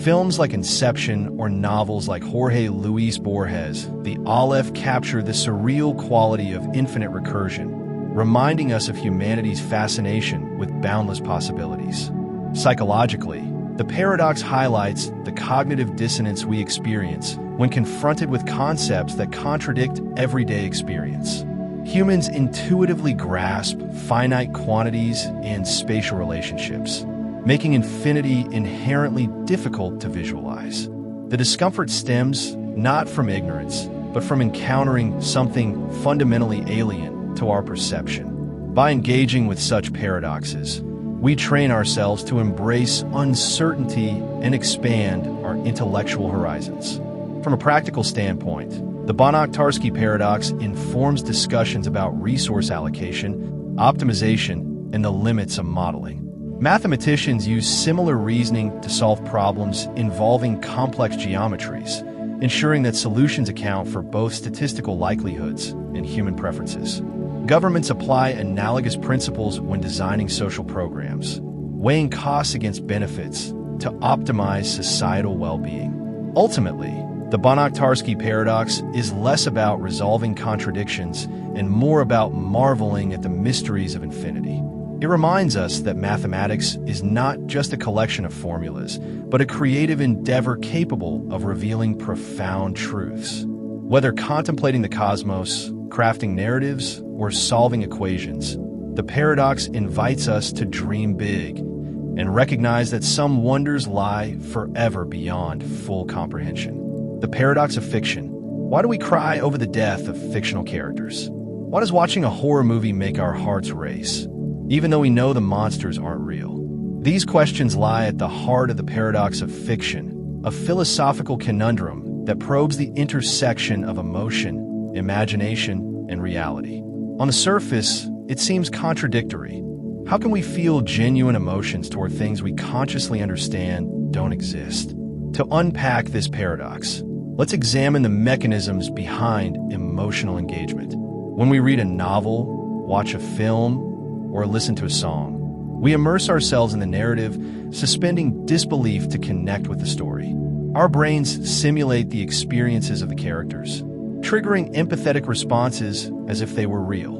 Films like Inception or novels like Jorge Luis Borges, The Aleph capture the surreal quality of infinite recursion, reminding us of humanity's fascination with boundless possibilities. Psychologically, the paradox highlights the cognitive dissonance we experience when confronted with concepts that contradict everyday experience. Humans intuitively grasp finite quantities and spatial relationships, making infinity inherently difficult to visualize. The discomfort stems not from ignorance, but from encountering something fundamentally alien to our perception. By engaging with such paradoxes, we train ourselves to embrace uncertainty and expand our intellectual horizons. From a practical standpoint, the Banach-Tarski Paradox informs discussions about resource allocation, optimization, and the limits of modeling. Mathematicians use similar reasoning to solve problems involving complex geometries, ensuring that solutions account for both statistical likelihoods and human preferences. Governments apply analogous principles when designing social programs, weighing costs against benefits to optimize societal well-being. Ultimately, the Banach-Tarski Paradox is less about resolving contradictions and more about marveling at the mysteries of infinity. It reminds us that mathematics is not just a collection of formulas, but a creative endeavor capable of revealing profound truths. Whether contemplating the cosmos, crafting narratives, or solving equations, the paradox invites us to dream big and recognize that some wonders lie forever beyond full comprehension. The paradox of fiction. Why do we cry over the death of fictional characters? Why does watching a horror movie make our hearts race, even though we know the monsters aren't real? These questions lie at the heart of the paradox of fiction, a philosophical conundrum that probes the intersection of emotion, imagination, and reality. On the surface, it seems contradictory. How can we feel genuine emotions toward things we consciously understand don't exist? To unpack this paradox, let's examine the mechanisms behind emotional engagement. When we read a novel, watch a film, or listen to a song, we immerse ourselves in the narrative, suspending disbelief to connect with the story. Our brains simulate the experiences of the characters, triggering empathetic responses as if they were real.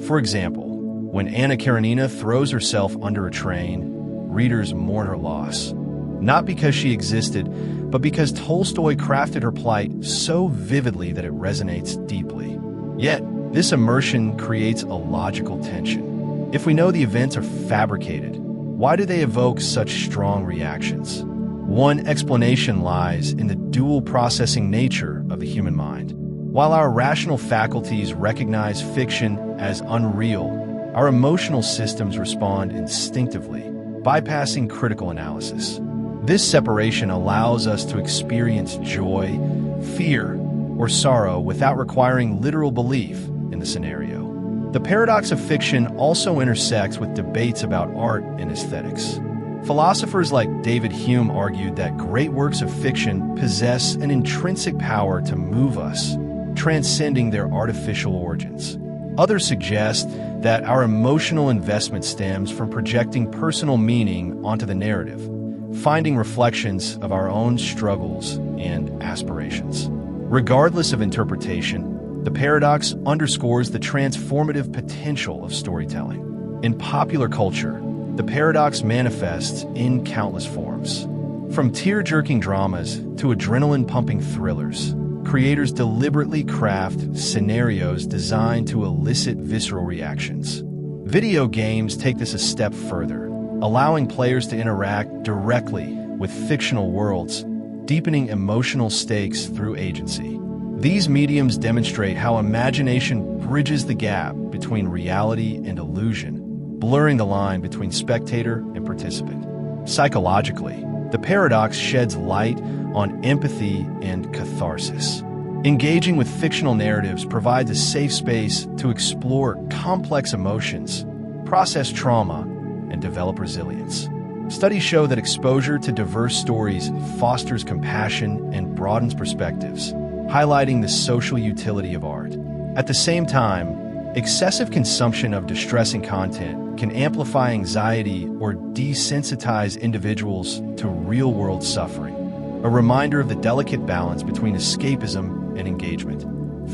For example, when Anna Karenina throws herself under a train, readers mourn her loss, not because she existed, but because Tolstoy crafted her plight so vividly that it resonates deeply. Yet, this immersion creates a logical tension. If we know the events are fabricated, why do they evoke such strong reactions? One explanation lies in the dual processing nature of the human mind. While our rational faculties recognize fiction as unreal, our emotional systems respond instinctively, bypassing critical analysis. This separation allows us to experience joy, fear, or sorrow without requiring literal belief in the scenario. The paradox of fiction also intersects with debates about art and aesthetics. Philosophers like David Hume argued that great works of fiction possess an intrinsic power to move us, transcending their artificial origins. Others suggest that our emotional investment stems from projecting personal meaning onto the narrative, finding reflections of our own struggles and aspirations. Regardless of interpretation, the paradox underscores the transformative potential of storytelling. In popular culture, the paradox manifests in countless forms. From tear-jerking dramas to adrenaline-pumping thrillers, creators deliberately craft scenarios designed to elicit visceral reactions. Video games take this a step further, allowing players to interact directly with fictional worlds, deepening emotional stakes through agency. These mediums demonstrate how imagination bridges the gap between reality and illusion, blurring the line between spectator and participant. Psychologically, the paradox sheds light on empathy and catharsis. Engaging with fictional narratives provides a safe space to explore complex emotions, process trauma, and develop resilience. Studies show that exposure to diverse stories fosters compassion and broadens perspectives, highlighting the social utility of art. At the same time, excessive consumption of distressing content can amplify anxiety or desensitize individuals to real-world suffering, a reminder of the delicate balance between escapism and engagement.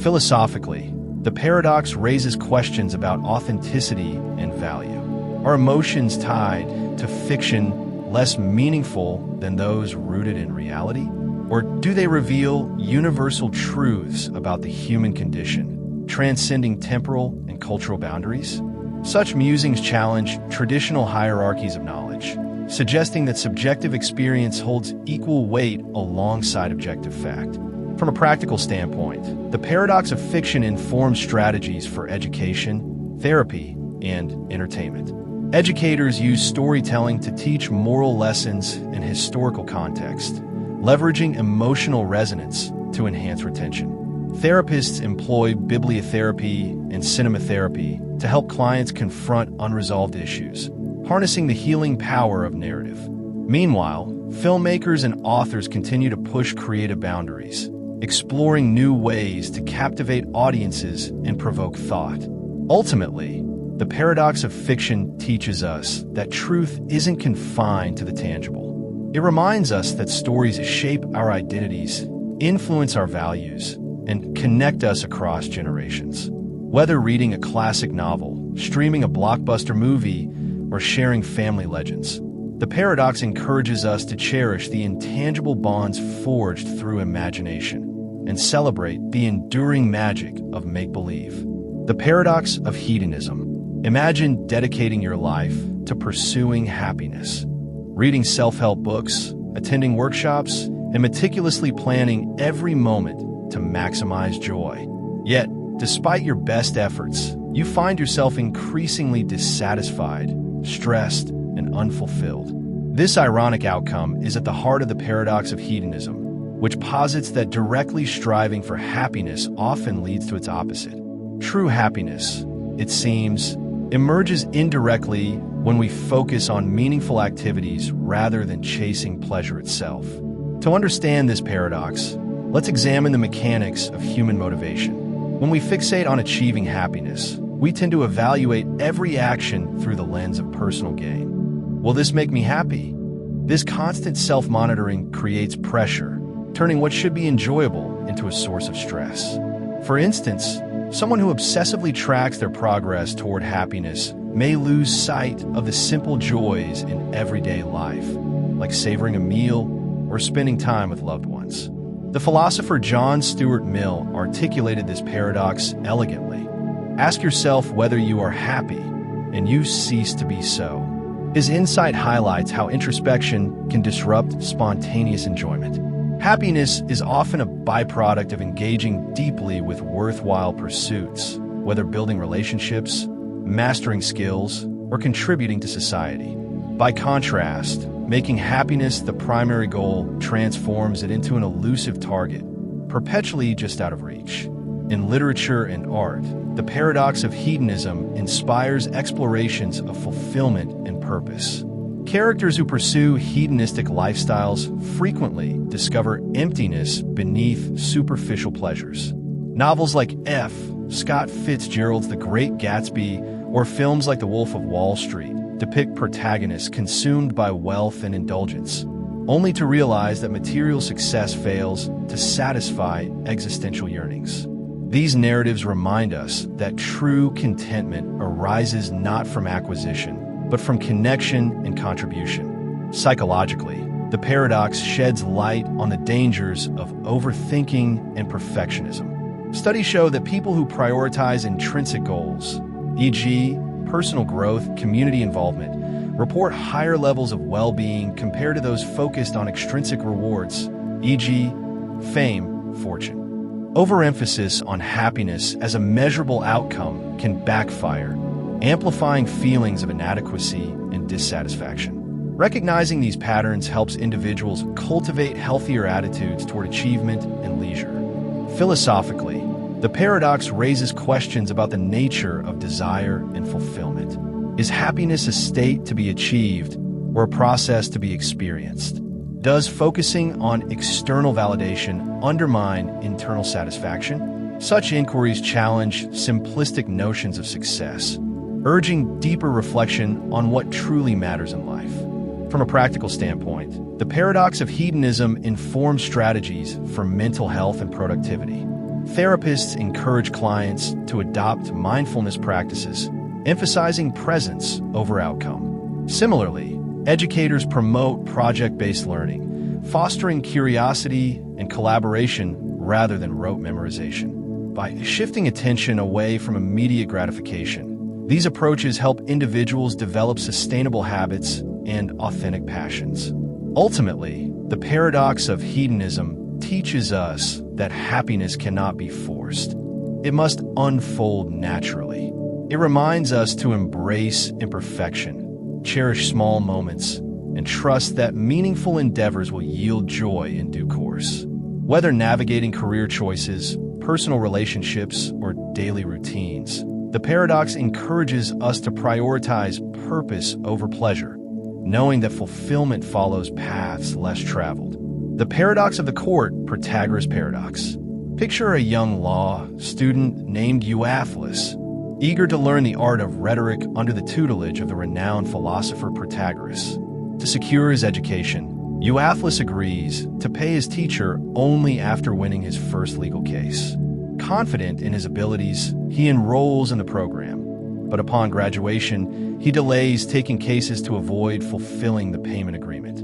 Philosophically, the paradox raises questions about authenticity and value. Are emotions tied to fiction less meaningful than those rooted in reality? Or do they reveal universal truths about the human condition, transcending temporal and cultural boundaries? Such musings challenge traditional hierarchies of knowledge, suggesting that subjective experience holds equal weight alongside objective fact. From a practical standpoint, the paradox of fiction informs strategies for education, therapy, and entertainment. Educators use storytelling to teach moral lessons and historical context, leveraging emotional resonance to enhance retention. Therapists employ bibliotherapy and cinematherapy to help clients confront unresolved issues, harnessing the healing power of narrative. Meanwhile, filmmakers and authors continue to push creative boundaries, exploring new ways to captivate audiences and provoke thought. Ultimately, the paradox of fiction teaches us that truth isn't confined to the tangible. It reminds us that stories shape our identities, influence our values, and connect us across generations. Whether reading a classic novel, streaming a blockbuster movie, or sharing family legends, the paradox encourages us to cherish the intangible bonds forged through imagination and celebrate the enduring magic of make-believe. The paradox of hedonism. Imagine dedicating your life to pursuing happiness, reading self-help books, attending workshops, and meticulously planning every moment to maximize joy. Yet, despite your best efforts, you find yourself increasingly dissatisfied, stressed, and unfulfilled. This ironic outcome is at the heart of the paradox of hedonism, which posits that directly striving for happiness often leads to its opposite. True happiness, it seems, emerges indirectly when we focus on meaningful activities rather than chasing pleasure itself. To understand this paradox, let's examine the mechanics of human motivation. When we fixate on achieving happiness, we tend to evaluate every action through the lens of personal gain. Will this make me happy? This constant self-monitoring creates pressure, turning what should be enjoyable into a source of stress. For instance, someone who obsessively tracks their progress toward happiness may lose sight of the simple joys in everyday life, like savoring a meal or spending time with loved ones. The philosopher John Stuart Mill articulated this paradox elegantly. Ask yourself whether you are happy, and you cease to be so. His insight highlights how introspection can disrupt spontaneous enjoyment. Happiness is often a byproduct of engaging deeply with worthwhile pursuits, whether building relationships, mastering skills, or contributing to society. By contrast, making happiness the primary goal transforms it into an elusive target, perpetually just out of reach. In literature and art, the paradox of hedonism inspires explorations of fulfillment and purpose. Characters who pursue hedonistic lifestyles frequently discover emptiness beneath superficial pleasures. Novels like F. Scott Fitzgerald's The Great Gatsby or films like The Wolf of Wall Street depict protagonists consumed by wealth and indulgence, only to realize that material success fails to satisfy existential yearnings. These narratives remind us that true contentment arises not from acquisition, but from connection and contribution. Psychologically, the paradox sheds light on the dangers of overthinking and perfectionism. Studies show that people who prioritize intrinsic goals, e.g., personal growth, community involvement, report higher levels of well-being compared to those focused on extrinsic rewards, e.g., fame, fortune. Overemphasis on happiness as a measurable outcome can backfire, amplifying feelings of inadequacy and dissatisfaction. Recognizing these patterns helps individuals cultivate healthier attitudes toward achievement and leisure. Philosophically, the paradox raises questions about the nature of desire and fulfillment. Is happiness a state to be achieved or a process to be experienced? Does focusing on external validation undermine internal satisfaction? Such inquiries challenge simplistic notions of success, urging deeper reflection on what truly matters in life. From a practical standpoint, the paradox of hedonism informs strategies for mental health and productivity. Therapists encourage clients to adopt mindfulness practices, emphasizing presence over outcome. Similarly, educators promote project-based learning, fostering curiosity and collaboration rather than rote memorization. By shifting attention away from immediate gratification, these approaches help individuals develop sustainable habits, and authentic passions. Ultimately, the paradox of hedonism teaches us that happiness cannot be forced. It must unfold naturally. It reminds us to embrace imperfection, cherish small moments, and trust that meaningful endeavors will yield joy in due course. Whether navigating career choices, personal relationships, or daily routines, the paradox encourages us to prioritize purpose over pleasure, knowing that fulfillment follows paths less traveled. The paradox of the court, Protagoras Paradox. Picture a young law student named Euaphilus, eager to learn the art of rhetoric under the tutelage of the renowned philosopher Protagoras. To secure his education, Euaphilus agrees to pay his teacher only after winning his first legal case. Confident in his abilities, he enrolls in the program, but upon graduation, he delays taking cases to avoid fulfilling the payment agreement.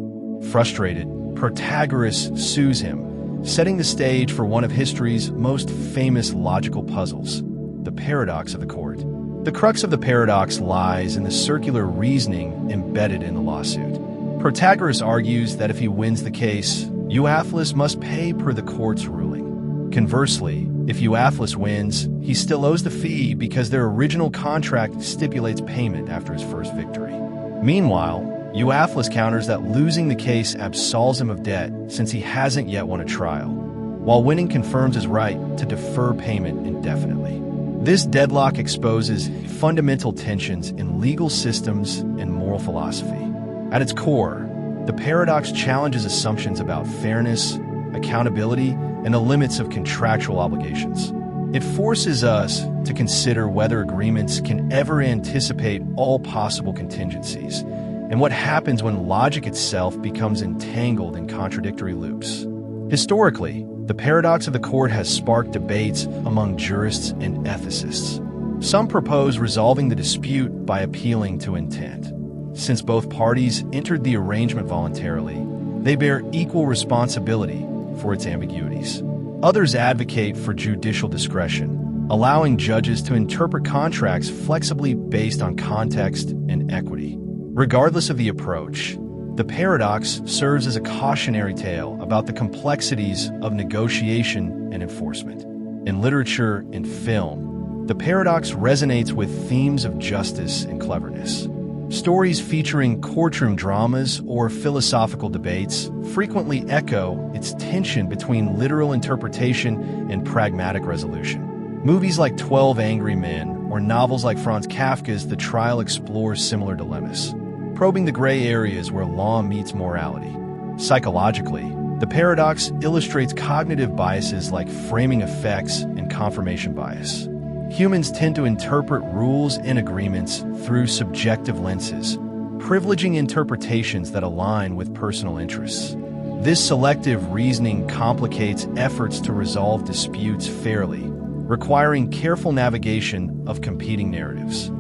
Frustrated, Protagoras sues him, setting the stage for one of history's most famous logical puzzles, the paradox of the court. The crux of the paradox lies in the circular reasoning embedded in the lawsuit. Protagoras argues that if he wins the case, Euaphilus must pay per the court's ruling. Conversely, if Euaphilus wins, he still owes the fee because their original contract stipulates payment after his first victory. Meanwhile, Euaphilus counters that losing the case absolves him of debt since he hasn't yet won a trial, while winning confirms his right to defer payment indefinitely. This deadlock exposes fundamental tensions in legal systems and moral philosophy. At its core, the paradox challenges assumptions about fairness, accountability, and the limits of contractual obligations. It forces us to consider whether agreements can ever anticipate all possible contingencies, and what happens when logic itself becomes entangled in contradictory loops. Historically, the paradox of the court has sparked debates among jurists and ethicists. Some propose resolving the dispute by appealing to intent. Since both parties entered the arrangement voluntarily, they bear equal responsibility for its ambiguities. Others advocate for judicial discretion, allowing judges to interpret contracts flexibly based on context and equity. Regardless of the approach, the paradox serves as a cautionary tale about the complexities of negotiation and enforcement. In literature and film, the paradox resonates with themes of justice and cleverness. Stories featuring courtroom dramas or philosophical debates frequently echo its tension between literal interpretation and pragmatic resolution. Movies like 12 Angry Men or novels like Franz Kafka's The Trial explore similar dilemmas, probing the gray areas where law meets morality. Psychologically, the paradox illustrates cognitive biases like framing effects and confirmation bias. Humans tend to interpret rules and agreements through subjective lenses, privileging interpretations that align with personal interests. This selective reasoning complicates efforts to resolve disputes fairly, requiring careful navigation of competing narratives.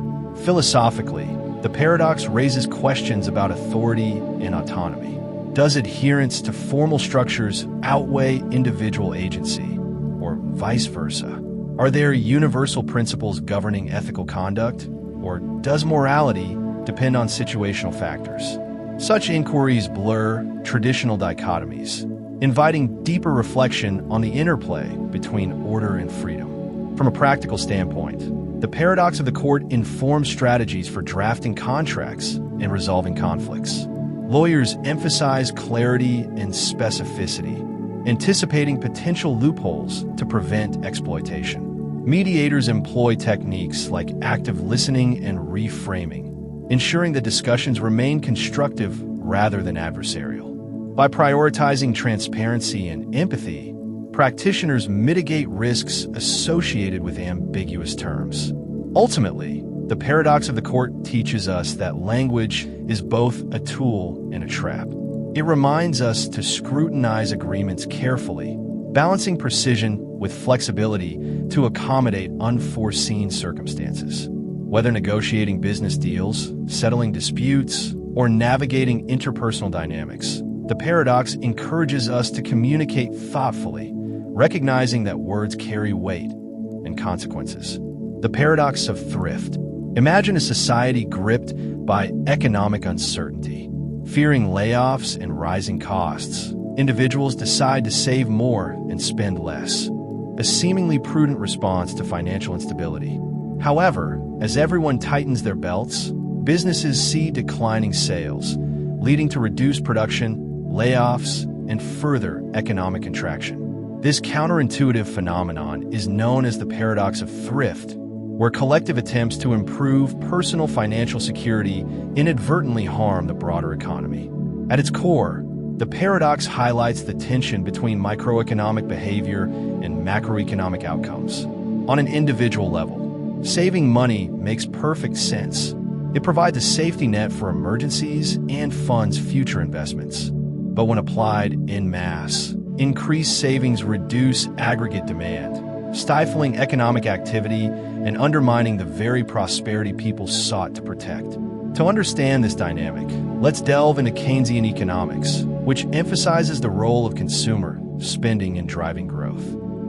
Philosophically, the paradox raises questions about authority and autonomy. Does adherence to formal structures outweigh individual agency, or vice versa? Are there universal principles governing ethical conduct, or does morality depend on situational factors? Such inquiries blur traditional dichotomies, inviting deeper reflection on the interplay between order and freedom. From a practical standpoint, the paradox of the court informs strategies for drafting contracts and resolving conflicts. Lawyers emphasize clarity and specificity, anticipating potential loopholes to prevent exploitation. Mediators employ techniques like active listening and reframing, ensuring that discussions remain constructive rather than adversarial. By prioritizing transparency and empathy, practitioners mitigate risks associated with ambiguous terms. Ultimately, the paradox of the court teaches us that language is both a tool and a trap. It reminds us to scrutinize agreements carefully, balancing precision with flexibility to accommodate unforeseen circumstances. Whether negotiating business deals, settling disputes, or navigating interpersonal dynamics, the paradox encourages us to communicate thoughtfully, recognizing that words carry weight and consequences. The paradox of thrift. Imagine a society gripped by economic uncertainty. Fearing layoffs and rising costs, individuals decide to save more and spend less, a seemingly prudent response to financial instability. However, as everyone tightens their belts, businesses see declining sales, leading to reduced production, layoffs, and further economic contraction. This counterintuitive phenomenon is known as the paradox of thrift, where collective attempts to improve personal financial security inadvertently harm the broader economy. At its core, the paradox highlights the tension between microeconomic behavior and macroeconomic outcomes. On an individual level, saving money makes perfect sense. It provides a safety net for emergencies and funds future investments. But when applied en masse, increased savings reduce aggregate demand, stifling economic activity and undermining the very prosperity people sought to protect. To understand this dynamic, let's delve into Keynesian economics, which emphasizes the role of consumer spending in driving growth.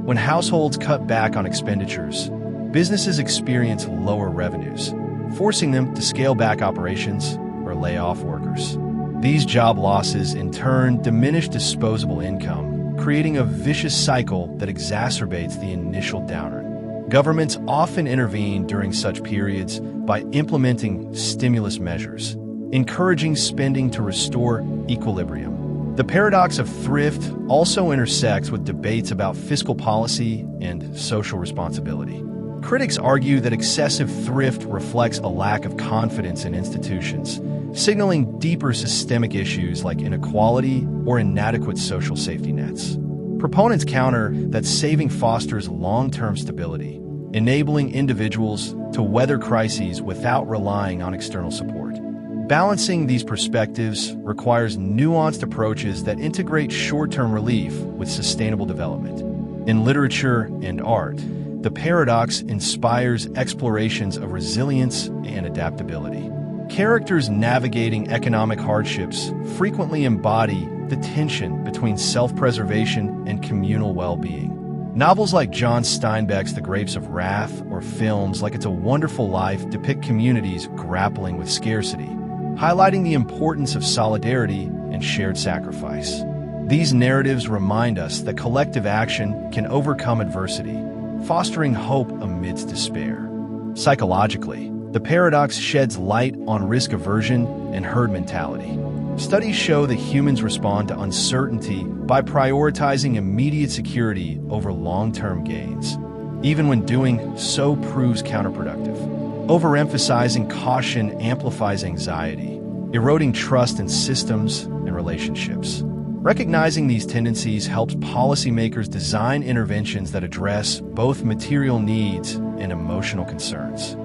When households cut back on expenditures, businesses experience lower revenues, forcing them to scale back operations or lay off workers. These job losses, in turn, diminish disposable income, creating a vicious cycle that exacerbates the initial downturn. Governments often intervene during such periods by implementing stimulus measures, encouraging spending to restore equilibrium. The paradox of thrift also intersects with debates about fiscal policy and social responsibility. Critics argue that excessive thrift reflects a lack of confidence in institutions, signaling deeper systemic issues like inequality or inadequate social safety nets. Proponents counter that saving fosters long-term stability, enabling individuals to weather crises without relying on external support. Balancing these perspectives requires nuanced approaches that integrate short-term relief with sustainable development. In literature and art, the paradox inspires explorations of resilience and adaptability. Characters navigating economic hardships frequently embody the tension between self-preservation and communal well-being. Novels like John Steinbeck's The Grapes of Wrath or films like It's a Wonderful Life depict communities grappling with scarcity, highlighting the importance of solidarity and shared sacrifice. These narratives remind us that collective action can overcome adversity, fostering hope amidst despair. Psychologically, the paradox sheds light on risk aversion and herd mentality. Studies show that humans respond to uncertainty by prioritizing immediate security over long-term gains, even when doing so proves counterproductive. Overemphasizing caution amplifies anxiety, eroding trust in systems and relationships. Recognizing these tendencies helps policymakers design interventions that address both material needs and emotional concerns.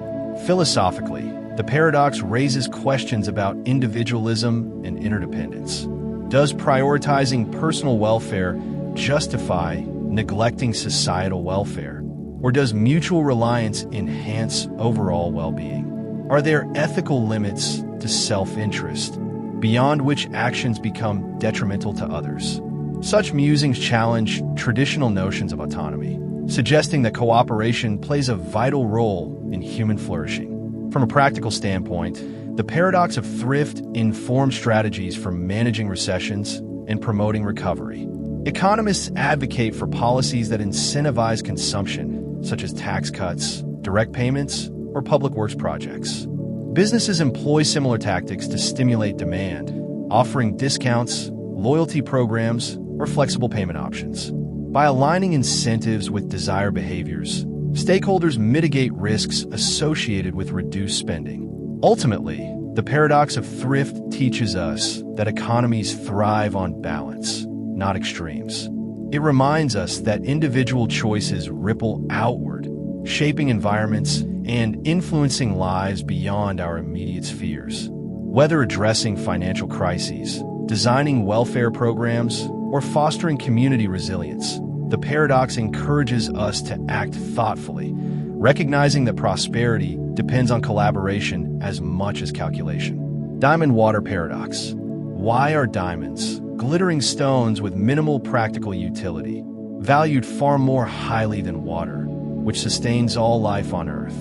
Philosophically, the paradox raises questions about individualism and interdependence. Does prioritizing personal welfare justify neglecting societal welfare? Or does mutual reliance enhance overall well-being? Are there ethical limits to self-interest, beyond which actions become detrimental to others? Such musings challenge traditional notions of autonomy, suggesting that cooperation plays a vital role in human flourishing. From a practical standpoint, the paradox of thrift informs strategies for managing recessions and promoting recovery. Economists advocate for policies that incentivize consumption, such as tax cuts, direct payments, or public works projects. Businesses employ similar tactics to stimulate demand, offering discounts, loyalty programs, or flexible payment options. By aligning incentives with desired behaviors, stakeholders mitigate risks associated with reduced spending. Ultimately, the paradox of thrift teaches us that economies thrive on balance, not extremes. It reminds us that individual choices ripple outward, shaping environments and influencing lives beyond our immediate spheres. Whether addressing financial crises, designing welfare programs, or fostering community resilience, the paradox encourages us to act thoughtfully, recognizing that prosperity depends on collaboration as much as calculation. Diamond Water Paradox. Why are diamonds, glittering stones with minimal practical utility, valued far more highly than water, which sustains all life on Earth?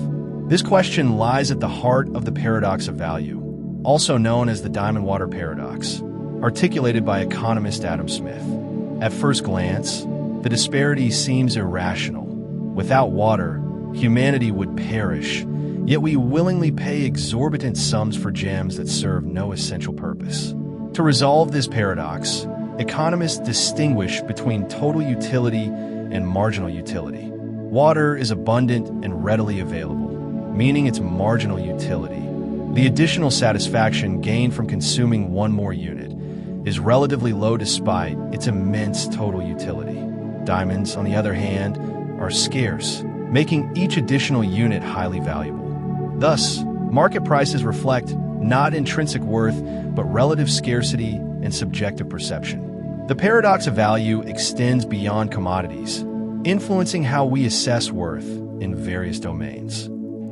This question lies at the heart of the paradox of value. also known as the diamond water paradox, articulated by economist Adam Smith. At first glance, the disparity seems irrational. Without water, humanity would perish, yet we willingly pay exorbitant sums for gems that serve no essential purpose. To resolve this paradox, economists distinguish between total utility and marginal utility. Water is abundant and readily available, meaning its marginal utility. The additional satisfaction gained from consuming one more unit is relatively low despite its immense total utility. Diamonds, on the other hand, are scarce, making each additional unit highly valuable. Thus, market prices reflect not intrinsic worth, but relative scarcity and subjective perception. The paradox of value extends beyond commodities, influencing how we assess worth in various domains.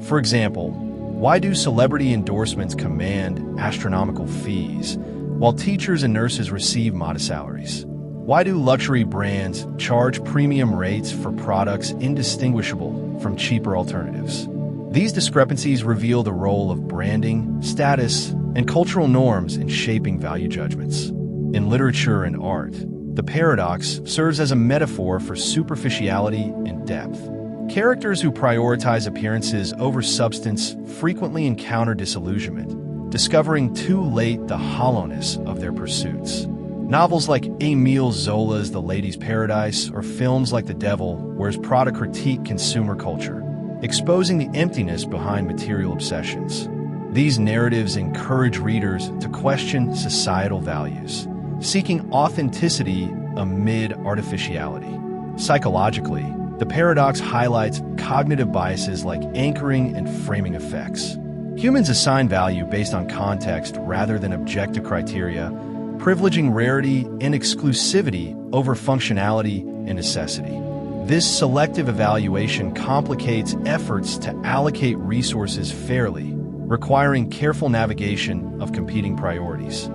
For example, why do celebrity endorsements command astronomical fees, while teachers and nurses receive modest salaries? Why do luxury brands charge premium rates for products indistinguishable from cheaper alternatives? These discrepancies reveal the role of branding, status, and cultural norms in shaping value judgments. In literature and art, the paradox serves as a metaphor for superficiality and depth. Characters who prioritize appearances over substance frequently encounter disillusionment, discovering too late the hollowness of their pursuits. Novels like Émile Zola's The Lady's Paradise or films like The Devil Wears Prada critique consumer culture, exposing the emptiness behind material obsessions. These narratives encourage readers to question societal values, seeking authenticity amid artificiality. Psychologically, the paradox highlights cognitive biases like anchoring and framing effects. Humans assign value based on context rather than objective criteria, privileging rarity and exclusivity over functionality and necessity. This selective evaluation complicates efforts to allocate resources fairly, requiring careful navigation of competing priorities.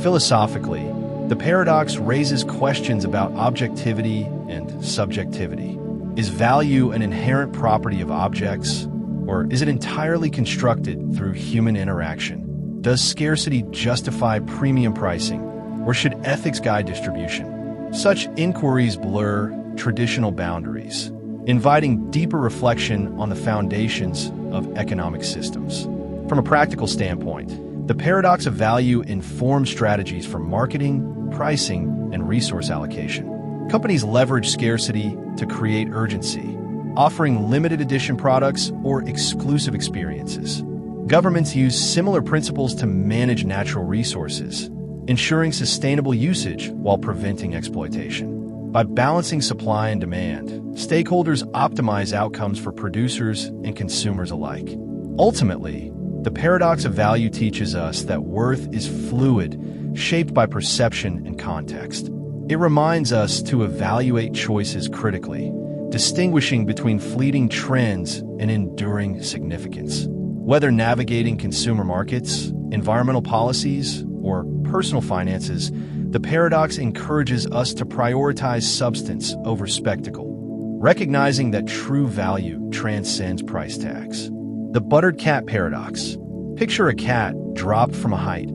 Philosophically, the paradox raises questions about objectivity and subjectivity. Is value an inherent property of objects, or is it entirely constructed through human interaction? Does scarcity justify premium pricing, or should ethics guide distribution? Such inquiries blur traditional boundaries, inviting deeper reflection on the foundations of economic systems. From a practical standpoint, the paradox of value informs strategies for marketing, pricing, and resource allocation. Companies leverage scarcity to create urgency, offering limited edition products or exclusive experiences. Governments use similar principles to manage natural resources, ensuring sustainable usage while preventing exploitation. By balancing supply and demand, stakeholders optimize outcomes for producers and consumers alike. Ultimately, the paradox of value teaches us that worth is fluid, shaped by perception and context. It reminds us to evaluate choices critically, distinguishing between fleeting trends and enduring significance. Whether navigating consumer markets, environmental policies, or personal finances, the paradox encourages us to prioritize substance over spectacle, recognizing that true value transcends price tags. The buttered cat paradox. Picture a cat dropped from a height,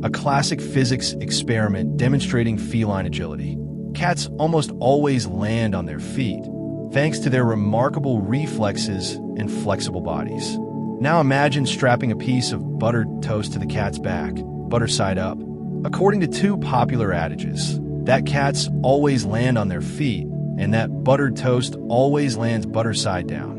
a classic physics experiment demonstrating feline agility. Cats almost always land on their feet, thanks to their remarkable reflexes and flexible bodies. Now imagine strapping a piece of buttered toast to the cat's back, butter side up. According to two popular adages, that cats always land on their feet and that buttered toast always lands butter side down.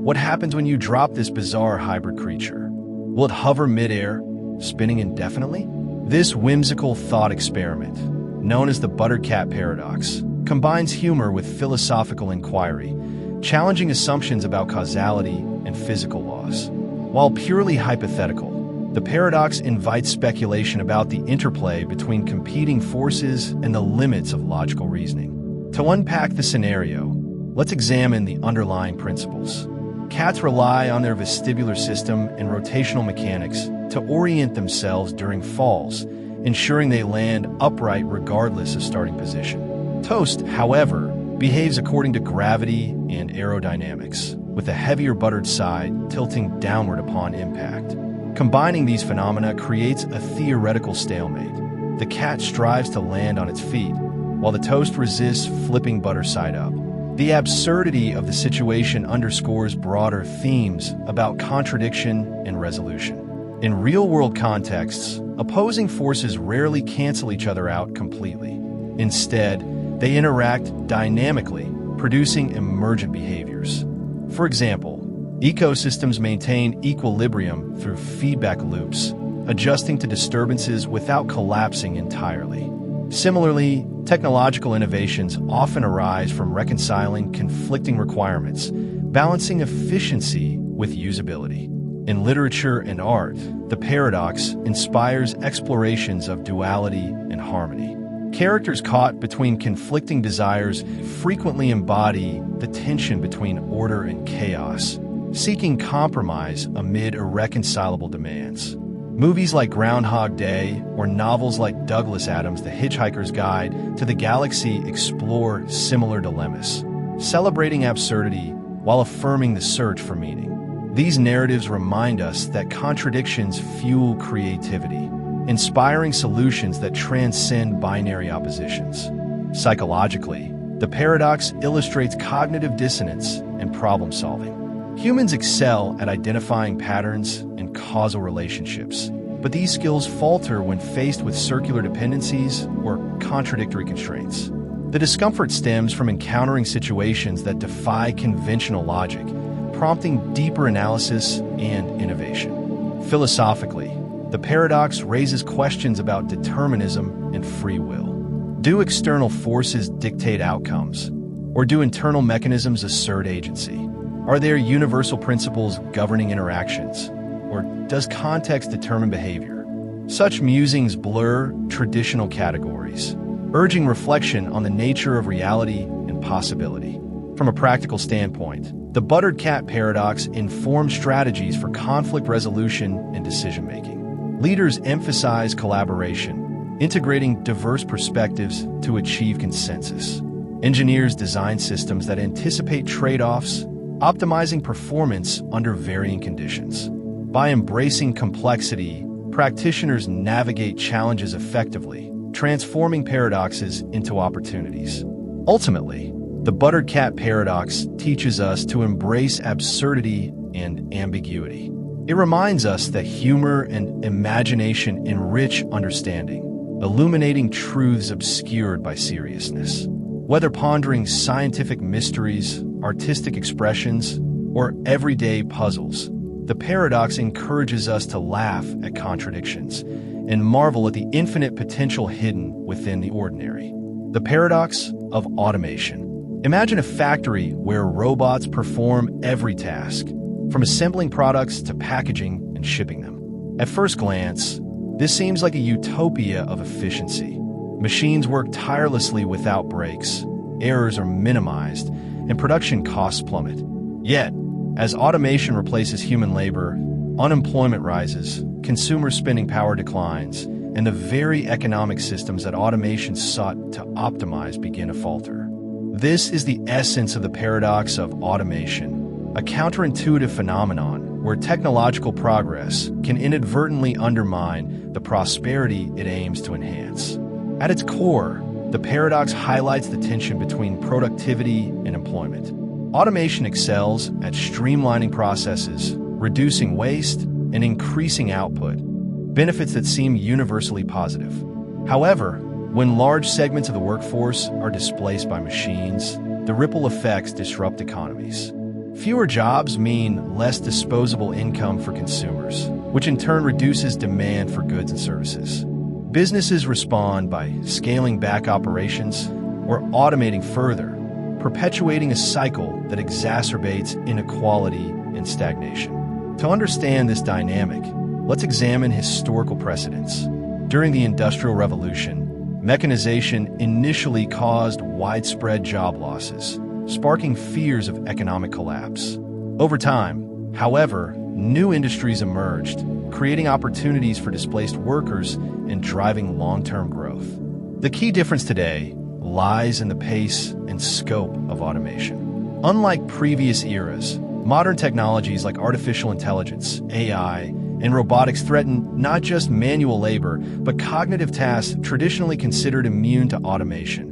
What happens when you drop this bizarre hybrid creature? Will it hover midair, spinning indefinitely? This whimsical thought experiment, known as the buttered cat paradox, combines humor with philosophical inquiry, challenging assumptions about causality and physical laws. While purely hypothetical, the paradox invites speculation about the interplay between competing forces and the limits of logical reasoning. To unpack the scenario, let's examine the underlying principles. Cats rely on their vestibular system and rotational mechanics to orient themselves during falls, ensuring they land upright regardless of starting position. Toast, however, behaves according to gravity and aerodynamics, with a heavier buttered side tilting downward upon impact. Combining these phenomena creates a theoretical stalemate. The cat strives to land on its feet, while the toast resists flipping butter side up. The absurdity of the situation underscores broader themes about contradiction and resolution. In real-world contexts, opposing forces rarely cancel each other out completely. Instead, they interact dynamically, producing emergent behaviors. For example, ecosystems maintain equilibrium through feedback loops, adjusting to disturbances without collapsing entirely. Similarly, technological innovations often arise from reconciling conflicting requirements, balancing efficiency with usability. In literature and art, the paradox inspires explorations of duality and harmony. Characters caught between conflicting desires frequently embody the tension between order and chaos, seeking compromise amid irreconcilable demands. Movies like Groundhog Day or novels like Douglas Adams' The Hitchhiker's Guide to the Galaxy explore similar dilemmas, celebrating absurdity while affirming the search for meaning. These narratives remind us that contradictions fuel creativity, inspiring solutions that transcend binary oppositions. Psychologically, the paradox illustrates cognitive dissonance and problem-solving. Humans excel at identifying patterns and causal relationships, but these skills falter when faced with circular dependencies or contradictory constraints. The discomfort stems from encountering situations that defy conventional logic, prompting deeper analysis and innovation. Philosophically, the paradox raises questions about determinism and free will. Do external forces dictate outcomes, or do internal mechanisms assert agency? Are there universal principles governing interactions, or does context determine behavior? Such musings blur traditional categories, urging reflection on the nature of reality and possibility. From a practical standpoint, the buttered cat paradox informs strategies for conflict resolution and decision-making. Leaders emphasize collaboration, integrating diverse perspectives to achieve consensus. Engineers design systems that anticipate trade-offs, optimizing performance under varying conditions. By embracing complexity, practitioners navigate challenges effectively, transforming paradoxes into opportunities. Ultimately, the buttered cat paradox teaches us to embrace absurdity and ambiguity. It reminds us that humor and imagination enrich understanding, illuminating truths obscured by seriousness. Whether pondering scientific mysteries, artistic expressions, or everyday puzzles, the paradox encourages us to laugh at contradictions and marvel at the infinite potential hidden within the ordinary. The paradox of automation. Imagine a factory where robots perform every task, from assembling products to packaging and shipping them. At first glance, this seems like a utopia of efficiency. Machines work tirelessly without breaks, errors are minimized, and production costs plummet. Yet, as automation replaces human labor, unemployment rises, consumer spending power declines, and the very economic systems that automation sought to optimize begin to falter. This is the essence of the paradox of automation, a counterintuitive phenomenon where technological progress can inadvertently undermine the prosperity it aims to enhance. At its core, the paradox highlights the tension between productivity and employment. Automation excels at streamlining processes, reducing waste, and increasing output, benefits that seem universally positive. However, when large segments of the workforce are displaced by machines, the ripple effects disrupt economies. Fewer jobs mean less disposable income for consumers, which in turn reduces demand for goods and services. Businesses respond by scaling back operations or automating further, perpetuating a cycle that exacerbates inequality and stagnation. To understand this dynamic, let's examine historical precedents. During the Industrial Revolution, mechanization initially caused widespread job losses, sparking fears of economic collapse. Over time, however, new industries emerged, creating opportunities for displaced workers and driving long-term growth. The key difference today lies in the pace and scope of automation. Unlike previous eras, modern technologies like artificial intelligence, AI, and robotics threaten not just manual labor, but cognitive tasks traditionally considered immune to automation.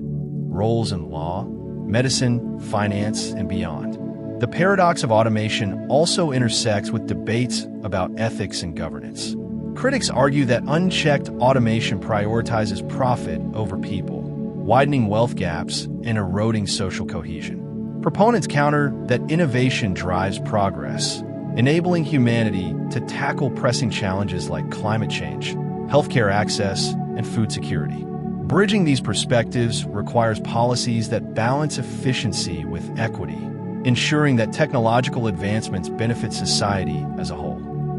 Roles in law, medicine, finance, and beyond. The paradox of automation also intersects with debates about ethics and governance. Critics argue that unchecked automation prioritizes profit over people, widening wealth gaps and eroding social cohesion. Proponents counter that innovation drives progress, enabling humanity to tackle pressing challenges like climate change, healthcare access, and food security. Bridging these perspectives requires policies that balance efficiency with equity, ensuring that technological advancements benefit society as a whole.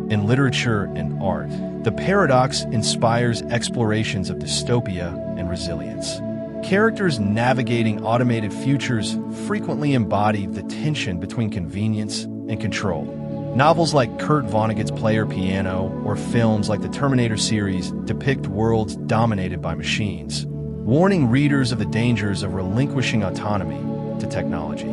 In literature and art, the paradox inspires explorations of dystopia and resilience. Characters navigating automated futures frequently embody the tension between convenience and control. Novels like Kurt Vonnegut's Player Piano or films like the Terminator series depict worlds dominated by machines, warning readers of the dangers of relinquishing autonomy to technology.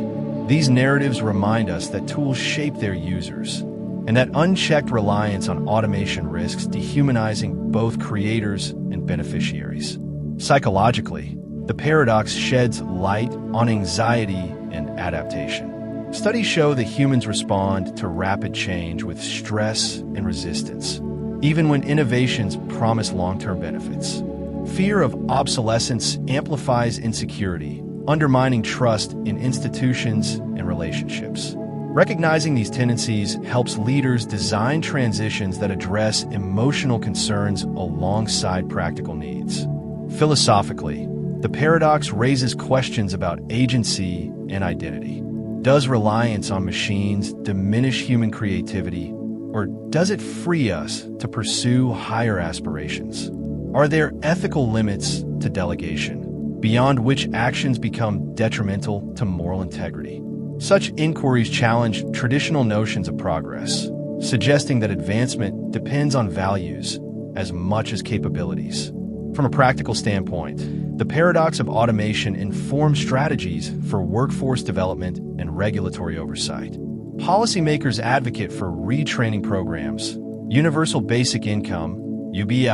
These narratives remind us that tools shape their users, and that unchecked reliance on automation risks dehumanizing both creators and beneficiaries. Psychologically, the paradox sheds light on anxiety and adaptation. Studies show that humans respond to rapid change with stress and resistance, even when innovations promise long-term benefits. Fear of obsolescence amplifies insecurity, undermining trust in institutions and relationships. Recognizing these tendencies helps leaders design transitions that address emotional concerns alongside practical needs. Philosophically, the paradox raises questions about agency and identity. Does reliance on machines diminish human creativity, or does it free us to pursue higher aspirations? Are there ethical limits to delegation, beyond which actions become detrimental to moral integrity? Such inquiries challenge traditional notions of progress, suggesting that advancement depends on values as much as capabilities. From a practical standpoint, the paradox of automation informs strategies for workforce development and regulatory oversight. Policymakers advocate for retraining programs, universal basic income, UBI,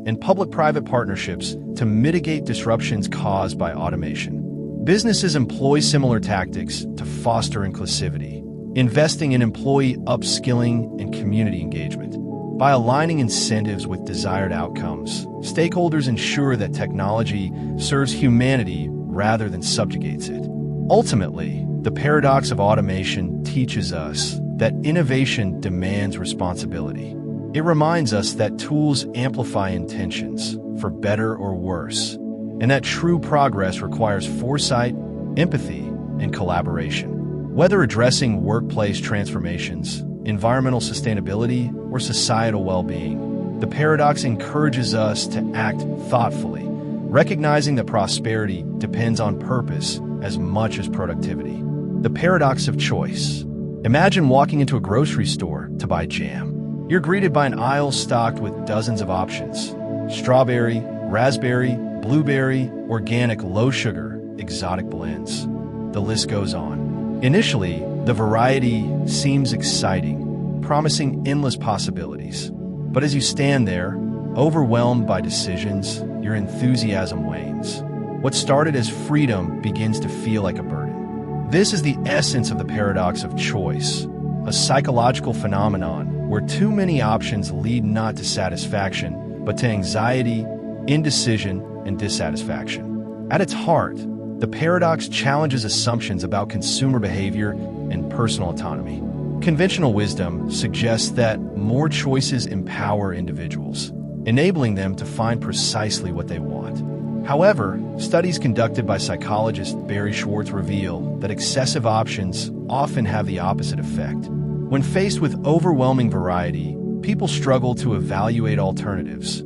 and public-private partnerships to mitigate disruptions caused by automation. Businesses employ similar tactics to foster inclusivity, investing in employee upskilling and community engagement. By aligning incentives with desired outcomes, stakeholders ensure that technology serves humanity rather than subjugates it. Ultimately, the paradox of automation teaches us that innovation demands responsibility. It reminds us that tools amplify intentions, for better or worse, and that true progress requires foresight, empathy, and collaboration. Whether addressing workplace transformations, environmental sustainability, or societal well-being, the paradox encourages us to act thoughtfully, recognizing that prosperity depends on purpose as much as productivity. The paradox of choice. Imagine walking into a grocery store to buy jam. You're greeted by an aisle stocked with dozens of options: strawberry, raspberry, blueberry, organic, low-sugar, exotic blends. The list goes on. Initially, the variety seems exciting, promising endless possibilities. But as you stand there, overwhelmed by decisions, your enthusiasm wanes. What started as freedom begins to feel like a burden. This is the essence of the paradox of choice, a psychological phenomenon where too many options lead not to satisfaction, but to anxiety, indecision, and dissatisfaction. At its heart, the paradox challenges assumptions about consumer behavior and personal autonomy. Conventional wisdom suggests that more choices empower individuals, enabling them to find precisely what they want. However, studies conducted by psychologist Barry Schwartz reveal that excessive options often have the opposite effect. When faced with overwhelming variety, people struggle to evaluate alternatives,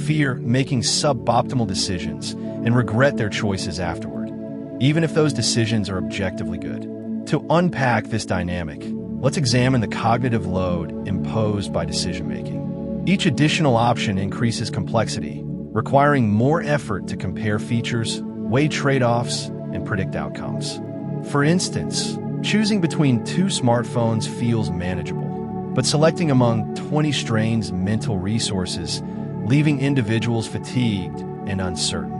fear making suboptimal decisions, and regret their choices afterward, even if those decisions are objectively good. To unpack this dynamic, let's examine the cognitive load imposed by decision-making. Each additional option increases complexity, requiring more effort to compare features, weigh trade-offs, and predict outcomes. For instance, choosing between two smartphones feels manageable, but selecting among 20 strains mental resources, leaving individuals fatigued and uncertain.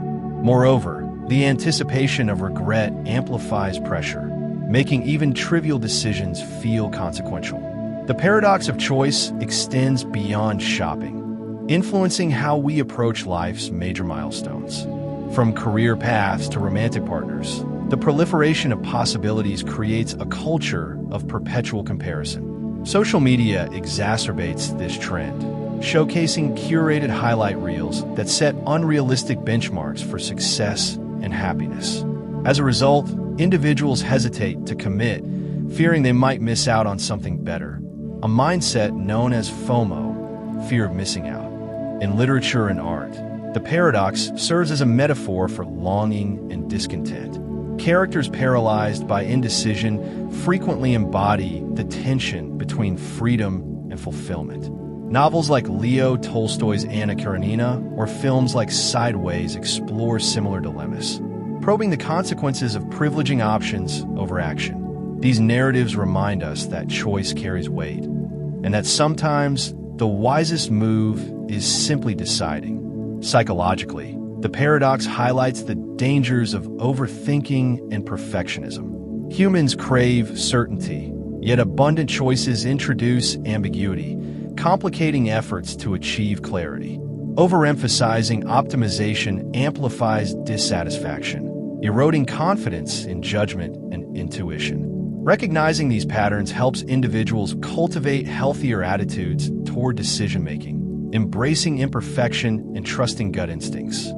Moreover, the anticipation of regret amplifies pressure, making even trivial decisions feel consequential. The paradox of choice extends beyond shopping, influencing how we approach life's major milestones. From career paths to romantic partners, the proliferation of possibilities creates a culture of perpetual comparison. Social media exacerbates this trend, showcasing curated highlight reels that set unrealistic benchmarks for success and happiness. As a result, individuals hesitate to commit, fearing they might miss out on something better, a mindset known as FOMO, fear of missing out. In literature and art, the paradox serves as a metaphor for longing and discontent. Characters paralyzed by indecision frequently embody the tension between freedom and fulfillment. Novels like Leo Tolstoy's Anna Karenina or films like Sideways explore similar dilemmas, probing the consequences of privileging options over action. These narratives remind us that choice carries weight, and that sometimes the wisest move is simply deciding. Psychologically, the paradox highlights the dangers of overthinking and perfectionism. Humans crave certainty, yet abundant choices introduce ambiguity, complicating efforts to achieve clarity. Overemphasizing optimization amplifies dissatisfaction, eroding confidence in judgment and intuition. Recognizing these patterns helps individuals cultivate healthier attitudes toward decision-making, embracing imperfection and trusting gut instincts.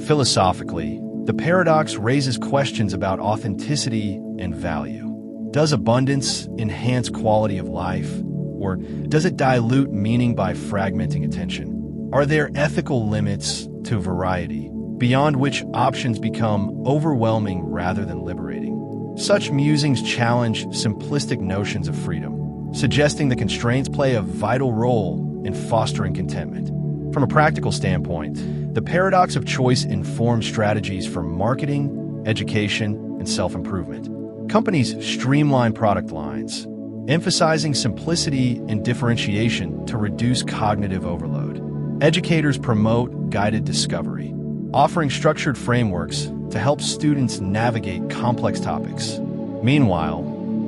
Philosophically, the paradox raises questions about authenticity and value. Does abundance enhance quality of life, or does it dilute meaning by fragmenting attention? Are there ethical limits to variety, beyond which options become overwhelming rather than liberating? Such musings challenge simplistic notions of freedom, suggesting the constraints play a vital role in fostering contentment. From a practical standpoint, the paradox of choice informs strategies for marketing, education, and self-improvement. Companies streamline product lines, emphasizing simplicity and differentiation to reduce cognitive overload. Educators promote guided discovery, offering structured frameworks to help students navigate complex topics. Meanwhile,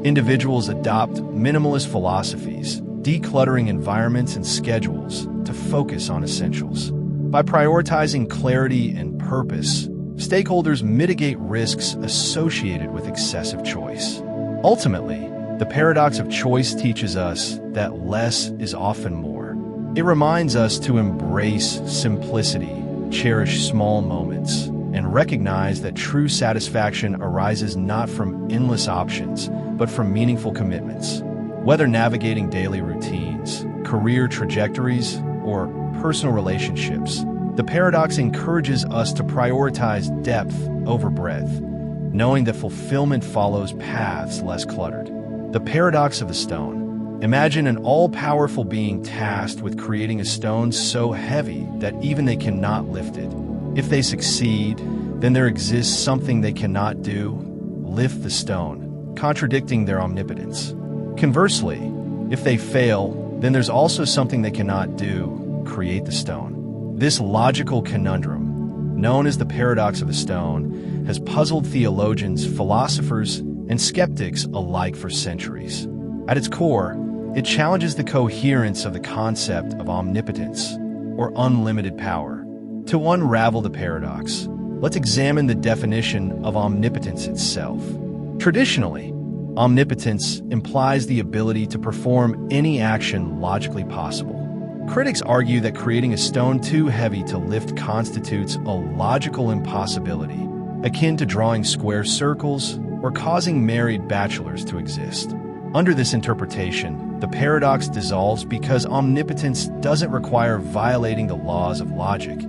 individuals adopt minimalist philosophies, decluttering environments and schedules to focus on essentials. By prioritizing clarity and purpose, stakeholders mitigate risks associated with excessive choice. Ultimately, the paradox of choice teaches us that less is often more. It reminds us to embrace simplicity, cherish small moments, and recognize that true satisfaction arises not from endless options, but from meaningful commitments. Whether navigating daily routines, career trajectories, or personal relationships, the paradox encourages us to prioritize depth over breadth, knowing that fulfillment follows paths less cluttered. The paradox of the stone. Imagine an all-powerful being tasked with creating a stone so heavy that even they cannot lift it. If they succeed, then there exists something they cannot do: lift the stone, contradicting their omnipotence. Conversely, if they fail, then there's also something they cannot do: create the stone. This logical conundrum, known as the paradox of the stone, has puzzled theologians, philosophers, and skeptics alike for centuries. At its core, it challenges the coherence of the concept of omnipotence, or unlimited power. To unravel the paradox, let's examine the definition of omnipotence itself. Traditionally, omnipotence implies the ability to perform any action logically possible. Critics argue that creating a stone too heavy to lift constitutes a logical impossibility, akin to drawing square circles or causing married bachelors to exist. Under this interpretation, the paradox dissolves because omnipotence doesn't require violating the laws of logic.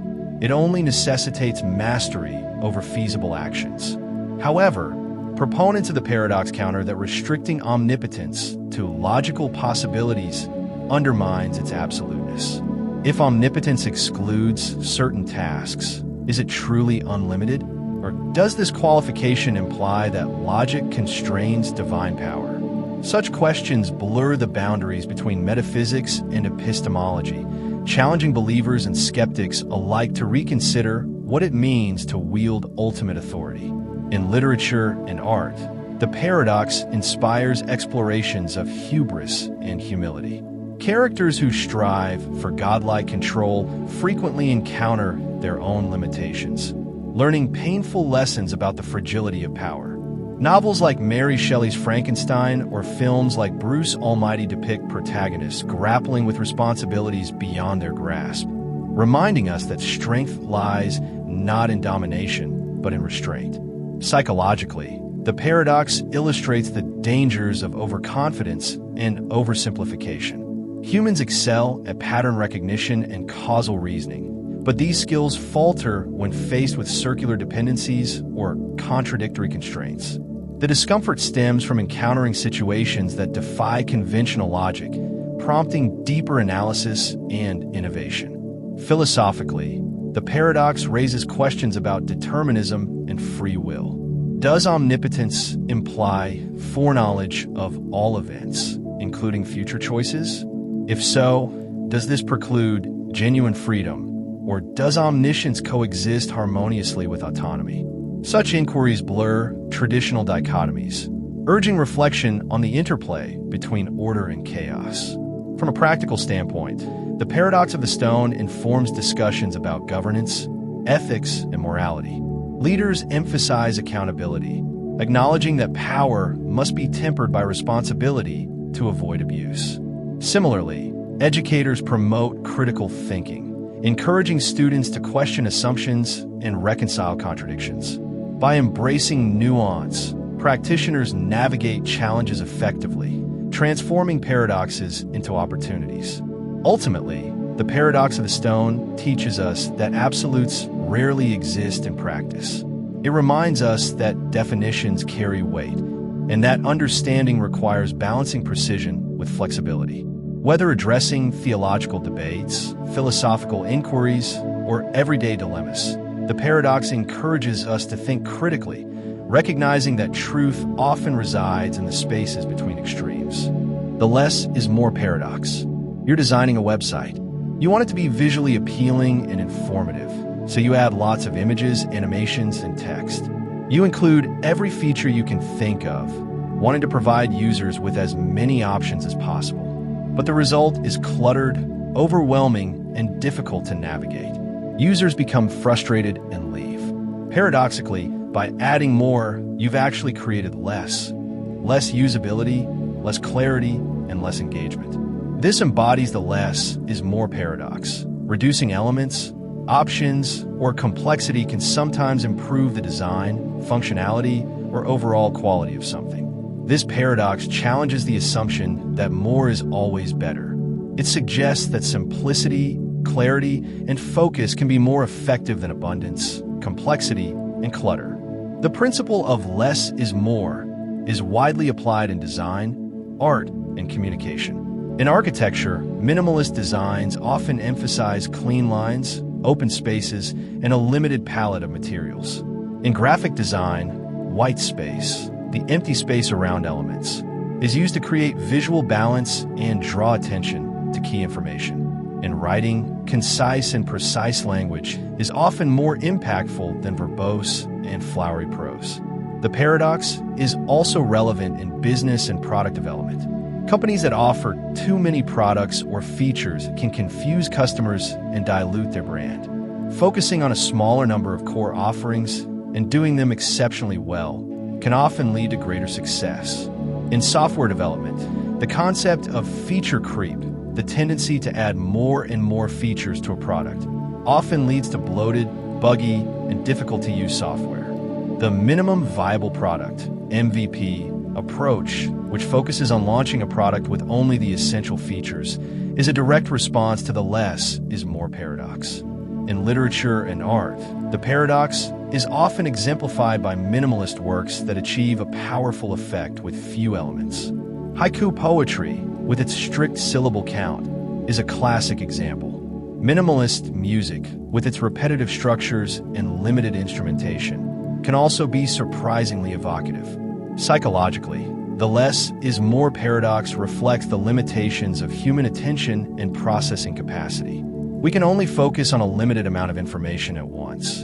It only necessitates mastery over feasible actions. However, proponents of the paradox counter that restricting omnipotence to logical possibilities undermines its absoluteness. If omnipotence excludes certain tasks, is it truly unlimited? Or does this qualification imply that logic constrains divine power? Such questions blur the boundaries between metaphysics and epistemology, challenging believers and skeptics alike to reconsider what it means to wield ultimate authority. In literature and art, the paradox inspires explorations of hubris and humility. Characters who strive for godlike control frequently encounter their own limitations, learning painful lessons about the fragility of power. Novels like Mary Shelley's Frankenstein or films like Bruce Almighty depict protagonists grappling with responsibilities beyond their grasp, reminding us that strength lies not in domination, but in restraint. Psychologically, the paradox illustrates the dangers of overconfidence and oversimplification. Humans excel at pattern recognition and causal reasoning, but these skills falter when faced with circular dependencies or contradictory constraints. The discomfort stems from encountering situations that defy conventional logic, prompting deeper analysis and innovation. Philosophically, the paradox raises questions about determinism and free will. Does omnipotence imply foreknowledge of all events, including future choices? If so, does this preclude genuine freedom, or does omniscience coexist harmoniously with autonomy? Such inquiries blur traditional dichotomies, urging reflection on the interplay between order and chaos. From a practical standpoint, the paradox of the stone informs discussions about governance, ethics, and morality. Leaders emphasize accountability, acknowledging that power must be tempered by responsibility to avoid abuse. Similarly, educators promote critical thinking, encouraging students to question assumptions and reconcile contradictions. By embracing nuance, practitioners navigate challenges effectively, transforming paradoxes into opportunities. Ultimately, the paradox of the stone teaches us that absolutes rarely exist in practice. It reminds us that definitions carry weight, and that understanding requires balancing precision with flexibility. Whether addressing theological debates, philosophical inquiries, or everyday dilemmas, the paradox encourages us to think critically, recognizing that truth often resides in the spaces between extremes. The less is more paradox. You're designing a website. You want it to be visually appealing and informative, so you add lots of images, animations, and text. You include every feature you can think of, wanting to provide users with as many options as possible. But the result is cluttered, overwhelming, and difficult to navigate. Users become frustrated and leave. Paradoxically, by adding more, you've actually created less. Less usability, less clarity, and less engagement. This embodies the less is more paradox. Reducing elements, options, or complexity can sometimes improve the design, functionality, or overall quality of something. This paradox challenges the assumption that more is always better. It suggests that simplicity, clarity, and focus can be more effective than abundance, complexity, and clutter. The principle of less is more is widely applied in design, art, and communication. In architecture, minimalist designs often emphasize clean lines, open spaces, and a limited palette of materials. In graphic design, white space, the empty space around elements, is used to create visual balance and draw attention to key information. In writing, concise and precise language is often more impactful than verbose and flowery prose. The paradox is also relevant in business and product development. Companies that offer too many products or features can confuse customers and dilute their brand. Focusing on a smaller number of core offerings and doing them exceptionally well can often lead to greater success. In software development, the concept of feature creep, the tendency to add more and more features to a product, often leads to bloated, buggy, and difficult-to-use software. The minimum viable product, MVP, approach, which focuses on launching a product with only the essential features, is a direct response to the less is more paradox. In literature and art, the paradox is often exemplified by minimalist works that achieve a powerful effect with few elements. Haiku poetry, with its strict syllable count, is a classic example. Minimalist music, with its repetitive structures and limited instrumentation, can also be surprisingly evocative. Psychologically, The less is more paradox reflects the limitations of human attention and processing capacity. We can only focus on a limited amount of information at once,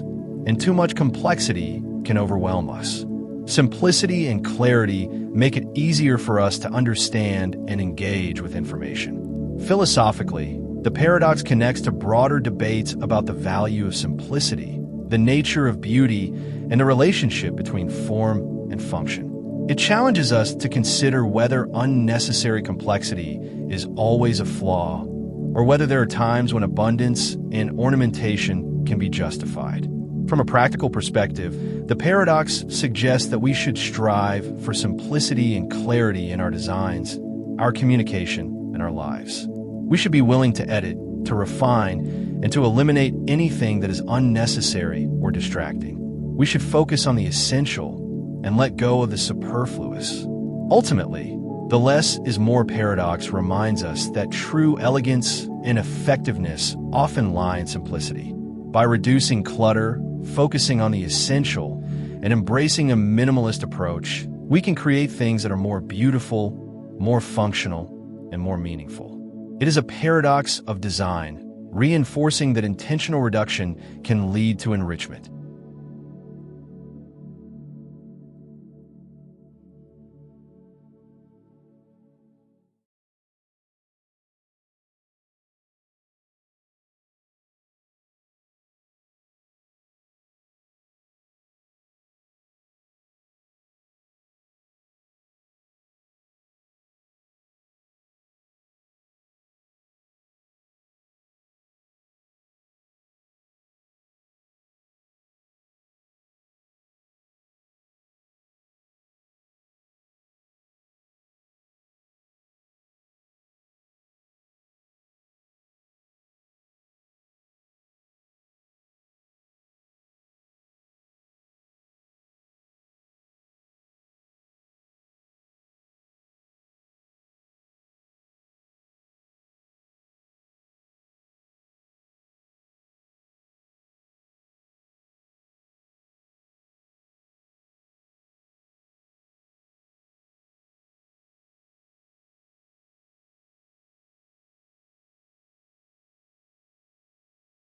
and too much complexity can overwhelm us. Simplicity and clarity make it easier for us to understand and engage with information. Philosophically, the paradox connects to broader debates about the value of simplicity, the nature of beauty, and the relationship between form and function. It challenges us to consider whether unnecessary complexity is always a flaw, or whether there are times when abundance and ornamentation can be justified. From a practical perspective, the paradox suggests that we should strive for simplicity and clarity in our designs, our communication, and our lives. We should be willing to edit, to refine, and to eliminate anything that is unnecessary or distracting. We should focus on the essential and let go of the superfluous. Ultimately, the less is more paradox reminds us that true elegance and effectiveness often lie in simplicity. By reducing clutter, focusing on the essential, and embracing a minimalist approach, we can create things that are more beautiful, more functional, and more meaningful. It is a paradox of design, reinforcing that intentional reduction can lead to enrichment.